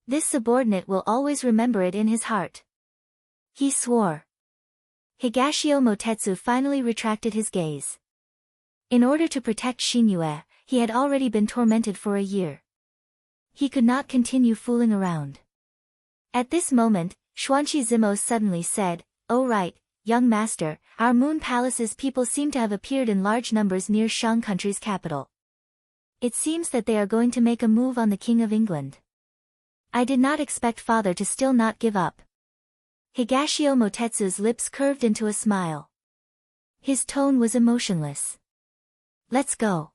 This subordinate will always remember it in his heart. He swore. Higashio Motetsu finally retracted his gaze. In order to protect Xinyue, he had already been tormented for a year. He could not continue fooling around. At this moment, Xuanqi Zimo suddenly said, "Oh right, young master, our Moon Palace's people seem to have appeared in large numbers near Shang country's capital. It seems that they are going to make a move on the King of England. I did not expect father to still not give up." Higashio Motetsu's lips curved into a smile. His tone was emotionless. Let's go.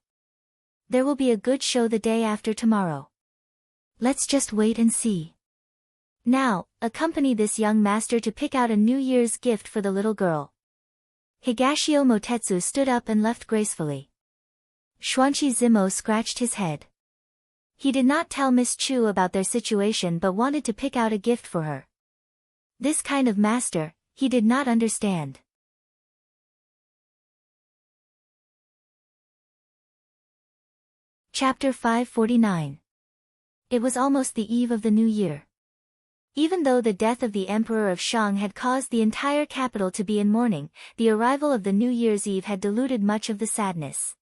There will be a good show the day after tomorrow. Let's just wait and see. Now, accompany this young master to pick out a New Year's gift for the little girl. Higashio Motetsu stood up and left gracefully. Xuanqi Zimo scratched his head. He did not tell Miss Chu about their situation but wanted to pick out a gift for her. This kind of master, he did not understand. Chapter 549. It was almost the eve of the new year. Even though the death of the Emperor of Shang had caused the entire capital to be in mourning, the arrival of the New Year's Eve had diluted much of the sadness.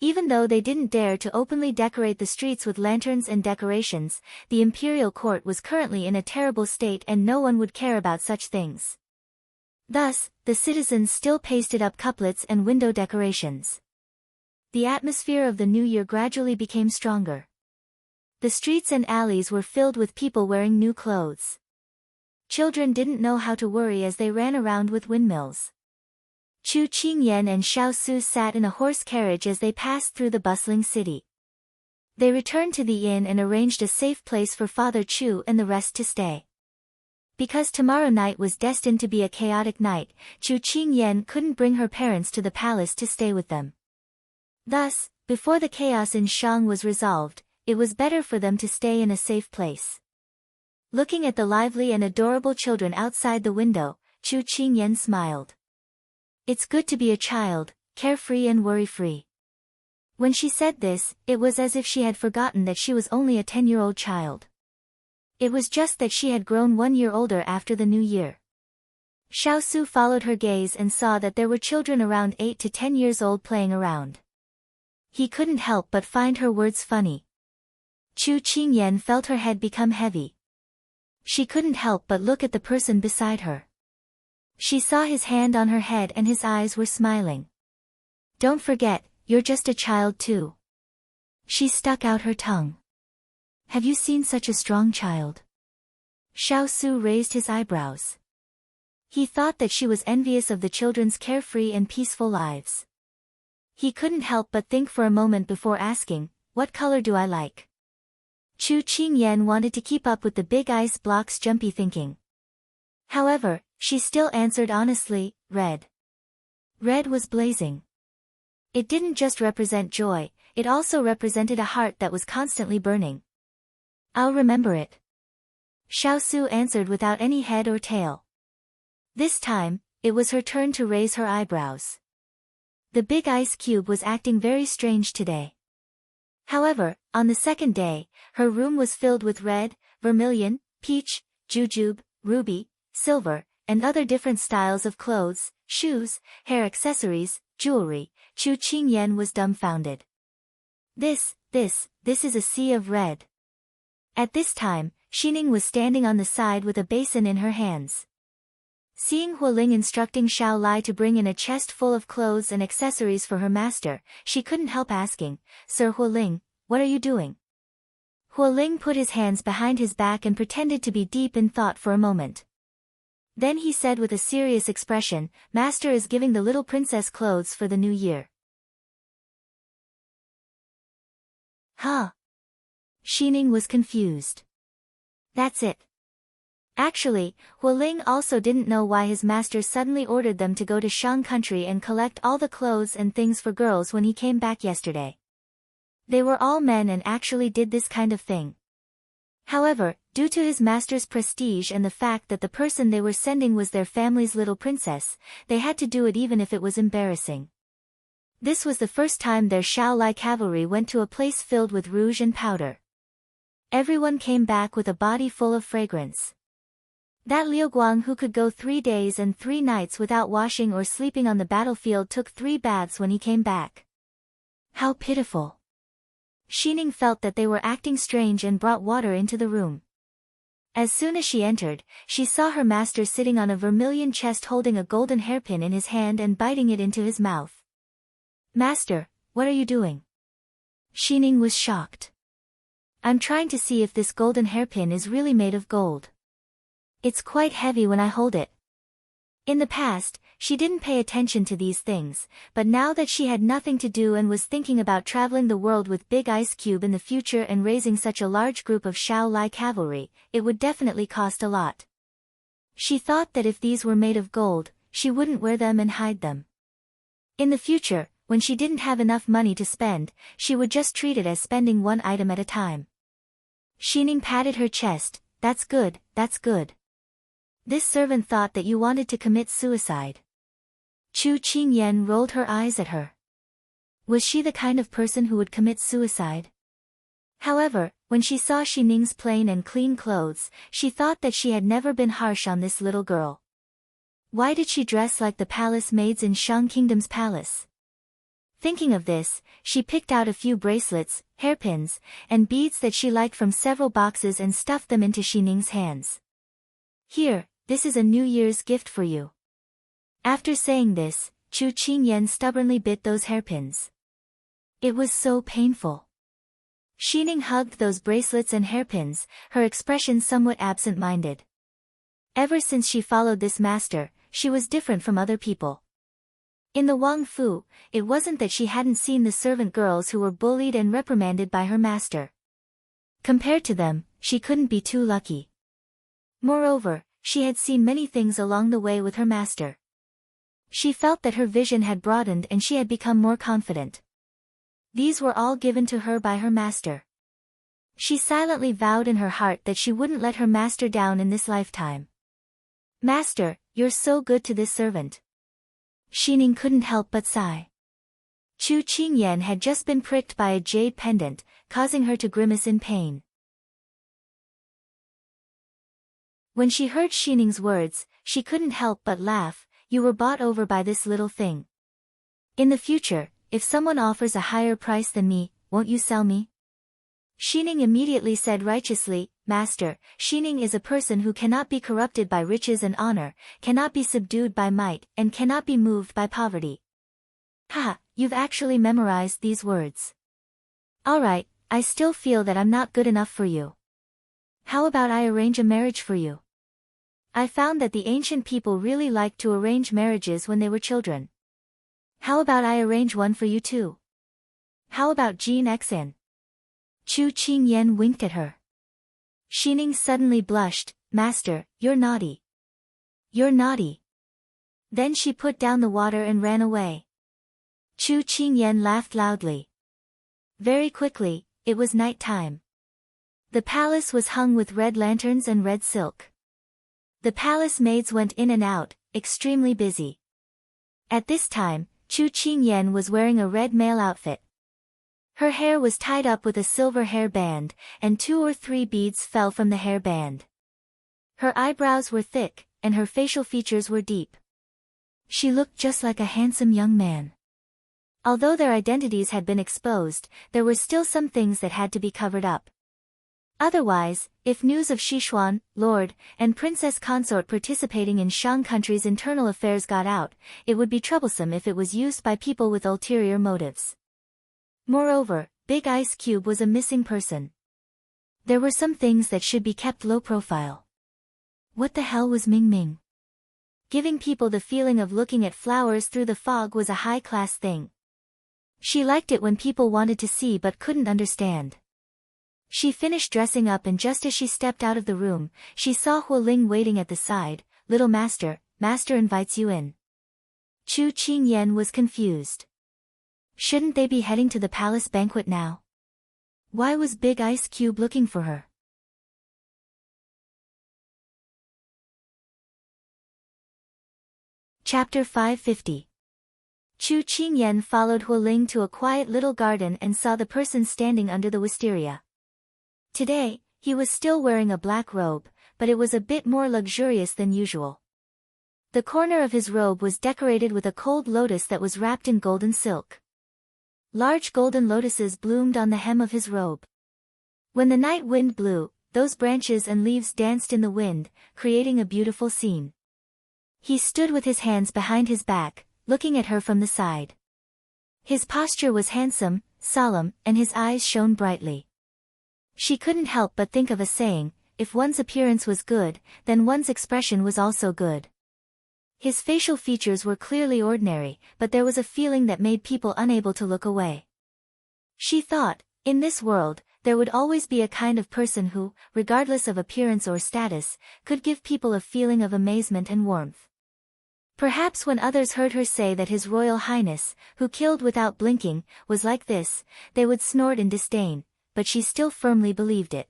Even though they didn't dare to openly decorate the streets with lanterns and decorations, the imperial court was currently in a terrible state and no one would care about such things. Thus, the citizens still pasted up couplets and window decorations. The atmosphere of the new year gradually became stronger. The streets and alleys were filled with people wearing new clothes. Children didn't know how to worry as they ran around with windmills. Chu Qingyan and Xiao Su sat in a horse carriage as they passed through the bustling city. They returned to the inn and arranged a safe place for Father Chu and the rest to stay. Because tomorrow night was destined to be a chaotic night, Chu Qingyan couldn't bring her parents to the palace to stay with them. Thus, Before the chaos in Shang was resolved, it was better for them to stay in a safe place. Looking at the lively and adorable children outside the window, Chu Qingyan smiled. It's good to be a child, carefree and worry-free. When she said this, it was as if she had forgotten that she was only a 10-year-old child. It was just that she had grown 1 year older after the new year. Xiao Su followed her gaze and saw that there were children around 8 to 10 years old playing around. He couldn't help but find her words funny. Chu Qingyan felt her head become heavy. She couldn't help but look at the person beside her. She saw his hand on her head and his eyes were smiling. Don't forget, you're just a child too. She stuck out her tongue. Have you seen such a strong child? Xiao Su raised his eyebrows. He thought that she was envious of the children's carefree and peaceful lives. He couldn't help but think for a moment before asking, what color do I like? Chu Qingyan wanted to keep up with the big ice block's jumpy thinking. However, she still answered honestly, red. Red was blazing. It didn't just represent joy, it also represented a heart that was constantly burning. I'll remember it. Xiao Su answered without any head or tail. This time, it was her turn to raise her eyebrows. The big ice cube was acting very strange today. However, on the second day, her room was filled with red, vermilion, peach, jujube, ruby, silver, and other different styles of clothes, shoes, hair accessories, jewelry. Chu Qingyan was dumbfounded. This is a sea of red. At this time, Xining was standing on the side with a basin in her hands. Seeing Hualing instructing Xiao Lai to bring in a chest full of clothes and accessories for her master, she couldn't help asking, Sir Hualing, what are you doing? Hualing put his hands behind his back and pretended to be deep in thought for a moment. Then he said with a serious expression, Master is giving the little princess clothes for the new year. Huh? Xining was confused. That's it. Actually, Hualing also didn't know why his master suddenly ordered them to go to Shang country and collect all the clothes and things for girls when he came back yesterday. They were all men and actually did this kind of thing. However, due to his master's prestige and the fact that the person they were sending was their family's little princess, they had to do it even if it was embarrassing. This was the first time their Shaolai cavalry went to a place filled with rouge and powder. Everyone came back with a body full of fragrance. That Liu Guang who could go 3 days and 3 nights without washing or sleeping on the battlefield took 3 baths when he came back. How pitiful. Xining felt that they were acting strange and brought water into the room. As soon as she entered, she saw her master sitting on a vermilion chest holding a golden hairpin in his hand and biting it into his mouth. Master, what are you doing? Xining was shocked. I'm trying to see if this golden hairpin is really made of gold. It's quite heavy when I hold it. In the past, she didn't pay attention to these things, but now that she had nothing to do and was thinking about traveling the world with Big Ice Cube in the future and raising such a large group of Shaolai cavalry, it would definitely cost a lot. She thought that if these were made of gold, she wouldn't wear them and hide them. In the future, when she didn't have enough money to spend, she would just treat it as spending one item at a time. Xining patted her chest, that's good, that's good. This servant thought that you wanted to commit suicide. Chu Qingyan rolled her eyes at her. Was she the kind of person who would commit suicide? However, when she saw Xining's plain and clean clothes, she thought that she had never been harsh on this little girl. Why did she dress like the palace maids in Shang Kingdom's palace? Thinking of this, she picked out a few bracelets, hairpins, and beads that she liked from several boxes and stuffed them into Xining's hands. Here, this is a New Year's gift for you. After saying this, Chu Qingyan stubbornly bit those hairpins. It was so painful. Xining hugged those bracelets and hairpins, her expression somewhat absent-minded. Ever since she followed this master, she was different from other people. In the Wang Fu, it wasn't that she hadn't seen the servant girls who were bullied and reprimanded by her master. Compared to them, she couldn't be too lucky. Moreover, she had seen many things along the way with her master. She felt that her vision had broadened and she had become more confident. These were all given to her by her master. She silently vowed in her heart that she wouldn't let her master down in this lifetime. Master, you're so good to this servant. Xining couldn't help but sigh. Chu Qingyan had just been pricked by a jade pendant, causing her to grimace in pain. When she heard Xining's words, she couldn't help but laugh. You were bought over by this little thing. In the future, if someone offers a higher price than me, won't you sell me? Xining immediately said righteously, Master, Xining is a person who cannot be corrupted by riches and honor, cannot be subdued by might, and cannot be moved by poverty. Haha, you've actually memorized these words. Alright, I still feel that I'm not good enough for you. How about I arrange a marriage for you? I found that the ancient people really liked to arrange marriages when they were children. How about I arrange one for you too? How about Jean Xin? Chu Qingyan winked at her. Xining suddenly blushed, Master, you're naughty. You're naughty. Then she put down the water and ran away. Chu Qingyan laughed loudly. Very quickly, it was night time. The palace was hung with red lanterns and red silk. The palace maids went in and out, extremely busy. At this time, Chu Qingyan was wearing a red male outfit. Her hair was tied up with a silver hair band, and 2 or 3 beads fell from the hair band. Her eyebrows were thick, and her facial features were deep. She looked just like a handsome young man. Although their identities had been exposed, there were still some things that had to be covered up. Otherwise, if news of Xishuan, Lord, and Princess Consort participating in Shang country's internal affairs got out, it would be troublesome if it was used by people with ulterior motives. Moreover, Big Ice Cube was a missing person. There were some things that should be kept low profile. What the hell was Ming Ming? Giving people the feeling of looking at flowers through the fog was a high-class thing. She liked it when people wanted to see but couldn't understand. She finished dressing up, and just as she stepped out of the room, she saw Hualing waiting at the side. Little master, master invites you in. Chu Qingyan was confused. Shouldn't they be heading to the palace banquet now? Why was Big Ice Cube looking for her? Chapter 550. Chu Qingyan followed Hualing to a quiet little garden and saw the person standing under the wisteria. Today, he was still wearing a black robe, but it was a bit more luxurious than usual. The corner of his robe was decorated with a cold lotus that was wrapped in golden silk. Large golden lotuses bloomed on the hem of his robe. When the night wind blew, those branches and leaves danced in the wind, creating a beautiful scene. He stood with his hands behind his back, looking at her from the side. His posture was handsome, solemn, and his eyes shone brightly. She couldn't help but think of a saying, if one's appearance was good, then one's expression was also good. His facial features were clearly ordinary, but there was a feeling that made people unable to look away. She thought, in this world, there would always be a kind of person who, regardless of appearance or status, could give people a feeling of amazement and warmth. Perhaps when others heard her say that His Royal Highness, who killed without blinking, was like this, they would snort in disdain, but she still firmly believed it.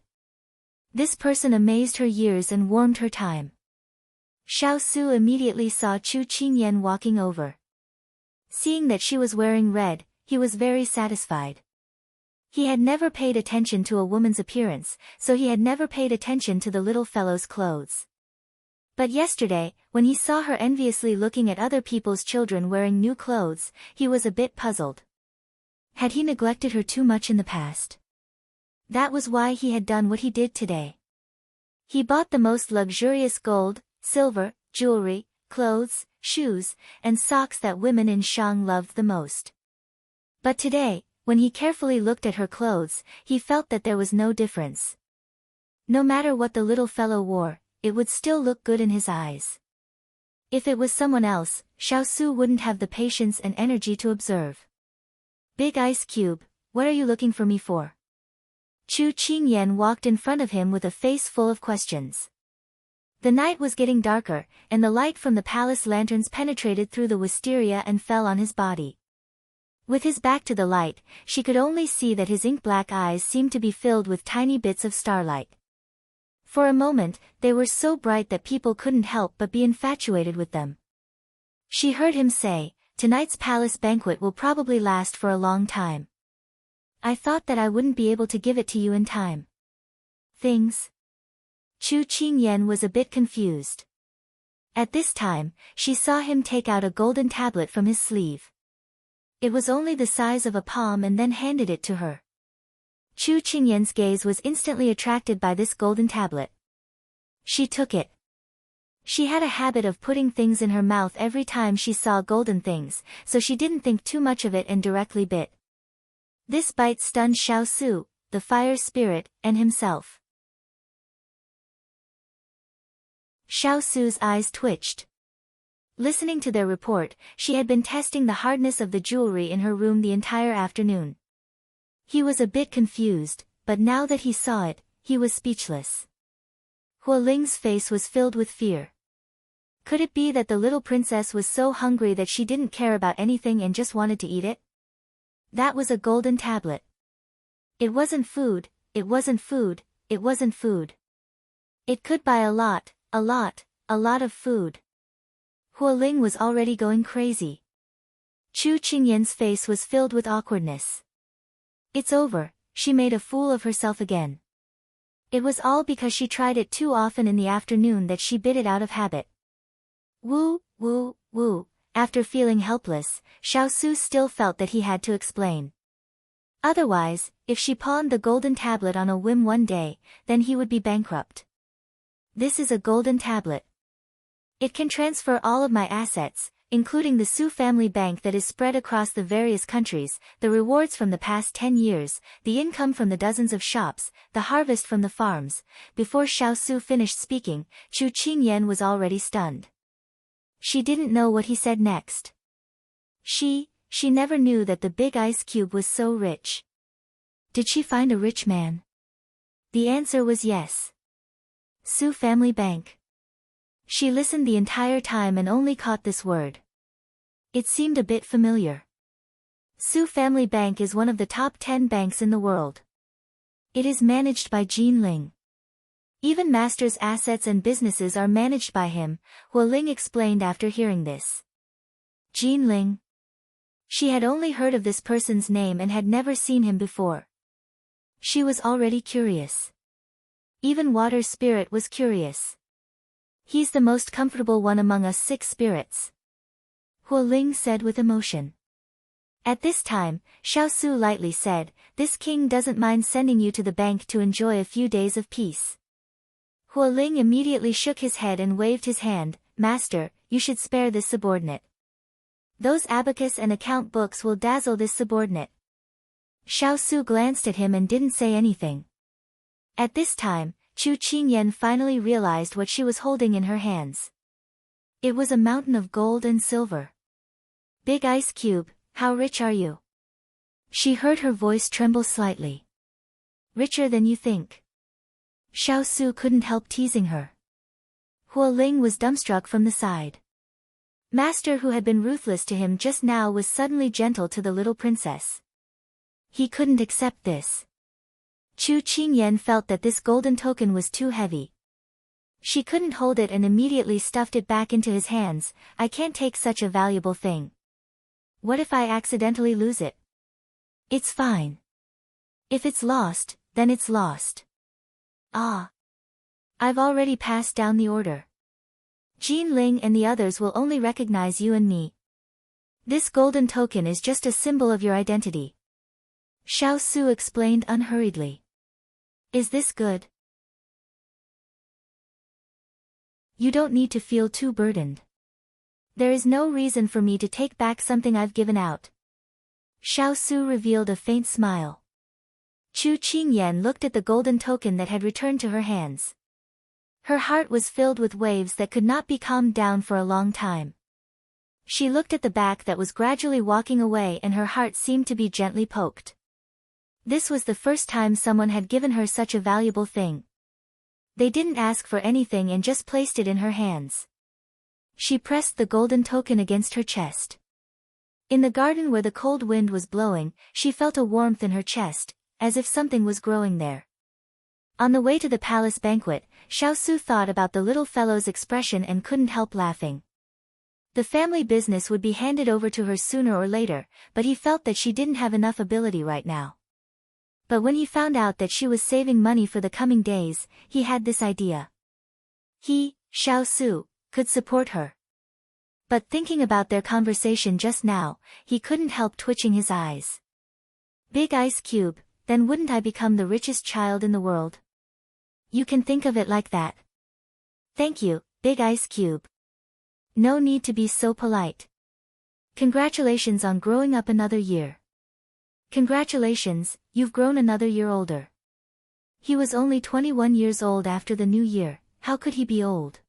This person amazed her years and warmed her time. Xiao Su immediately saw Chu Qingyan walking over. Seeing that she was wearing red, he was very satisfied. He had never paid attention to a woman's appearance, so he had never paid attention to the little fellow's clothes. But yesterday, when he saw her enviously looking at other people's children wearing new clothes, he was a bit puzzled. Had he neglected her too much in the past? That was why he had done what he did today. He bought the most luxurious gold, silver, jewelry, clothes, shoes, and socks that women in Shang loved the most. But today, when he carefully looked at her clothes, he felt that there was no difference. No matter what the little fellow wore, it would still look good in his eyes. If it was someone else, Xiao Su wouldn't have the patience and energy to observe. Big Ice Cube, what are you looking for me for? Chu Qingyan walked in front of him with a face full of questions. The night was getting darker, and the light from the palace lanterns penetrated through the wisteria and fell on his body. With his back to the light, she could only see that his ink-black eyes seemed to be filled with tiny bits of starlight. For a moment, they were so bright that people couldn't help but be infatuated with them. She heard him say, "Tonight's palace banquet will probably last for a long time. I thought that I wouldn't be able to give it to you in time." Things. Chu Qingyan was a bit confused. At this time, she saw him take out a golden tablet from his sleeve. It was only the size of a palm and then handed it to her. Chu Qingyan's gaze was instantly attracted by this golden tablet. She took it. She had a habit of putting things in her mouth every time she saw golden things, so she didn't think too much of it and directly bit. This bite stunned Xiao Su, the fire spirit, and himself. Xiao Su's eyes twitched. Listening to their report, she had been testing the hardness of the jewelry in her room the entire afternoon. He was a bit confused, but now that he saw it, he was speechless. Huoling's face was filled with fear. Could it be that the little princess was so hungry that she didn't care about anything and just wanted to eat it? That was a golden tablet. It wasn't food, it wasn't food, it wasn't food. It could buy a lot of food. Huoling was already going crazy. Chu Qingyan's face was filled with awkwardness. It's over, she made a fool of herself again. It was all because she tried it too often in the afternoon that she bit it out of habit. Woo, woo, woo. After feeling helpless, Xiao Su still felt that he had to explain. Otherwise, if she pawned the golden tablet on a whim one day, then he would be bankrupt. This is a golden tablet. It can transfer all of my assets, including the Su family bank that is spread across the various countries, the rewards from the past 10 years, the income from the dozens of shops, the harvest from the farms. Before Xiao Su finished speaking, Chu Qingyan was already stunned. She didn't know what he said next. She never knew that the big ice cube was so rich. Did she find a rich man? The answer was yes. Su family bank. She listened the entire time and only caught this word. It seemed a bit familiar. Su family bank is one of the top 10 banks in the world. It is managed by Jin Ling. Even Master's assets and businesses are managed by him, Huoling explained after hearing this. Jin Ling. She had only heard of this person's name and had never seen him before. She was already curious. Even Water Spirit was curious. He's the most comfortable one among us 6 spirits. Huoling said with emotion. At this time, Xiao Su lightly said, "This king doesn't mind sending you to the bank to enjoy a few days of peace." Huoling immediately shook his head and waved his hand, "Master, you should spare this subordinate. Those abacus and account books will dazzle this subordinate." Xiao Su glanced at him and didn't say anything. At this time, Chu Qingyan finally realized what she was holding in her hands. It was a mountain of gold and silver. "Big ice cube, how rich are you?" She heard her voice tremble slightly. "Richer than you think." Xiao Su couldn't help teasing her. Huoling was dumbstruck from the side. Master, who had been ruthless to him just now, was suddenly gentle to the little princess. He couldn't accept this. Chu Qingyan felt that this golden token was too heavy. She couldn't hold it and immediately stuffed it back into his hands. "I can't take such a valuable thing. What if I accidentally lose it?" "It's fine. If it's lost, then it's lost." "Ah. I've already passed down the order. Jin Ling and the others will only recognize you and me. This golden token is just a symbol of your identity." Xiao Su explained unhurriedly. "Is this good?" "You don't need to feel too burdened. There is no reason for me to take back something I've given out." Xiao Su revealed a faint smile. Chu Qingyan looked at the golden token that had returned to her hands. Her heart was filled with waves that could not be calmed down for a long time. She looked at the back that was gradually walking away and her heart seemed to be gently poked. This was the first time someone had given her such a valuable thing. They didn't ask for anything and just placed it in her hands. She pressed the golden token against her chest. In the garden where the cold wind was blowing, she felt a warmth in her chest, as if something was growing there. On the way to the palace banquet, Xiaosu thought about the little fellow's expression and couldn't help laughing. The family business would be handed over to her sooner or later, but he felt that she didn't have enough ability right now. But when he found out that she was saving money for the coming days, he had this idea. He, Xiaosu, could support her. But thinking about their conversation just now, he couldn't help twitching his eyes. Big ice cube, then wouldn't I become the richest child in the world? You can think of it like that. Thank you, Big Ice Cube. No need to be so polite. Congratulations on growing up another year. Congratulations, you've grown another year older. He was only 21 years old after the new year, how could he be old?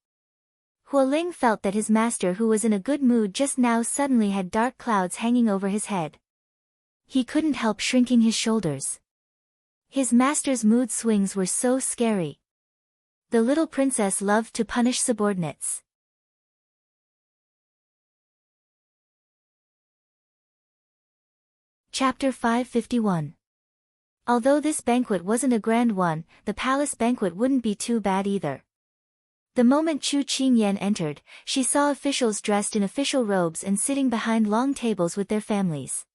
Hualing felt that his master, who was in a good mood just now, suddenly had dark clouds hanging over his head. He couldn't help shrinking his shoulders. His master's mood swings were so scary. The little princess loved to punish subordinates. Chapter 551. Although this banquet wasn't a grand one, the palace banquet wouldn't be too bad either. The moment Chu Qingyan entered, she saw officials dressed in official robes and sitting behind long tables with their families.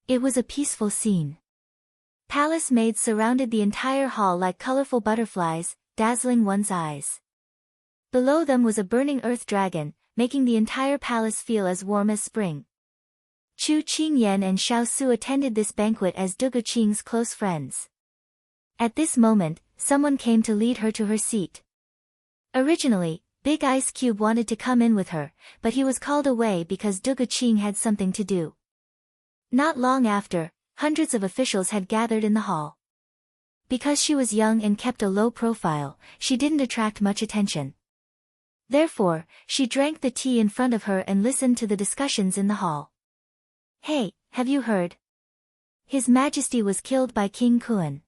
It was a peaceful scene. Palace maids surrounded the entire hall like colorful butterflies, dazzling one's eyes. Below them was a burning earth dragon, making the entire palace feel as warm as spring. Chu Qingyan and Xiaosu attended this banquet as Dugu Qing's close friends. At this moment, someone came to lead her to her seat. Originally, Big Ice Cube wanted to come in with her, but he was called away because Dugu Qing had something to do. Not long after, hundreds of officials had gathered in the hall. Because she was young and kept a low profile, she didn't attract much attention. Therefore, she drank the tea in front of her and listened to the discussions in the hall. Hey, have you heard? His Majesty was killed by King Kuan.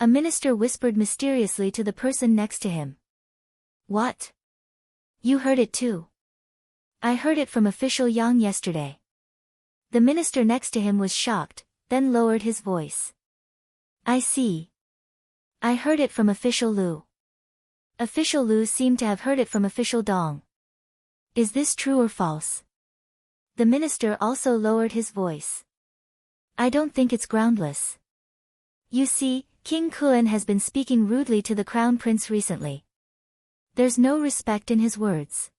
A minister whispered mysteriously to the person next to him. What? You heard it too? I heard it from official Yang yesterday. The minister next to him was shocked, then lowered his voice. I see. I heard it from official Lu. Official Lu seemed to have heard it from official Dong. Is this true or false? The minister also lowered his voice. I don't think it's groundless. You see, King Kuan has been speaking rudely to the crown prince recently. There's no respect in his words.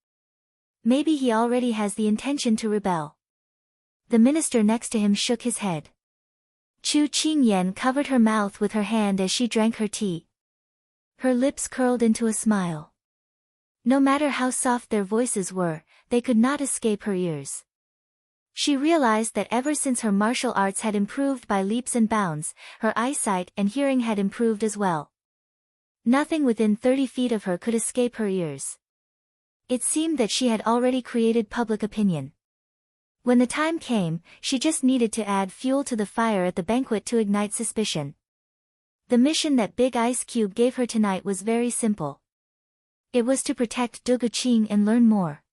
Maybe he already has the intention to rebel. The minister next to him shook his head. Chu Qingyan covered her mouth with her hand as she drank her tea. Her lips curled into a smile. No matter how soft their voices were, they could not escape her ears. She realized that ever since her martial arts had improved by leaps and bounds, her eyesight and hearing had improved as well. Nothing within 30 feet of her could escape her ears. It seemed that she had already created public opinion. When the time came, she just needed to add fuel to the fire at the banquet to ignite suspicion. The mission that Big Ice Cube gave her tonight was very simple. It was to protect Dugu Qing and learn more.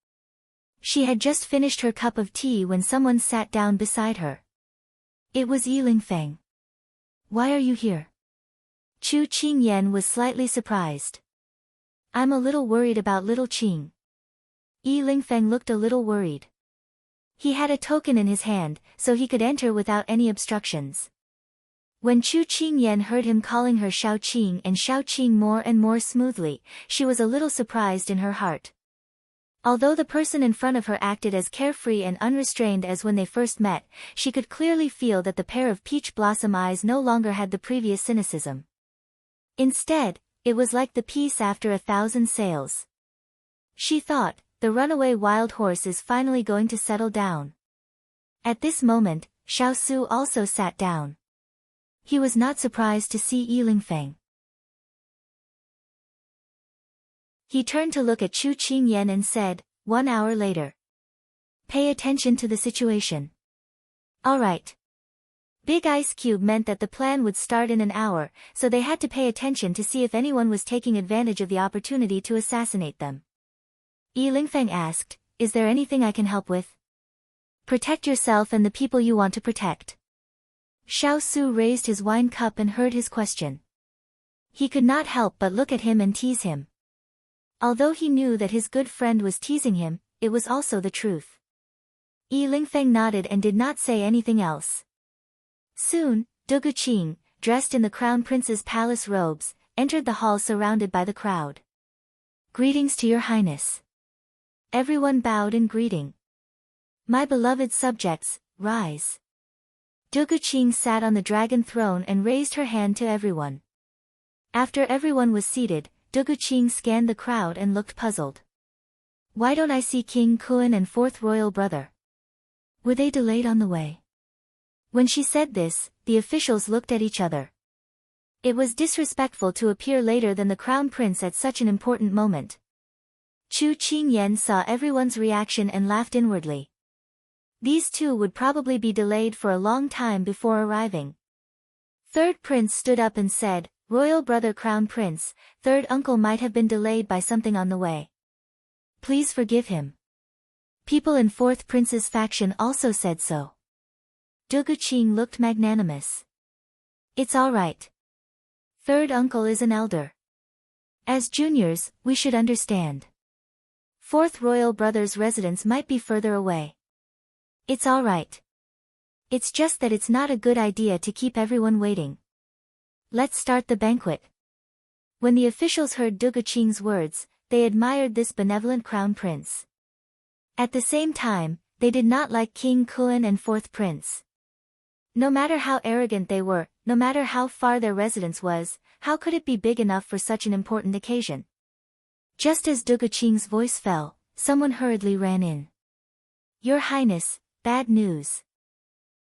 She had just finished her cup of tea when someone sat down beside her. It was Yi Lingfeng. Why are you here? Chu Qingyan was slightly surprised. I'm a little worried about little Qing. Yi Lingfeng looked a little worried. He had a token in his hand, so he could enter without any obstructions. When Chu Qingyan heard him calling her Xiao Qing and Xiao Qing more and more smoothly, she was a little surprised in her heart. Although the person in front of her acted as carefree and unrestrained as when they first met, she could clearly feel that the pair of peach blossom eyes no longer had the previous cynicism. Instead, it was like the peace after 1,000 sails. She thought, the runaway wild horse is finally going to settle down. At this moment, Xiaosu also sat down. He was not surprised to see Yi Lingfeng. He turned to look at Chu Qingyan and said, 1 hour later. Pay attention to the situation. All right. Big Ice Cube meant that the plan would start in an hour, so they had to pay attention to see if anyone was taking advantage of the opportunity to assassinate them. Yi Lingfeng asked, is there anything I can help with? Protect yourself and the people you want to protect. Xiao Su raised his wine cup and heard his question. He could not help but look at him and tease him. Although he knew that his good friend was teasing him, it was also the truth. Yi Lingfeng nodded and did not say anything else. Soon, Du Guqing, dressed in the crown prince's palace robes, entered the hall surrounded by the crowd. Greetings to your highness. Everyone bowed in greeting. My beloved subjects, rise. Du Guqing sat on the dragon throne and raised her hand to everyone. After everyone was seated, Du Guqing scanned the crowd and looked puzzled. Why don't I see King Kun and fourth royal brother? Were they delayed on the way? When she said this, the officials looked at each other. It was disrespectful to appear later than the crown prince at such an important moment. Chu Qingyan saw everyone's reaction and laughed inwardly. These two would probably be delayed for a long time before arriving. Third prince stood up and said, Royal brother crown prince, third uncle might have been delayed by something on the way. Please forgive him. People in fourth prince's faction also said so. Du Guqing looked magnanimous. It's all right. Third uncle is an elder. As juniors, we should understand. Fourth royal brother's residence might be further away. It's all right. It's just that it's not a good idea to keep everyone waiting. Let's start the banquet. When the officials heard Du Guqing's words, they admired this benevolent crown prince. At the same time, they did not like King Kun and fourth prince. No matter how arrogant they were, no matter how far their residence was, how could it be big enough for such an important occasion? Just as Du Guqing's voice fell, someone hurriedly ran in. Your Highness, bad news.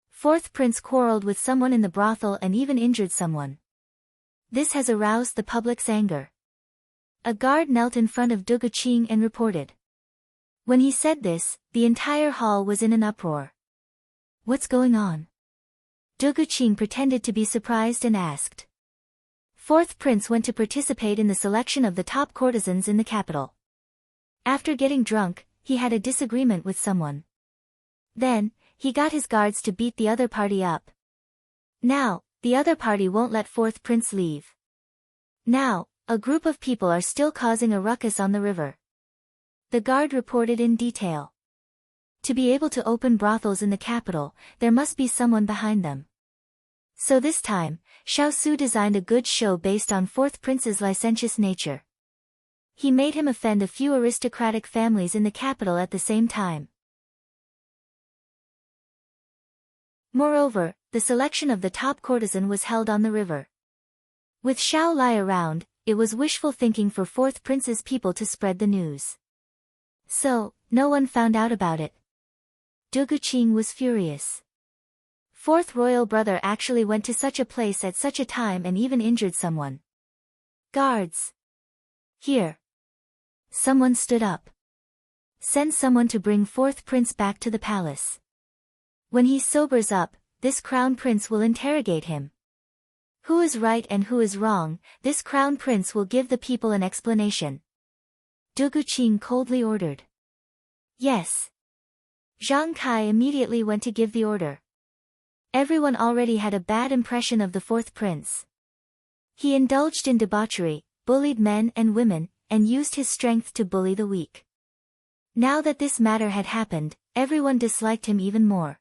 Fourth prince quarreled with someone in the brothel and even injured someone. This has aroused the public's anger. A guard knelt in front of Du Guqing and reported. When he said this, the entire hall was in an uproar. What's going on? Du Guqing pretended to be surprised and asked. Fourth prince went to participate in the selection of the top courtesans in the capital. After getting drunk, he had a disagreement with someone. Then, he got his guards to beat the other party up. Now, the other party won't let fourth prince leave. Now, a group of people are still causing a ruckus on the river. The guard reported in detail. To be able to open brothels in the capital, there must be someone behind them. So this time, Xiao Su designed a good show based on fourth prince's licentious nature. He made him offend a few aristocratic families in the capital at the same time. Moreover, the selection of the top courtesan was held on the river. With Xiao Lai around, it was wishful thinking for fourth prince's people to spread the news. So, no one found out about it. Du Guqing was furious. Fourth royal brother actually went to such a place at such a time and even injured someone. Guards! Here! Someone stood up. Send someone to bring fourth prince back to the palace. When he sobers up, this crown prince will interrogate him. Who is right and who is wrong, this crown prince will give the people an explanation. Du Guqing coldly ordered. Yes. Zhang Kai immediately went to give the order. Everyone already had a bad impression of the fourth prince. He indulged in debauchery, bullied men and women, and used his strength to bully the weak. Now that this matter had happened, everyone disliked him even more.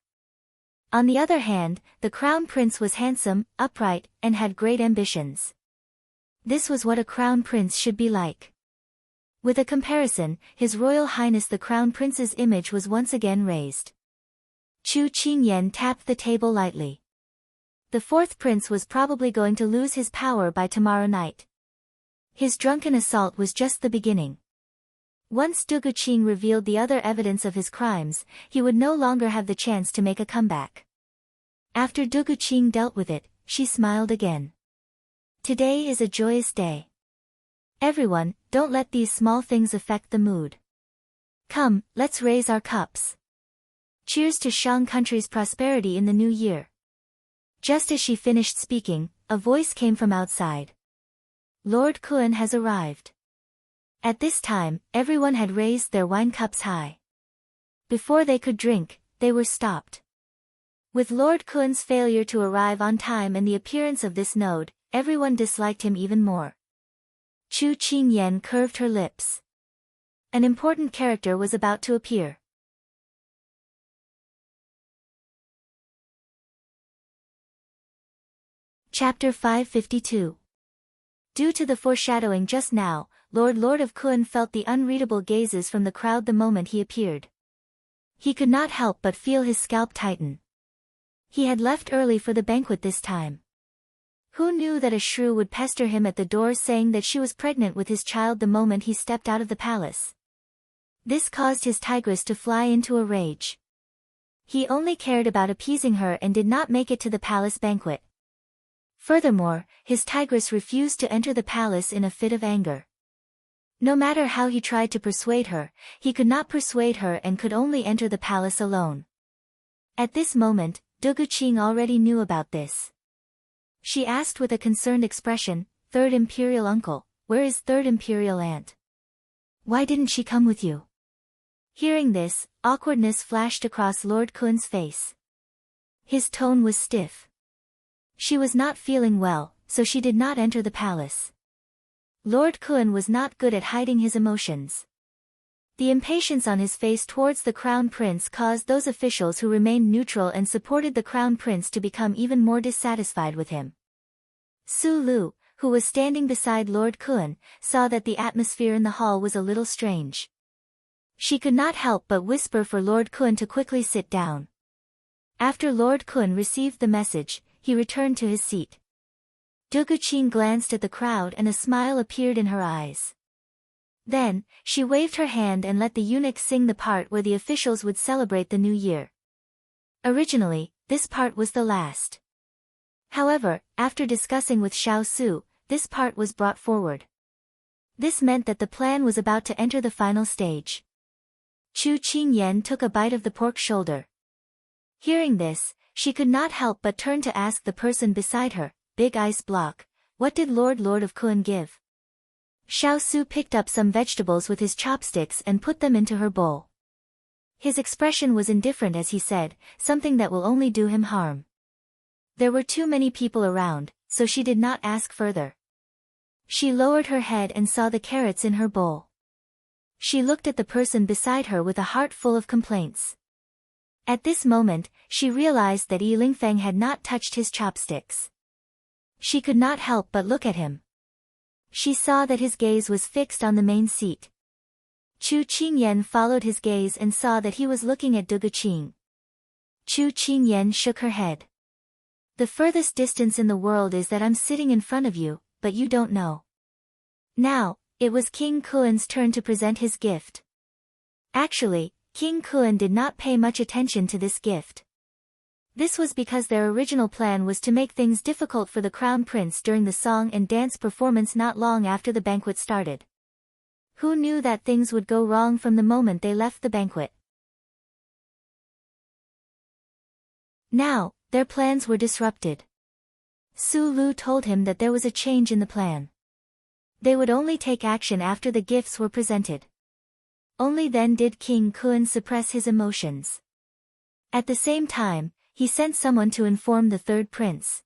On the other hand, the crown prince was handsome, upright, and had great ambitions. This was what a crown prince should be like. With a comparison, His Royal Highness the Crown Prince's image was once again raised. Chu Qingyan tapped the table lightly. The fourth prince was probably going to lose his power by tomorrow night. His drunken assault was just the beginning. Once Du Guqing revealed the other evidence of his crimes, he would no longer have the chance to make a comeback. After Du Guqing dealt with it, she smiled again. Today is a joyous day. Everyone, don't let these small things affect the mood. Come, let's raise our cups. Cheers to Shang country's prosperity in the new year. Just as she finished speaking, a voice came from outside. Lord Kun has arrived. At this time, everyone had raised their wine cups high. Before they could drink, they were stopped. With Lord Kun's failure to arrive on time and the appearance of this node, everyone disliked him even more. Chu Qingyan curved her lips. An important character was about to appear. Chapter 552. Due to the foreshadowing just now, Lord of Kun felt the unreadable gazes from the crowd the moment he appeared. He could not help but feel his scalp tighten. He had left early for the banquet this time. Who knew that a shrew would pester him at the door saying that she was pregnant with his child the moment he stepped out of the palace? This caused his tigress to fly into a rage. He only cared about appeasing her and did not make it to the palace banquet. Furthermore, his tigress refused to enter the palace in a fit of anger. No matter how he tried to persuade her, he could not persuade her and could only enter the palace alone. At this moment, Duguqing already knew about this. She asked with a concerned expression, "Third Imperial Uncle, where is Third Imperial Aunt? Why didn't she come with you?" Hearing this, awkwardness flashed across Lord Kun's face. His tone was stiff. She was not feeling well, so she did not enter the palace. Lord Kun was not good at hiding his emotions. The impatience on his face towards the Crown Prince caused those officials who remained neutral and supported the Crown Prince to become even more dissatisfied with him. Su Lu, who was standing beside Lord Kun, saw that the atmosphere in the hall was a little strange. She could not help but whisper for Lord Kun to quickly sit down. After Lord Kun received the message, he returned to his seat. Duguqing glanced at the crowd and a smile appeared in her eyes. Then, she waved her hand and let the eunuch sing the part where the officials would celebrate the new year. Originally, this part was the last. However, after discussing with Xiao Su, this part was brought forward. This meant that the plan was about to enter the final stage. Chu Qingyan took a bite of the pork shoulder. Hearing this, she could not help but turn to ask the person beside her, "Big Ice Block, what did Lord of Kun give?" Xiao Su picked up some vegetables with his chopsticks and put them into her bowl. His expression was indifferent as he said, "Something that will only do him harm." There were too many people around, so she did not ask further. She lowered her head and saw the carrots in her bowl. She looked at the person beside her with a heart full of complaints. At this moment, she realized that Yi Lingfeng had not touched his chopsticks. She could not help but look at him. She saw that his gaze was fixed on the main seat. Chu Qingyan followed his gaze and saw that he was looking at Duguqing. Chu Qingyan shook her head. "The furthest distance in the world is that I'm sitting in front of you, but you don't know." Now, it was King Kuan's turn to present his gift. Actually, King Kuan did not pay much attention to this gift. This was because their original plan was to make things difficult for the Crown Prince during the song and dance performance not long after the banquet started. Who knew that things would go wrong from the moment they left the banquet? Now, their plans were disrupted. Su Lu told him that there was a change in the plan. They would only take action after the gifts were presented. Only then did King Kuan suppress his emotions. At the same time, he sent someone to inform the third prince.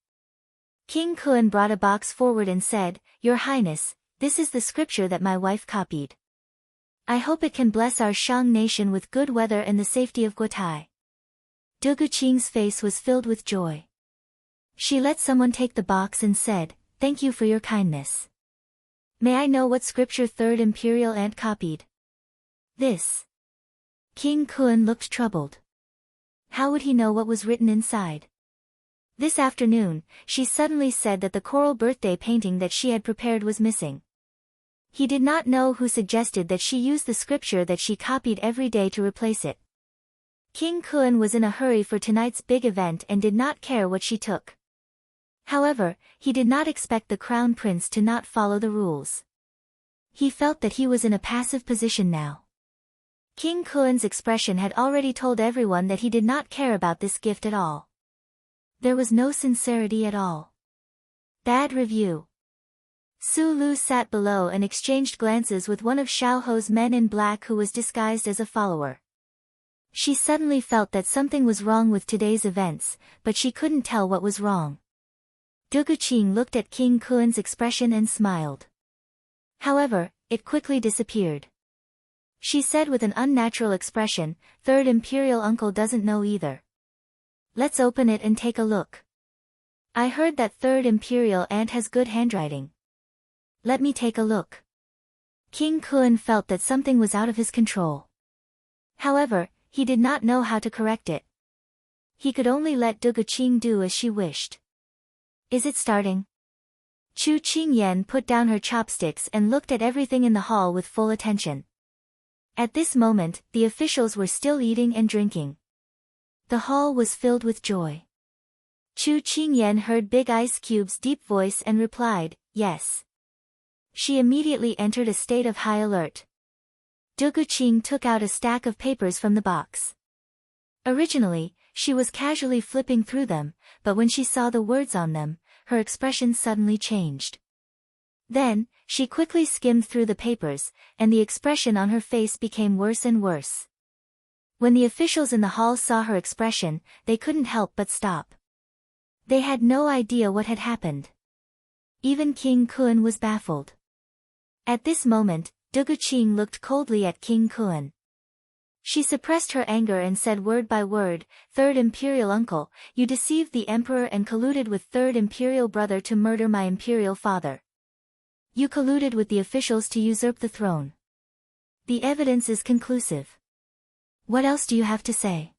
King Kuan brought a box forward and said, "Your Highness, this is the scripture that my wife copied. I hope it can bless our Shang nation with good weather and the safety of Guotai." Duguqing's face was filled with joy. She let someone take the box and said, "Thank you for your kindness. May I know what scripture Third Imperial Aunt copied?" "This." King Kuan looked troubled. How would he know what was written inside? This afternoon, she suddenly said that the coral birthday painting that she had prepared was missing. He did not know who suggested that she use the scripture that she copied every day to replace it. King Kuan was in a hurry for tonight's big event and did not care what she took. However, he did not expect the Crown Prince to not follow the rules. He felt that he was in a passive position now. King Kuan's expression had already told everyone that he did not care about this gift at all. There was no sincerity at all. Bad review. Su Lu sat below and exchanged glances with one of Xiao Ho's men in black who was disguised as a follower. She suddenly felt that something was wrong with today's events, but she couldn't tell what was wrong. Duguqing looked at King Kuen's expression and smiled. However, it quickly disappeared. She said with an unnatural expression, "Third Imperial Uncle doesn't know either. Let's open it and take a look. I heard that Third Imperial Aunt has good handwriting. Let me take a look." King Kuen felt that something was out of his control. However, he did not know how to correct it. He could only let Duguqing do as she wished. "Is it starting?" Chu Qingyan put down her chopsticks and looked at everything in the hall with full attention. At this moment, the officials were still eating and drinking. The hall was filled with joy. Chu Qingyan heard Big Ice Cube's deep voice and replied, "Yes." She immediately entered a state of high alert. Duguqing took out a stack of papers from the box. Originally, she was casually flipping through them, but when she saw the words on them, her expression suddenly changed. Then, she quickly skimmed through the papers, and the expression on her face became worse and worse. When the officials in the hall saw her expression, they couldn't help but stop. They had no idea what had happened. Even King Kuen was baffled. At this moment, Duguqing looked coldly at King Kuen. She suppressed her anger and said word by word, "Third Imperial Uncle, you deceived the Emperor and colluded with Third Imperial Brother to murder my Imperial Father. You colluded with the officials to usurp the throne. The evidence is conclusive. What else do you have to say?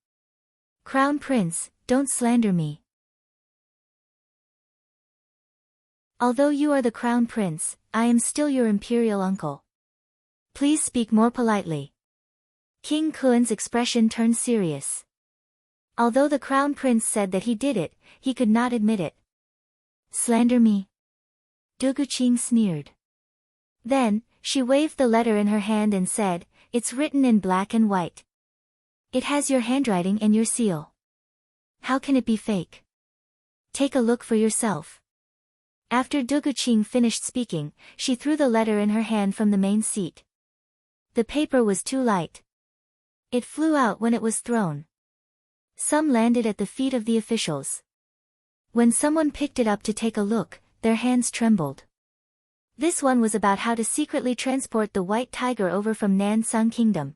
Crown Prince, don't slander me. Although you are the Crown Prince, I am still your Imperial Uncle. Please speak more politely." King Kuen's expression turned serious. Although the Crown Prince said that he did it, he could not admit it. "Slander me?" Duguqing sneered. Then, she waved the letter in her hand and said, "It's written in black and white. It has your handwriting and your seal. How can it be fake? Take a look for yourself." After Duguqing finished speaking, she threw the letter in her hand from the main seat. The paper was too light. It flew out when it was thrown. Some landed at the feet of the officials. When someone picked it up to take a look, their hands trembled. This one was about how to secretly transport the white tiger over from Nansung Kingdom.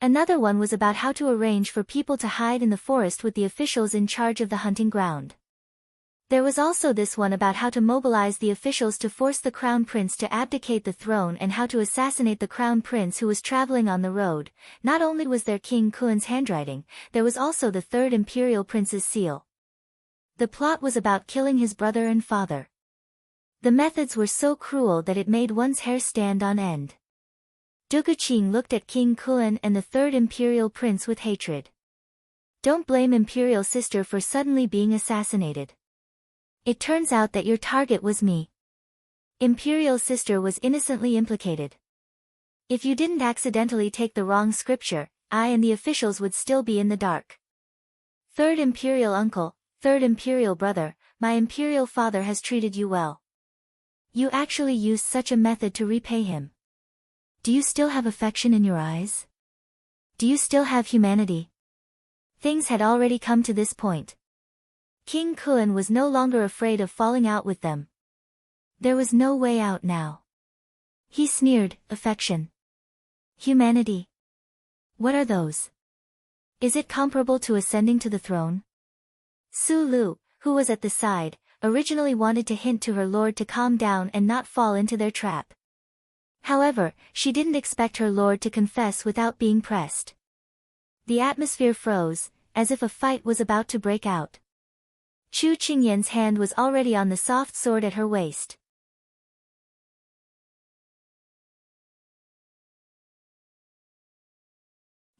Another one was about how to arrange for people to hide in the forest with the officials in charge of the hunting ground. There was also this one about how to mobilize the officials to force the Crown Prince to abdicate the throne and how to assassinate the Crown Prince who was traveling on the road. Not only was there King Kuen's handwriting, there was also the Third Imperial Prince's seal. The plot was about killing his brother and father. The methods were so cruel that it made one's hair stand on end. Duguqing looked at King Kuen and the Third Imperial Prince with hatred. "Don't blame Imperial Sister for suddenly being assassinated. It turns out that your target was me. Imperial Sister was innocently implicated. If you didn't accidentally take the wrong scripture, I and the officials would still be in the dark. Third Imperial Uncle, Third Imperial Brother, my Imperial Father has treated you well. You actually used such a method to repay him. Do you still have affection in your eyes? Do you still have humanity?" Things had already come to this point. King Kuen was no longer afraid of falling out with them. There was no way out now. He sneered, "Affection? Humanity? What are those? Is it comparable to ascending to the throne?" Su Lu, who was at the side, originally wanted to hint to her lord to calm down and not fall into their trap. However, she didn't expect her lord to confess without being pressed. The atmosphere froze, as if a fight was about to break out. Chu Qingyan's hand was already on the soft sword at her waist.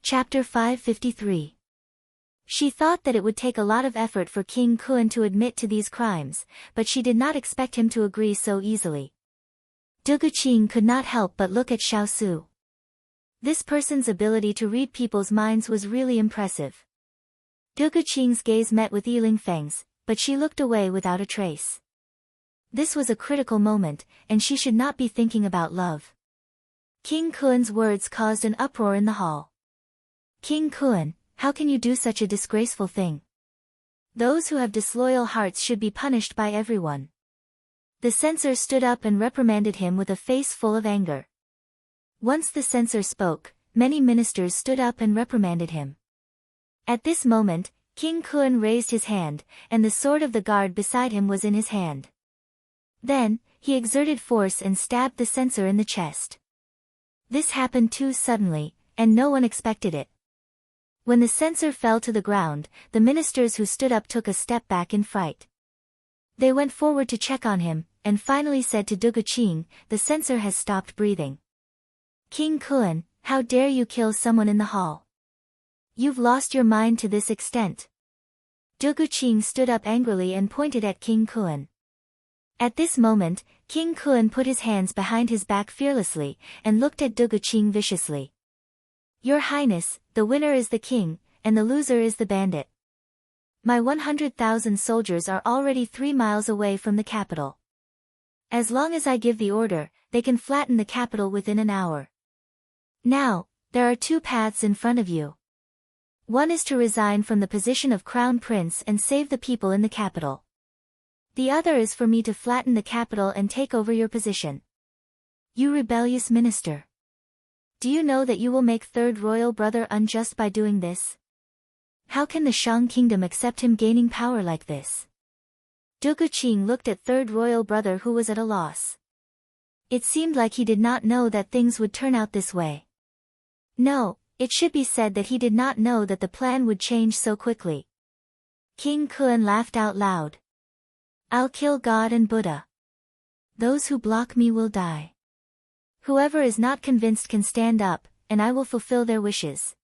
Chapter 553. She thought that it would take a lot of effort for King Kuen to admit to these crimes, but she did not expect him to agree so easily. Duguqing could not help but look at Xiaosu. This person's ability to read people's minds was really impressive. Duguqing's gaze met with Yiling Feng's, but she looked away without a trace. This was a critical moment, and she should not be thinking about love. King Kuen's words caused an uproar in the hall. King Kun, how can you do such a disgraceful thing? Those who have disloyal hearts should be punished by everyone. The censor stood up and reprimanded him with a face full of anger. Once the censor spoke, many ministers stood up and reprimanded him. At this moment, King Kun raised his hand, and the sword of the guard beside him was in his hand. Then, he exerted force and stabbed the censor in the chest. This happened too suddenly, and no one expected it. When the censor fell to the ground, the ministers who stood up took a step back in fright. They went forward to check on him, and finally said to Duguqing, "The censor has stopped breathing." "King Kun, how dare you kill someone in the hall? You've lost your mind to this extent." Duguqing stood up angrily and pointed at King Kun. At this moment, King Kun put his hands behind his back fearlessly, and looked at Duguqing viciously. "Your Highness, the winner is the king, and the loser is the bandit. My 100,000 soldiers are already 3 miles away from the capital. As long as I give the order, they can flatten the capital within an hour. Now, there are 2 paths in front of you. One is to resign from the position of crown prince and save the people in the capital. The other is for me to flatten the capital and take over your position. You rebellious minister. Do you know that you will make third royal brother unjust by doing this? How can the Shang kingdom accept him gaining power like this?" Duguqing looked at third royal brother who was at a loss. It seemed like he did not know that things would turn out this way. No, it should be said that he did not know that the plan would change so quickly. King Kun laughed out loud. "I'll kill God and Buddha. Those who block me will die. Whoever is not convinced can stand up, and I will fulfill their wishes.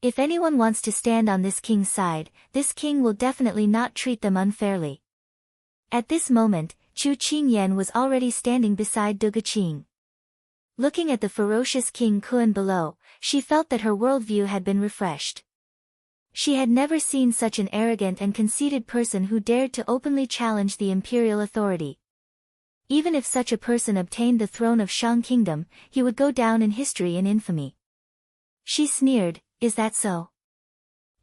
If anyone wants to stand on this king's side, this king will definitely not treat them unfairly." At this moment, Chu Qingyan was already standing beside Duguqing. Looking at the ferocious King Kun below, she felt that her worldview had been refreshed. She had never seen such an arrogant and conceited person who dared to openly challenge the imperial authority. Even if such a person obtained the throne of Shang Kingdom, he would go down in history in infamy. She sneered, "Is that so?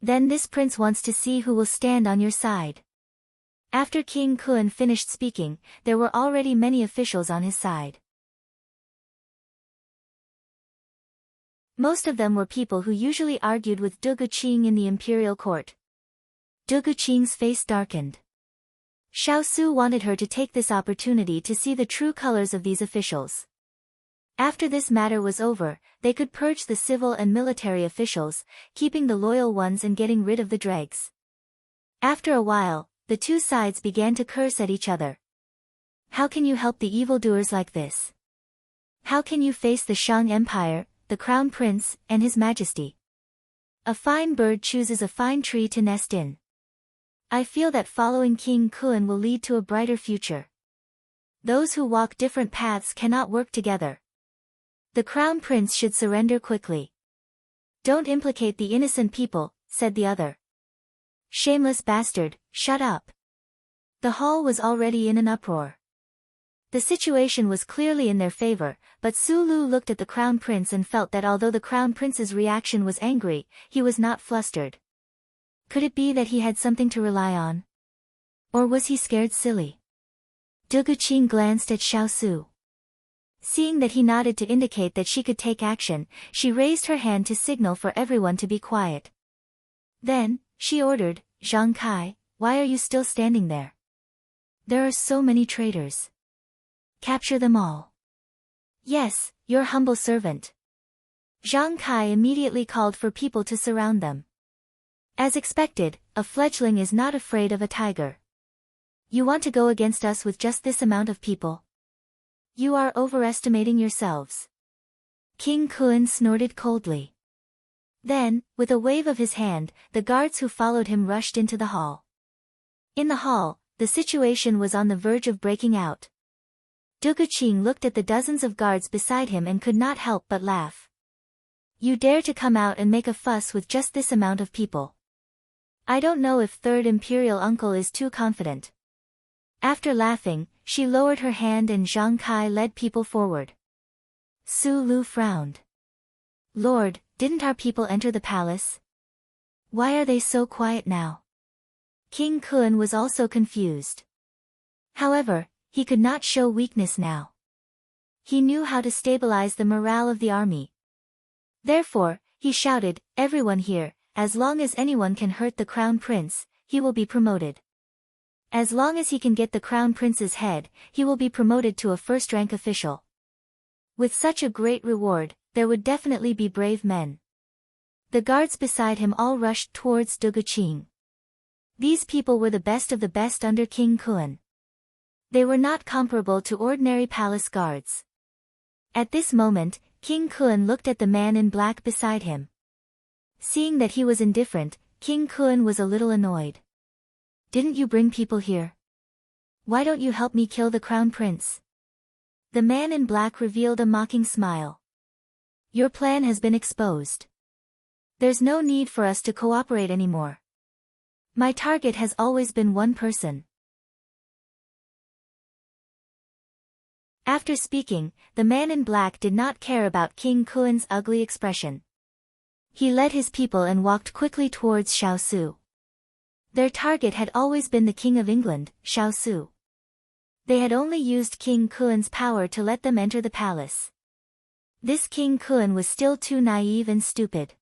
Then this prince wants to see who will stand on your side." After King Kun finished speaking, there were already many officials on his side. Most of them were people who usually argued with Duguqing in the imperial court. Duguqing's face darkened. Xiao Su wanted her to take this opportunity to see the true colors of these officials. After this matter was over, they could purge the civil and military officials, keeping the loyal ones and getting rid of the dregs. After a while, the two sides began to curse at each other. "How can you help the evildoers like this? How can you face the Shang Empire, the Crown Prince, and His Majesty? A fine bird chooses a fine tree to nest in. I feel that following King Kun will lead to a brighter future. Those who walk different paths cannot work together. The Crown Prince should surrender quickly." "Don't implicate the innocent people," said the other. "Shameless bastard, shut up." The hall was already in an uproar. The situation was clearly in their favor, but Su Lu looked at the Crown Prince and felt that although the Crown Prince's reaction was angry, he was not flustered. Could it be that he had something to rely on? Or was he scared silly? Duguqing glanced at Xiao Su. Seeing that he nodded to indicate that she could take action, she raised her hand to signal for everyone to be quiet. Then, she ordered, "Zhang Kai, why are you still standing there? There are so many traitors. Capture them all." "Yes, your humble servant." Zhang Kai immediately called for people to surround them. As expected, a fledgling is not afraid of a tiger. "You want to go against us with just this amount of people? You are overestimating yourselves." King Kun snorted coldly. Then, with a wave of his hand, the guards who followed him rushed into the hall. In the hall, the situation was on the verge of breaking out. Duguqing looked at the dozens of guards beside him and could not help but laugh. "You dare to come out and make a fuss with just this amount of people? I don't know if Third Imperial Uncle is too confident." After laughing, she lowered her hand and Zhang Kai led people forward. Su Lu frowned. Lord, didn't our people enter the palace? Why are they so quiet now? King Kun was also confused. However, he could not show weakness now. He knew how to stabilize the morale of the army. Therefore, he shouted, "Everyone here, as long as anyone can hurt the crown prince, he will be promoted. As long as he can get the crown prince's head, he will be promoted to a first-rank official." With such a great reward, there would definitely be brave men. The guards beside him all rushed towards Duguqing. These people were the best of the best under King Kun. They were not comparable to ordinary palace guards. At this moment, King Kun looked at the man in black beside him. Seeing that he was indifferent, King Kun was a little annoyed. "Didn't you bring people here? Why don't you help me kill the crown prince?" The man in black revealed a mocking smile. "Your plan has been exposed. There's no need for us to cooperate anymore. My target has always been one person." After speaking, the man in black did not care about King Kun's ugly expression. He led his people and walked quickly towards Xiaosu. Their target had always been the King of England, Xiaosu. They had only used King Kun's power to let them enter the palace. This King Kun was still too naive and stupid.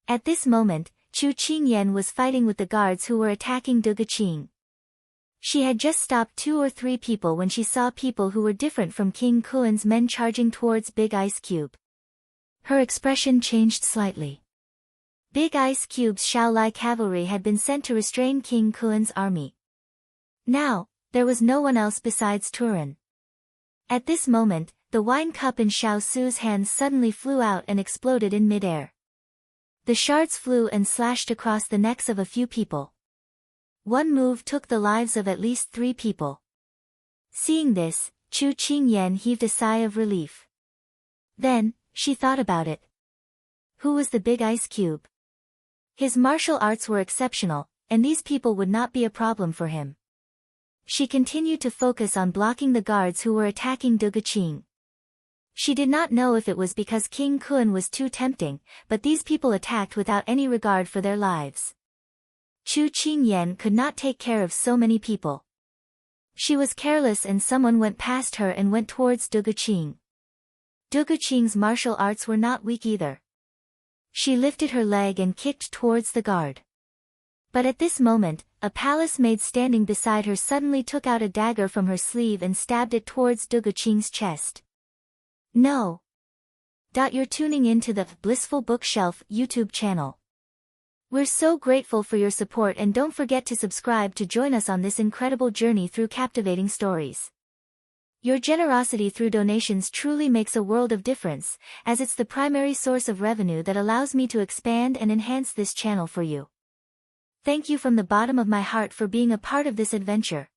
At this moment, Chu Qingyan was fighting with the guards who were attacking Duguqing. She had just stopped 2 or 3 people when she saw people who were different from King Kun's men charging towards Big Ice Cube. Her expression changed slightly. Big Ice Cube's Shaolai cavalry had been sent to restrain King Kun's army. Now, there was no one else besides Turan. At this moment, the wine cup in Xiaosu's hands suddenly flew out and exploded in midair. The shards flew and slashed across the necks of a few people. One move took the lives of at least 3 people. Seeing this, Chu Qingyan heaved a sigh of relief. Then, she thought about it. Who was the Big Ice Cube? His martial arts were exceptional, and these people would not be a problem for him. She continued to focus on blocking the guards who were attacking Duguqing. She did not know if it was because King Kun was too tempting, but these people attacked without any regard for their lives. Chu Qingyan could not take care of so many people. She was careless and someone went past her and went towards Duguqing. Duguqing's martial arts were not weak either. She lifted her leg and kicked towards the guard. But at this moment, a palace maid standing beside her suddenly took out a dagger from her sleeve and stabbed it towards Duguqing's chest. No. You're tuning into the Blissful Bookshelf YouTube channel. We're so grateful for your support and don't forget to subscribe to join us on this incredible journey through captivating stories. Your generosity through donations truly makes a world of difference, as it's the primary source of revenue that allows me to expand and enhance this channel for you. Thank you from the bottom of my heart for being a part of this adventure.